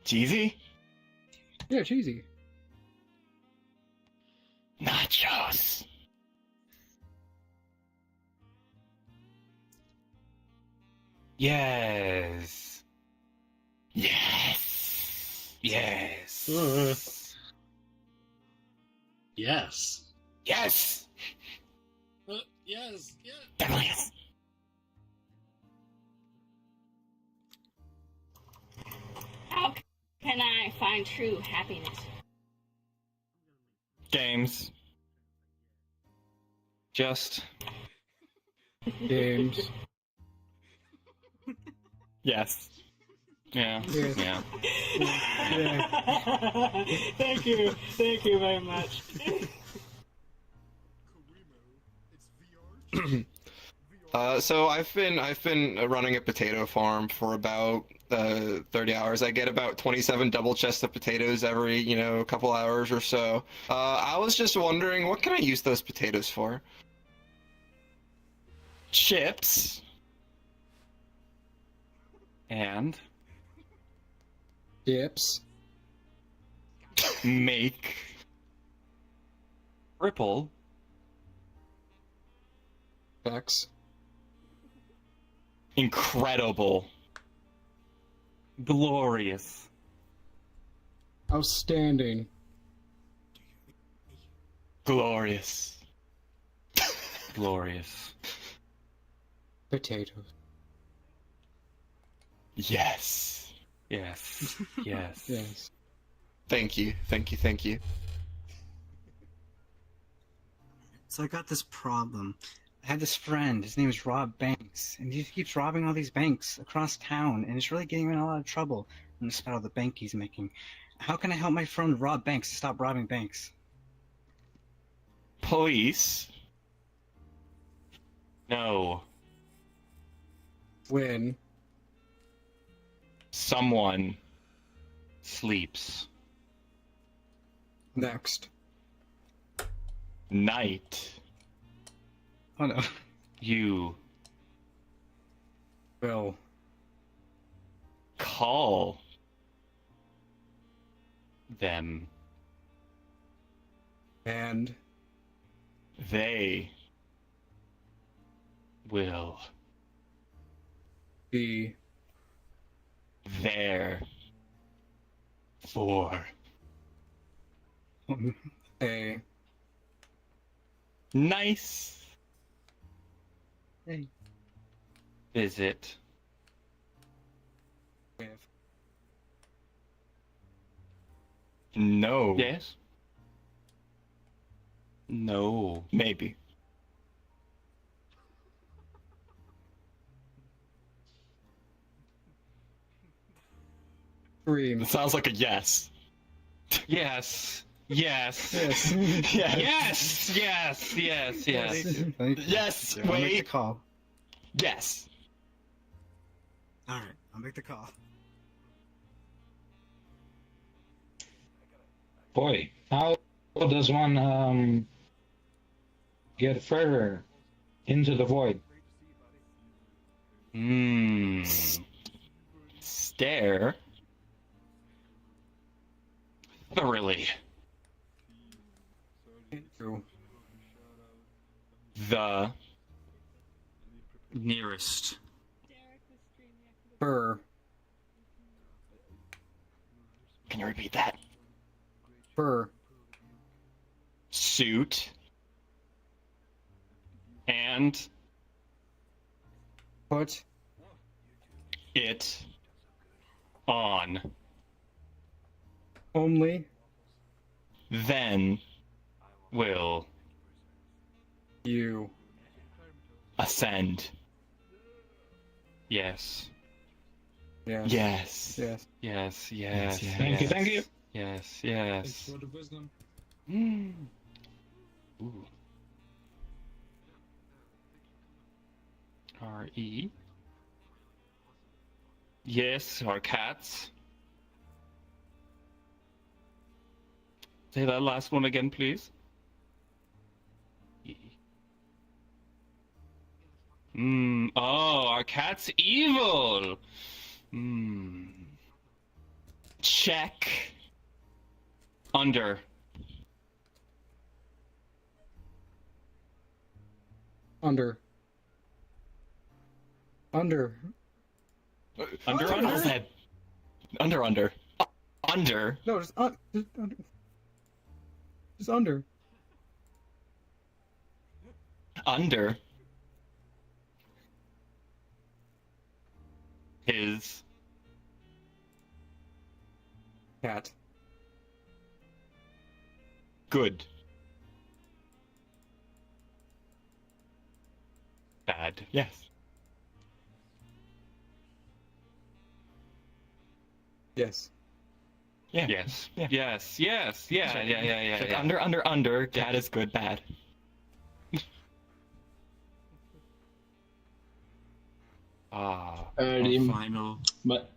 Cheesy? Yeah, cheesy. Nachos. Yes. Yes. Yes. Yes. Yes. Yes. Definitely yes. How can I find true happiness? Games. Just. Games. Yes. Yeah. Yeah. Thank you very much. So I've been running a potato farm for about 30 hours. I get about 27 double chests of potatoes every, couple hours or so. I was just wondering, what can I use those potatoes for? Chips. And dips. Make Ripple X incredible, glorious, outstanding, glorious, glorious potatoes. Yes. Yes. Yes. Thank you. So I got this problem. I have this friend, his name is Rob Banks, and he keeps robbing all these banks across town, and it's really getting him in a lot of trouble. And despite all the bank he's making. How can I help my friend Rob Banks to stop robbing banks? Police. No. When someone sleeps. Next night. Oh no. You will call them. And they will be there for a nice Hey. visit. with No. Yes? No. Maybe. Dream. It sounds like a yes. Yes. Yes. Yes. Yes. Yes. Yes. Yes. Yes. Yes. I'll make the Wait. call. Yes. All right, I'll make the call. Boy, how does one get further into the void? Stare. Thoroughly. into The nearest. fur Can you repeat that? fur Suit. And put it on. only Then will you ascend. Yes. Yes. Yes. Yes. Yes. Yes. Yes. Thank you, thank you. Yes. Yes. For the wisdom. Ooh. R-E. Yes, our cats. Say that last one again, please. Oh, our cat's evil. Check. Under. under Under. Said. Under. Under. no just under just under Under. His. cat Good. Bad. Yes. yes Yeah. Yes. Yeah. Yes. Yes. Yeah. Yeah. Under. Cat is good. Bad. Final. But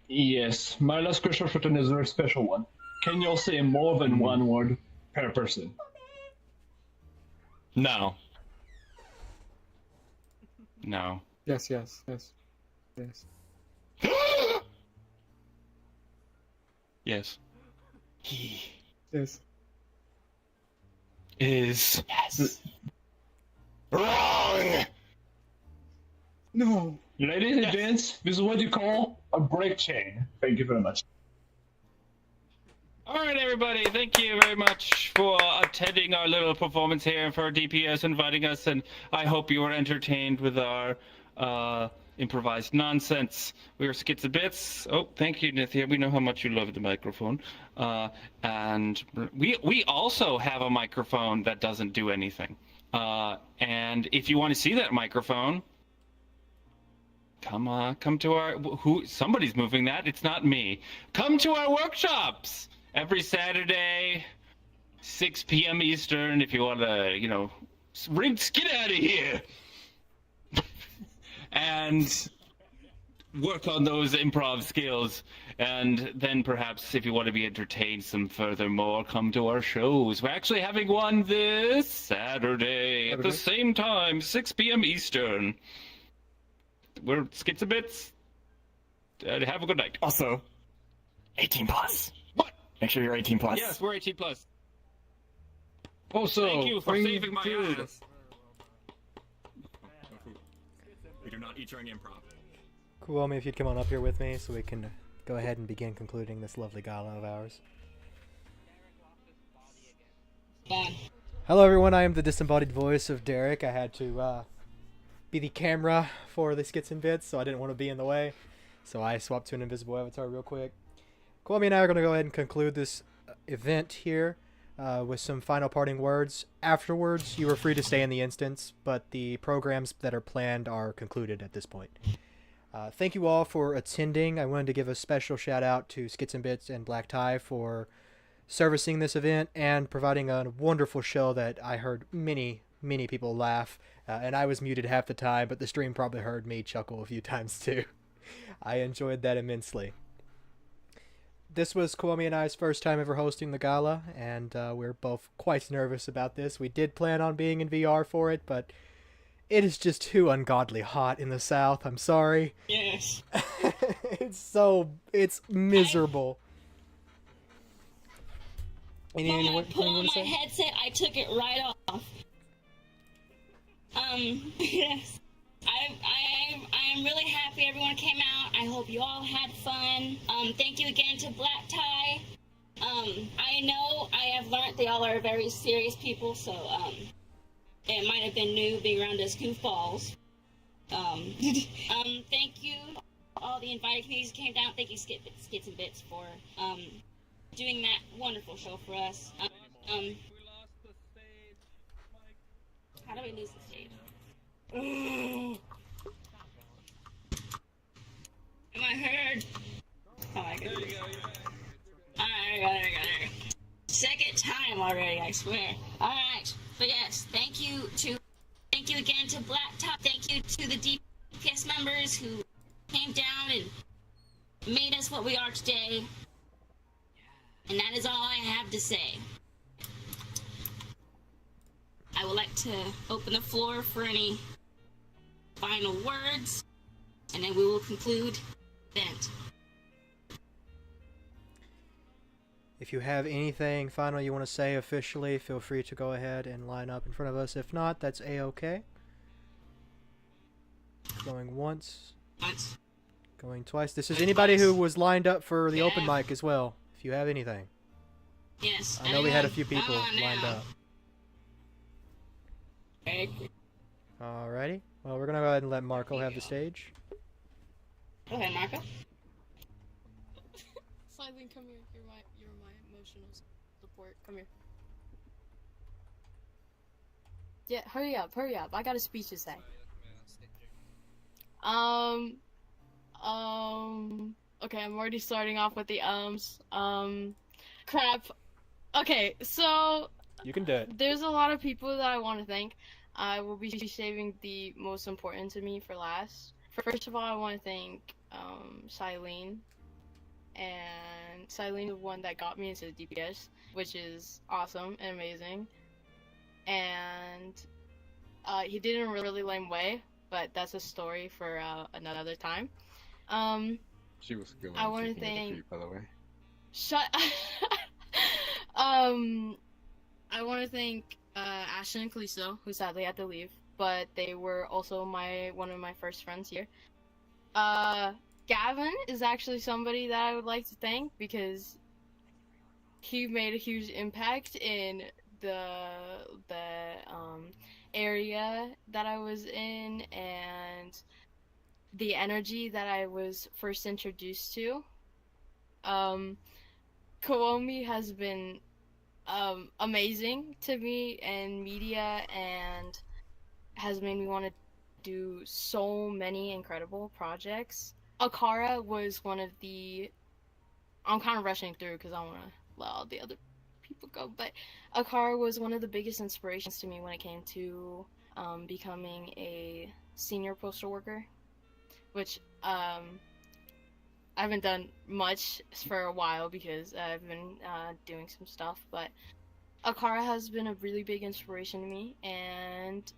yes, my last question for tonight is a very special one. Can you all say more than one word per person? No. No. yes yes yes yes Yes. He yes is wrong. no Ladies and gents, this is what you call a break chain. Thank you very much. All right, everybody. Thank you very much for attending our little performance here and for DPS inviting us. And I hope you were entertained with our improvised nonsense. We are Skits'n'Bits. Oh, thank you, Nithya. We know how much you love the microphone. And we also have a microphone that doesn't do anything. And if you want to see that microphone, come to our somebody's moving that. It's not me. Come to our workshops every Saturday, 6 p.m. Eastern. If you want to, get out of here and work on those improv skills. And then perhaps if you want to be entertained some furthermore, come to our shows. We're actually having one this Saturday at the same time, 6 p.m. Eastern. We're Skits'n'Bits. Have a good night. Also, 18 plus. What? Make sure you're 18 plus. Yes, we're 18 plus. Also, Thank you for bring saving my food. ass. We do not eat during improv. Kowomi, if you'd come on up here with me so we can go ahead and begin concluding this lovely gala of ours. Hello everyone, I am the disembodied voice of Derek. I had to be the camera for the Skits'n'Bits, so I didn't want to be in the way. So I swapped to an invisible avatar real quick. Kowomi and I are going to go ahead and conclude this event here with some final parting words. Afterwards, you are free to stay in the instance, but the programs that are planned are concluded at this point. Thank you all for attending. I wanted to give a special shout out to Skits'n'Bits and Black Tie for servicing this event and providing a wonderful show that I heard many people laugh, and I was muted half the time, but the stream probably heard me chuckle a few times too. I enjoyed that immensely. This was Kowomi and I's first time ever hosting the gala, and we're both quite nervous about this. We did plan on being in VR for it, but it is just too ungodly hot in the south. I'm sorry. Yes. It's miserable. When I put on my headset, I took it right off. Yes. I am really happy everyone came out. I hope you all had fun. Thank you again to Black Tie. I know I have learned they all are very serious people, so it might have been new being around us goofballs. Thank you all the invited communities who came down. Thank you Skits'n'Bits for doing that wonderful show for us. How do we lose the stage? Am I heard? Oh my goodness. Alright, there we go. Second time already, I swear. Alright, but yes, thank you again to Black Top. Thank you to the DPS members who came down and made us what we are today. And that is all I have to say. I would like to open the floor for any final words, and then we will conclude the event. If you have anything final you want to say officially, feel free to go ahead and line up in front of us. If not, that's a-okay. Going once. Going twice. This is anybody who was lined up for the open mic as well, if you have anything. Yes. I know we had a few people lined up. Alrighty. Well, we're going to go ahead and let Marco have the stage. Go ahead, Marco. Sliding, come here. You're my emotional support. Come here. Yeah, hurry up. I got a speech to say. Okay, I'm already starting off with the crap. Okay, so you can do it. There's a lot of people that I want to thank. I will be saving the most important to me for last. First of all, I want to thank Silene. And Silene is the one that got me into the DPS, which is awesome and amazing. And he did it in a really lame way, but that's a story for another time. She was good. I want to thank. By the way. Shut. I want to thank Ashton and Callisto, who sadly had to leave, but they were also one of my first friends here. Gavin is actually somebody that I would like to thank because he made a huge impact in the area that I was in and the energy that I was first introduced to. Kowomi has been amazing to me and media and has made me want to do so many incredible projects. Akara was one of the... I'm kind of rushing through because I want to let all the other people go, but Akara was one of the biggest inspirations to me when it came to becoming a senior postal worker, which I haven't done much for a while because I've been doing some stuff, but Akara has been a really big inspiration to me, and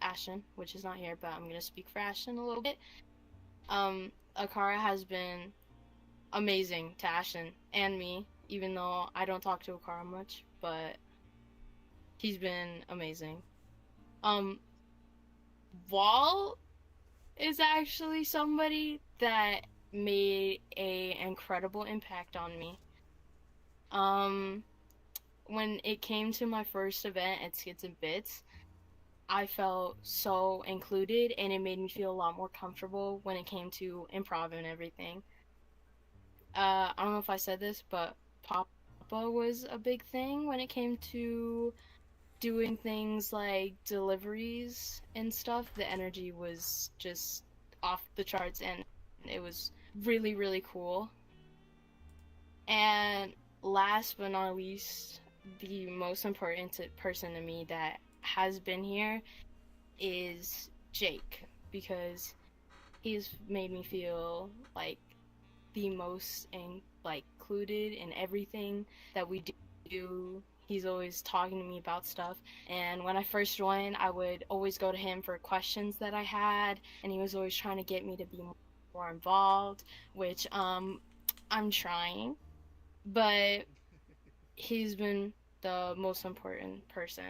Ashton, which is not here, but I'm going to speak for Ashton a little bit. Akara has been amazing to Ashton and me, even though I don't talk to Akara much, but he's been amazing. Wall is actually somebody that made a incredible impact on me. When it came to my first event at Skits'n'Bits, I felt so included, and it made me feel a lot more comfortable when it came to improv and everything. I don't know if I said this, but Papa was a big thing when it came to doing things like deliveries and stuff. The energy was just off the charts, and it was really, really cool. And last but not least, the most important person to me that has been here is Jake, because he's made me feel like the most included in everything that we do. He's always talking to me about stuff, and when I first joined, I would always go to him for questions that I had, and he was always trying to get me to be more involved, which I'm trying, but he's been the most important person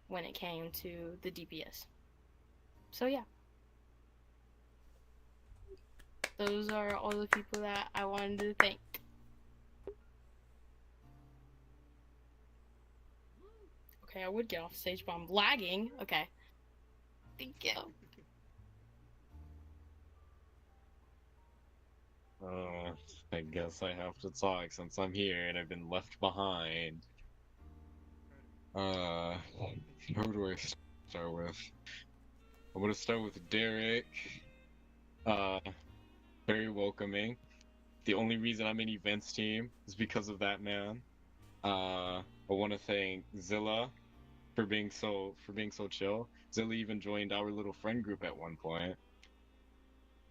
when it came to the DPS. So yeah. Those are all the people that I wanted to thank. Okay, I would get off stage, but I'm lagging. Okay. Thank you. I guess I have to talk since I'm here and I've been left behind. Who do I start with? I'm gonna start with Derek. Very welcoming. The only reason I'm in events team is because of that man. I want to thank Zilla for being so chill. Zilla even joined our little friend group at one point.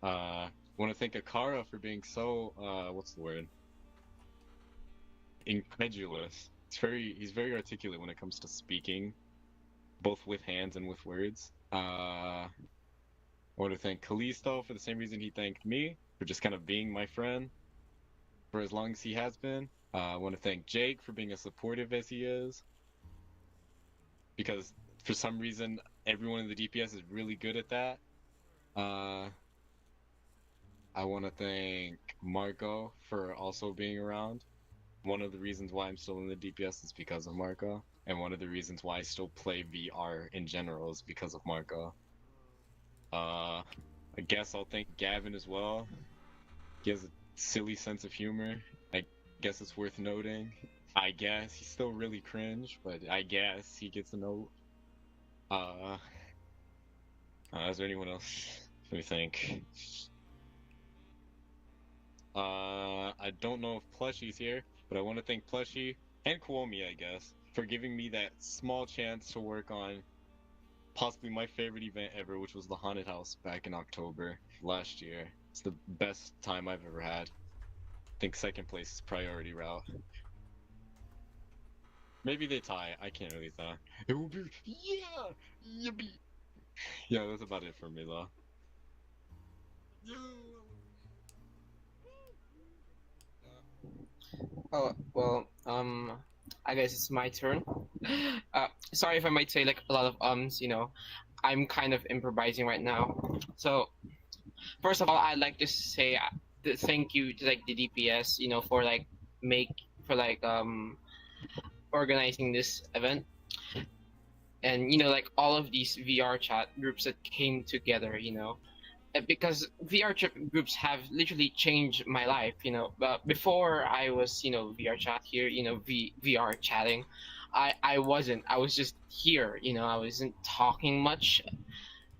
Want to thank Akara for being so what's the word? Incredulous. He's very articulate when it comes to speaking, both with hands and with words. I want to thank Callisto for the same reason he thanked me, for just kind of being my friend for as long as he has been. I want to thank Jake for being as supportive as he is, because for some reason everyone in the DPS is really good at that. I want to thank Marco for also being around. One of the reasons why I'm still in the DPS is because of Marco, and one of the reasons why I still play VR in general is because of Marco. I guess I'll thank Gavin as well. He has a silly sense of humor. I guess it's worth noting. I guess he's still really cringe, but I guess he gets a note. Is there anyone else? Let me think. I don't know if Plushie's here, but I want to thank Plushie and Kowomi, I guess, for giving me that small chance to work on possibly my favorite event ever, which was the haunted house back in October last year. It's the best time I've ever had. I think second place is priority route. Maybe they tie. I can't really tell. It will be yippee. Yeah, that's about it for me though. Oh, well, I guess it's my turn. Sorry if I might say like a lot of you know, I'm kind of improvising right now. So, first of all, I'd like to say thank you to like the DPS, you know, for organizing this event. And, you know, like all of these VR chat groups that came together, you know, because VR chat groups have literally changed my life, you know. But before I was, you know, VR chat here, you know, VR chatting, I wasn't. I was just here, you know. I wasn't talking much.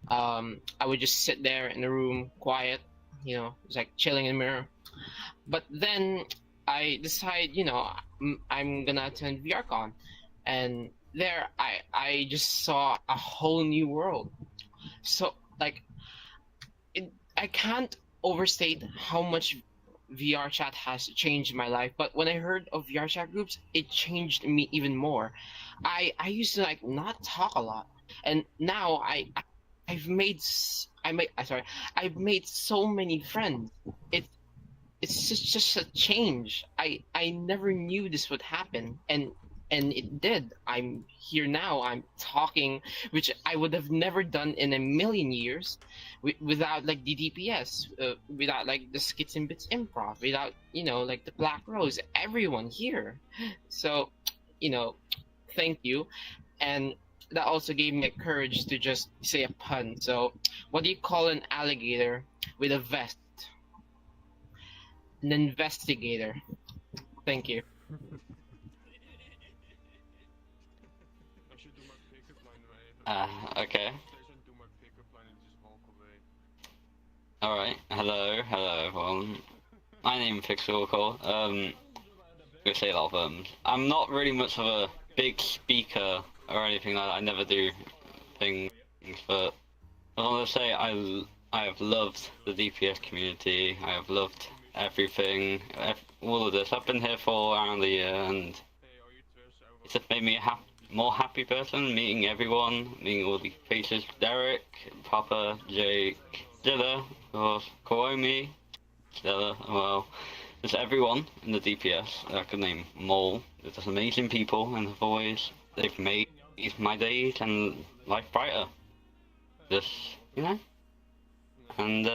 I would just sit there in the room, quiet, you know, just like chilling in the mirror. But then I decided, you know, I'm gonna attend VRCon, and there I just saw a whole new world. So like, I can't overstate how much VR chat has changed my life. But when I heard of VR chat groups, it changed me even more. I used to like not talk a lot, and now I've made so many friends. It's it's just a change. I never knew this would happen, and it did. I'm here now. I'm talking, which I would have never done in a million years, without like the DPS, without like the Skits'n'Bits improv, without like the Black Rose, everyone here. So, thank you, and that also gave me courage to just say a pun. So, what do you call an alligator with a vest? An investigator. Thank you. Okay. Alright, hello everyone. My name is Pixelcore. Gonna say a lot of I'm not really much of a big speaker or anything like that. I never do things, but I want to say I have loved the DPS community. I have loved everything, all of this. I've been here for around a year, and it's just made me a more happy person, meeting everyone, meeting all the faces. Derek, Papa, Jake, Zilla, of course, Kowomi, Zilla, well, just everyone in the DPS. I could name them all. They're just amazing people, and they've made my days and life brighter. Just, and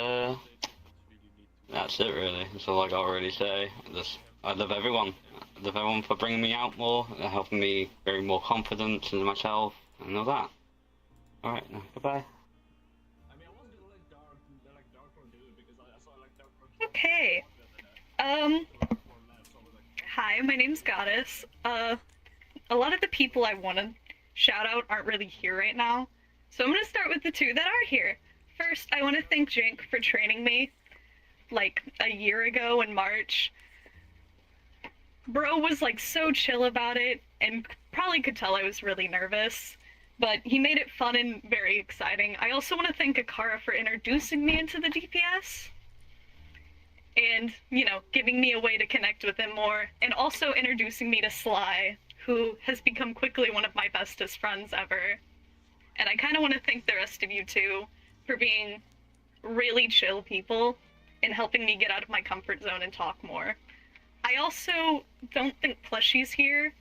that's it really. That's all I gotta really say. I love everyone. I love everyone for bringing me out more, helping me gain more confidence in myself, and all that. Alright, goodbye. Okay. Hi, my name's Goddess. A lot of the people I want to shout out aren't really here right now, so I'm gonna start with the two that are here. First, I want to thank Jake for training me, like, a year ago in March. Bro was, like, so chill about it, and probably could tell I was really nervous, but he made it fun and very exciting. I also want to thank Akara for introducing me into the DPS, and, giving me a way to connect with him more, and also introducing me to Sly, who has become quickly one of my bestest friends ever. And I kind of want to thank the rest of you, too, for being really chill people and helping me get out of my comfort zone and talk more. I also don't think Plushie's here,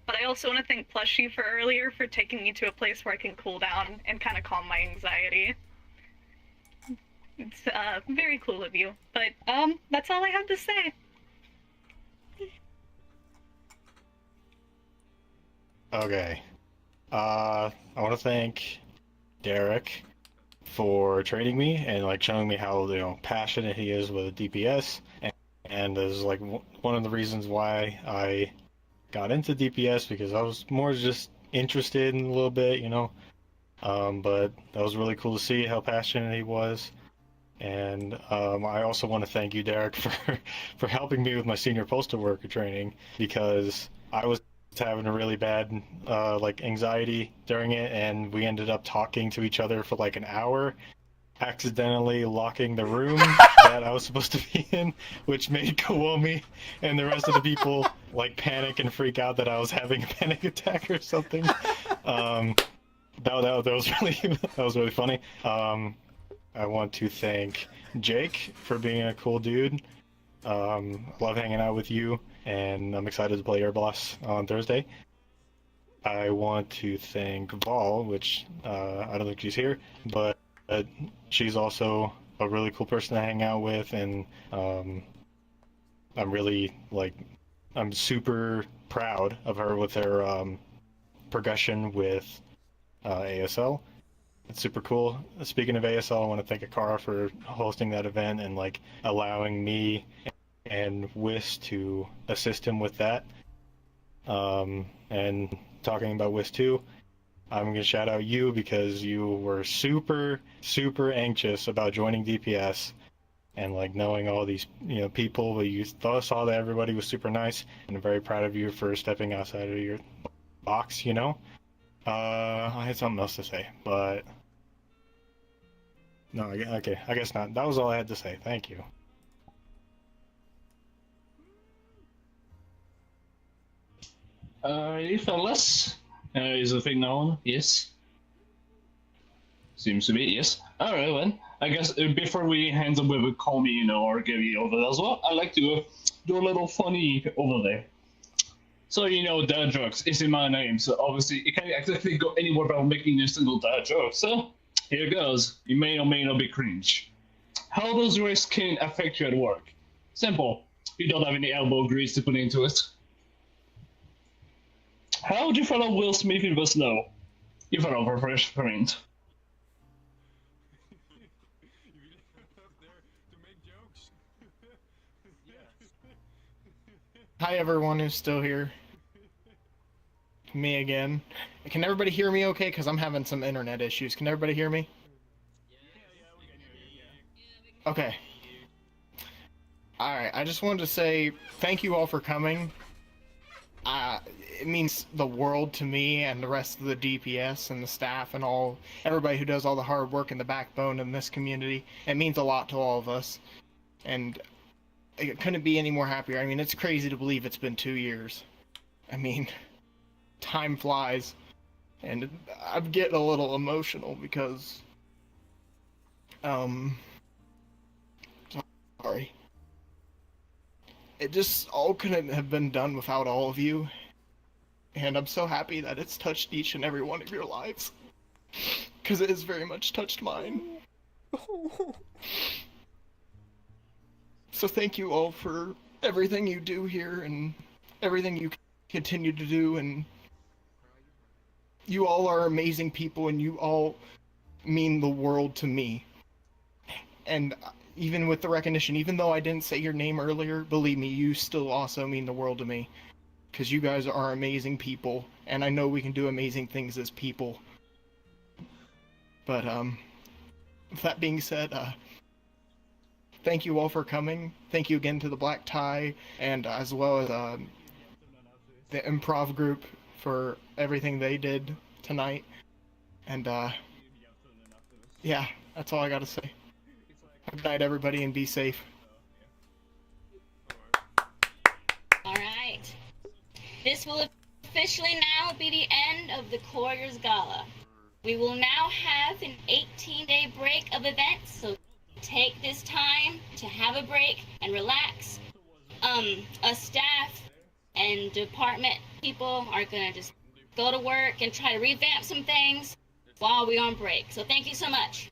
but I also want to thank Plushie for earlier for taking me to a place where I can cool down and kind of calm my anxiety. It's very cool of you, but that's all I have to say. Okay. I want to thank Derek for training me and showing me how passionate he is with DPS, and this is one of the reasons why I got into DPS, because I was more just interested in a little bit, but that was really cool to see how passionate he was. And I also want to thank you, Derek, for helping me with my senior postal worker training, because I was having a really bad anxiety during it, and we ended up talking to each other for an hour, accidentally locking the room that I was supposed to be in, which made Kowomi and the rest of the people panic and freak out that I was having a panic attack or something. That was really funny. I want to thank Jake for being a cool dude. Love hanging out with you, and I'm excited to play your boss on Thursday. I want to thank Vol, which I don't think she's here, but she's also a really cool person to hang out with, and I'm really I'm super proud of her with her progression with ASL. It's super cool. Speaking of ASL, I want to thank Akara for hosting that event and allowing me and Wis to assist him with that. And talking about Wis 2, I'm going to shout out you because you were super, super anxious about joining DPS and knowing all these people, but you saw that everybody was super nice, and I'm very proud of you for stepping outside of your box, I had something else to say, but no, okay, I guess not. That was all I had to say. Thank you. Fellas, is the thing on? Yes. Seems to be, yes. Alright, then. I guess before we hands up with call me, or Gabby over there as well, I'd like to do a little funny over there. So, dad jokes is in my name, so obviously it can't exactly go anywhere without making a single dad joke. So, here goes. You may or may not be cringe. How does your skin affect you at work? Simple. You don't have any elbow grease to put into it. How do you follow Will Smith in the snow? You follow for fresh print. Hi everyone who's still here. Me again. Can everybody hear me okay? Because I'm having some internet issues. Can everybody hear me? Okay. Alright, I just wanted to say thank you all for coming. It means the world to me and the rest of the DPS and the staff and everybody who does all the hard work and the backbone in this community. It means a lot to all of us. And I couldn't be any more happier. I mean, it's crazy to believe it's been 2 years. I mean, time flies. And I'm getting a little emotional because... sorry. It just all couldn't have been done without all of you. And I'm so happy that it's touched each and every one of your lives. Because it has very much touched mine. So thank you all for everything you do here and everything you continue to do, and you all are amazing people and you all mean the world to me. And even with the recognition, even though I didn't say your name earlier, believe me, you still also mean the world to me. Because you guys are amazing people, and I know we can do amazing things as people. But, with that being said, thank you all for coming. Thank you again to the Black Tie, and as well as the improv group for everything they did tonight. And yeah, that's all I gotta say. Good night, everybody, and be safe. Alright. This will officially now be the end of the Couriers Gala. We will now have an 18-day break of events, so take this time to have a break and relax. Us staff and department people are gonna just go to work and try to revamp some things while we're on break. So thank you so much.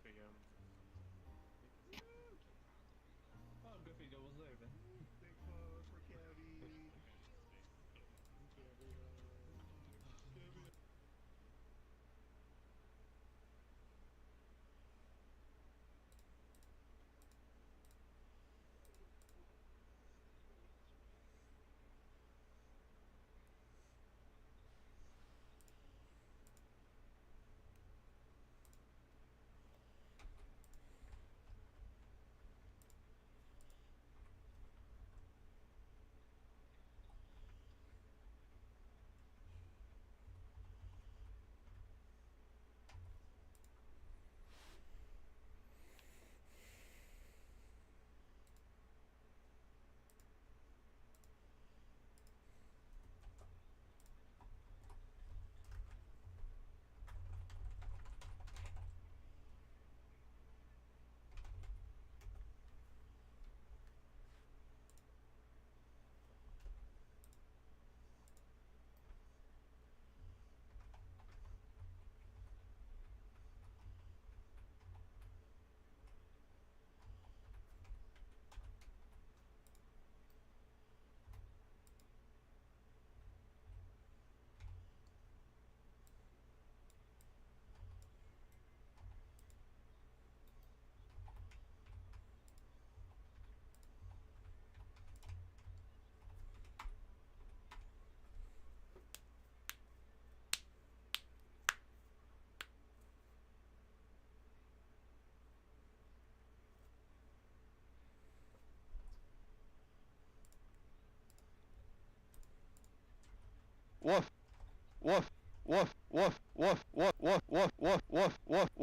Woof, woof, woof, woof, woof, woof, woof, woof, woof, woof, woof, woof.